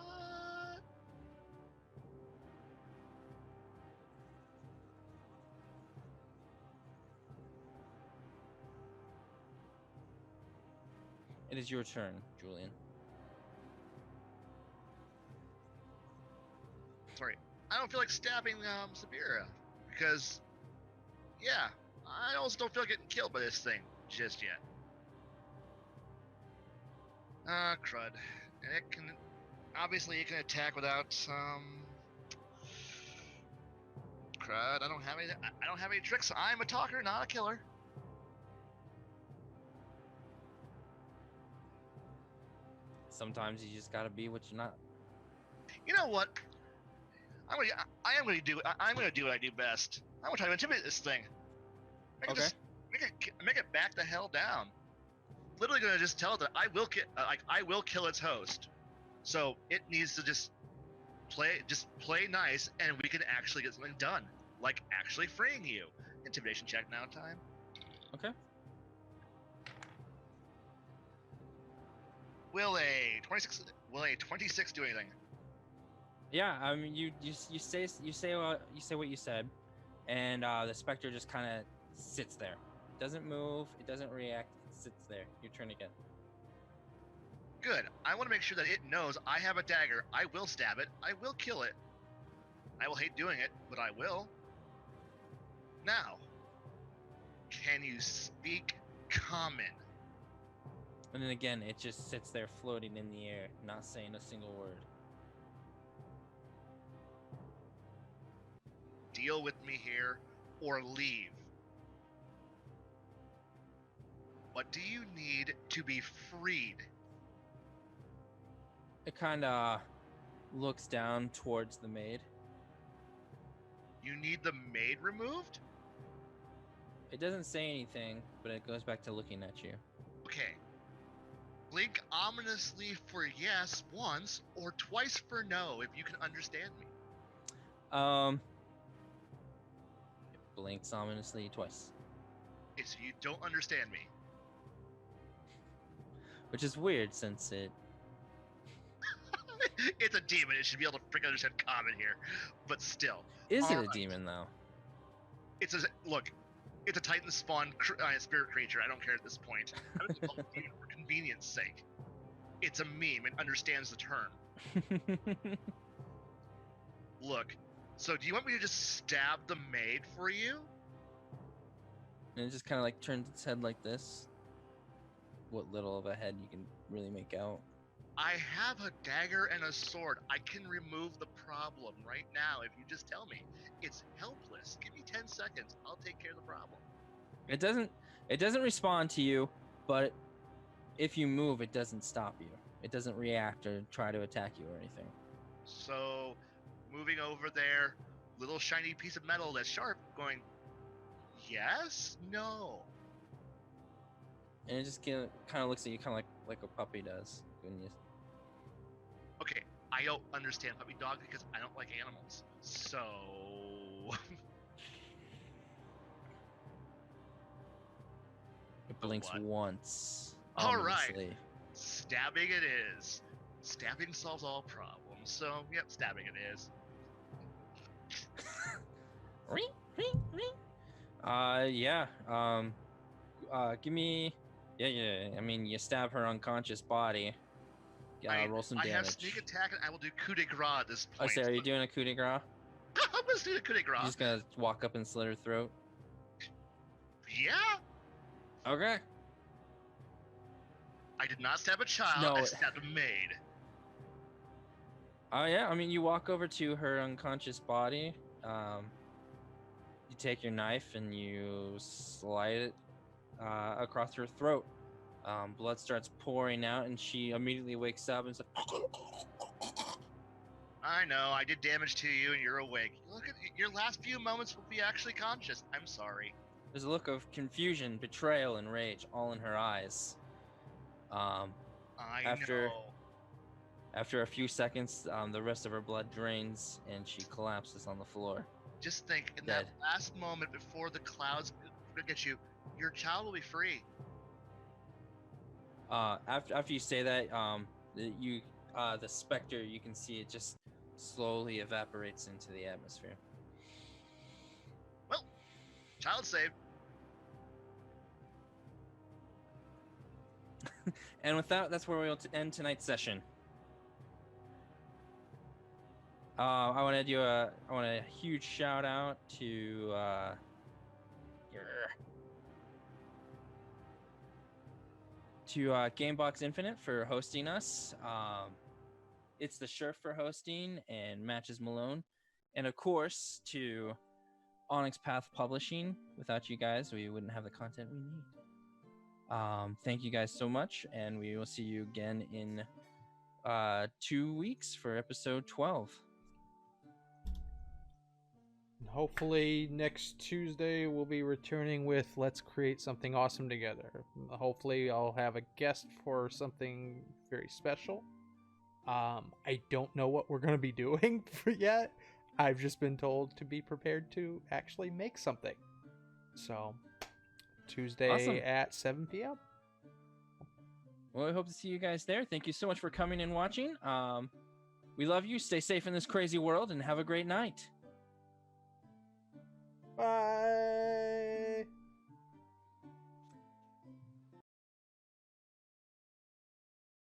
It is your turn, Julian.
Sorry, I don't feel like stabbing Subira, because, yeah, I also don't feel like getting killed by this thing just yet. Crud. And it can, obviously it can attack without, crud, I don't have any tricks. I'm a talker, not a killer.
Sometimes you just gotta be what you're not.
You know what? I'm gonna do what I do best. I'm gonna try to intimidate this thing.
Okay.
Make it back the hell down. Literally gonna just tell it that I will kill its host. So it needs to just play nice, and we can actually get something done, like actually freeing you. Intimidation check now time.
Okay.
Will a 26 do anything?
Yeah, I mean you say what you said, and the specter just kind of sits there. It doesn't move. It doesn't react. It sits there. Your turn again.
Good. I want to make sure that it knows I have a dagger. I will stab it. I will kill it. I will hate doing it, but I will. Now, can you speak common?
And then again, it just sits there floating in the air, not saying a single word.
Deal with me here, or leave. What do you need to be freed?
It kind of looks down towards the maid.
You need the maid removed?
It doesn't say anything, but it goes back to looking at you.
Okay. Blink ominously for yes once, or twice for no, if you can understand me.
It blinks ominously twice.
Okay, so you don't understand me.
Which is weird, since it...
It's a demon, it should be able to freaking understand common here. But still.
Is it a
Alright.
demon, though?
Look, it's a Titan spawn spirit creature, I don't care at this point. I'm just calling it demon for convenience sake. It's a meme, it understands the term. Look, so do you want me to just stab the maid for you?
And it just kind of like turns its head like this. What little of a head you can really make out.
I have a dagger and a sword. I can remove the problem right now if you just tell me. It's helpless. Give me 10 seconds. I'll take care of the problem.
It doesn't respond to you, but if you move, it doesn't stop you. It doesn't react or try to attack you or anything.
So, moving over there, little shiny piece of metal that's sharp, going, yes? No.
And it just kind of looks at you, kind of like like a puppy does. When you...
Okay, I don't understand puppy dog because I don't like animals. So
It blinks
what?
once.
All right.
Ominously.
Stabbing it is. Stabbing solves all problems. So, yep, stabbing it is.
Ring, ring, ring. Yeah. Give me. Yeah. I mean, you stab her unconscious body. Roll some damage.
I have sneak attack and I will do coup de grace at this point.
Oh, say, are you doing a coup de grace?
I'm gonna do the coup de grace.
You're just gonna walk up and slit her throat?
Yeah.
Okay.
I did not stab a child.
No.
I stabbed a maid.
Yeah. I mean, you walk over to her unconscious body. You take your knife and you slide it across her throat. Blood starts pouring out, and she immediately wakes up and says,
I know, I did damage to you and you're awake. Look at your last few moments will be actually conscious. I'm sorry.
There's a look of confusion, betrayal, and rage all in her eyes.
I
After-
know.
After a few seconds, the rest of her blood drains, and she collapses on the floor.
Just think, in
Dead.
that last moment before the clouds get you, your child will be free.
After you say that, the specter, you can see it just slowly evaporates into the atmosphere.
Well, child saved.
And with that, that's where we'll end tonight's session. I want to do a huge shout out to Gamebox Infinite for hosting us. It's the Sheriff for hosting, and MatchesMalone, and of course to Onyx Path Publishing. Without you guys, we wouldn't have the content we need. Thank you guys so much, and we will see you again in 2 weeks for episode 12.
Hopefully next Tuesday we'll be returning with Let's Create Something Awesome Together. Hopefully I'll have a guest for something very special. I don't know what we're going to be doing for yet. I've just been told to be prepared to actually make something. So, Tuesday
Awesome.
at 7 p.m.
Well, I hope to see you guys there. Thank you so much for coming and watching. We love you. Stay safe in this crazy world, and have a great night.
Bye.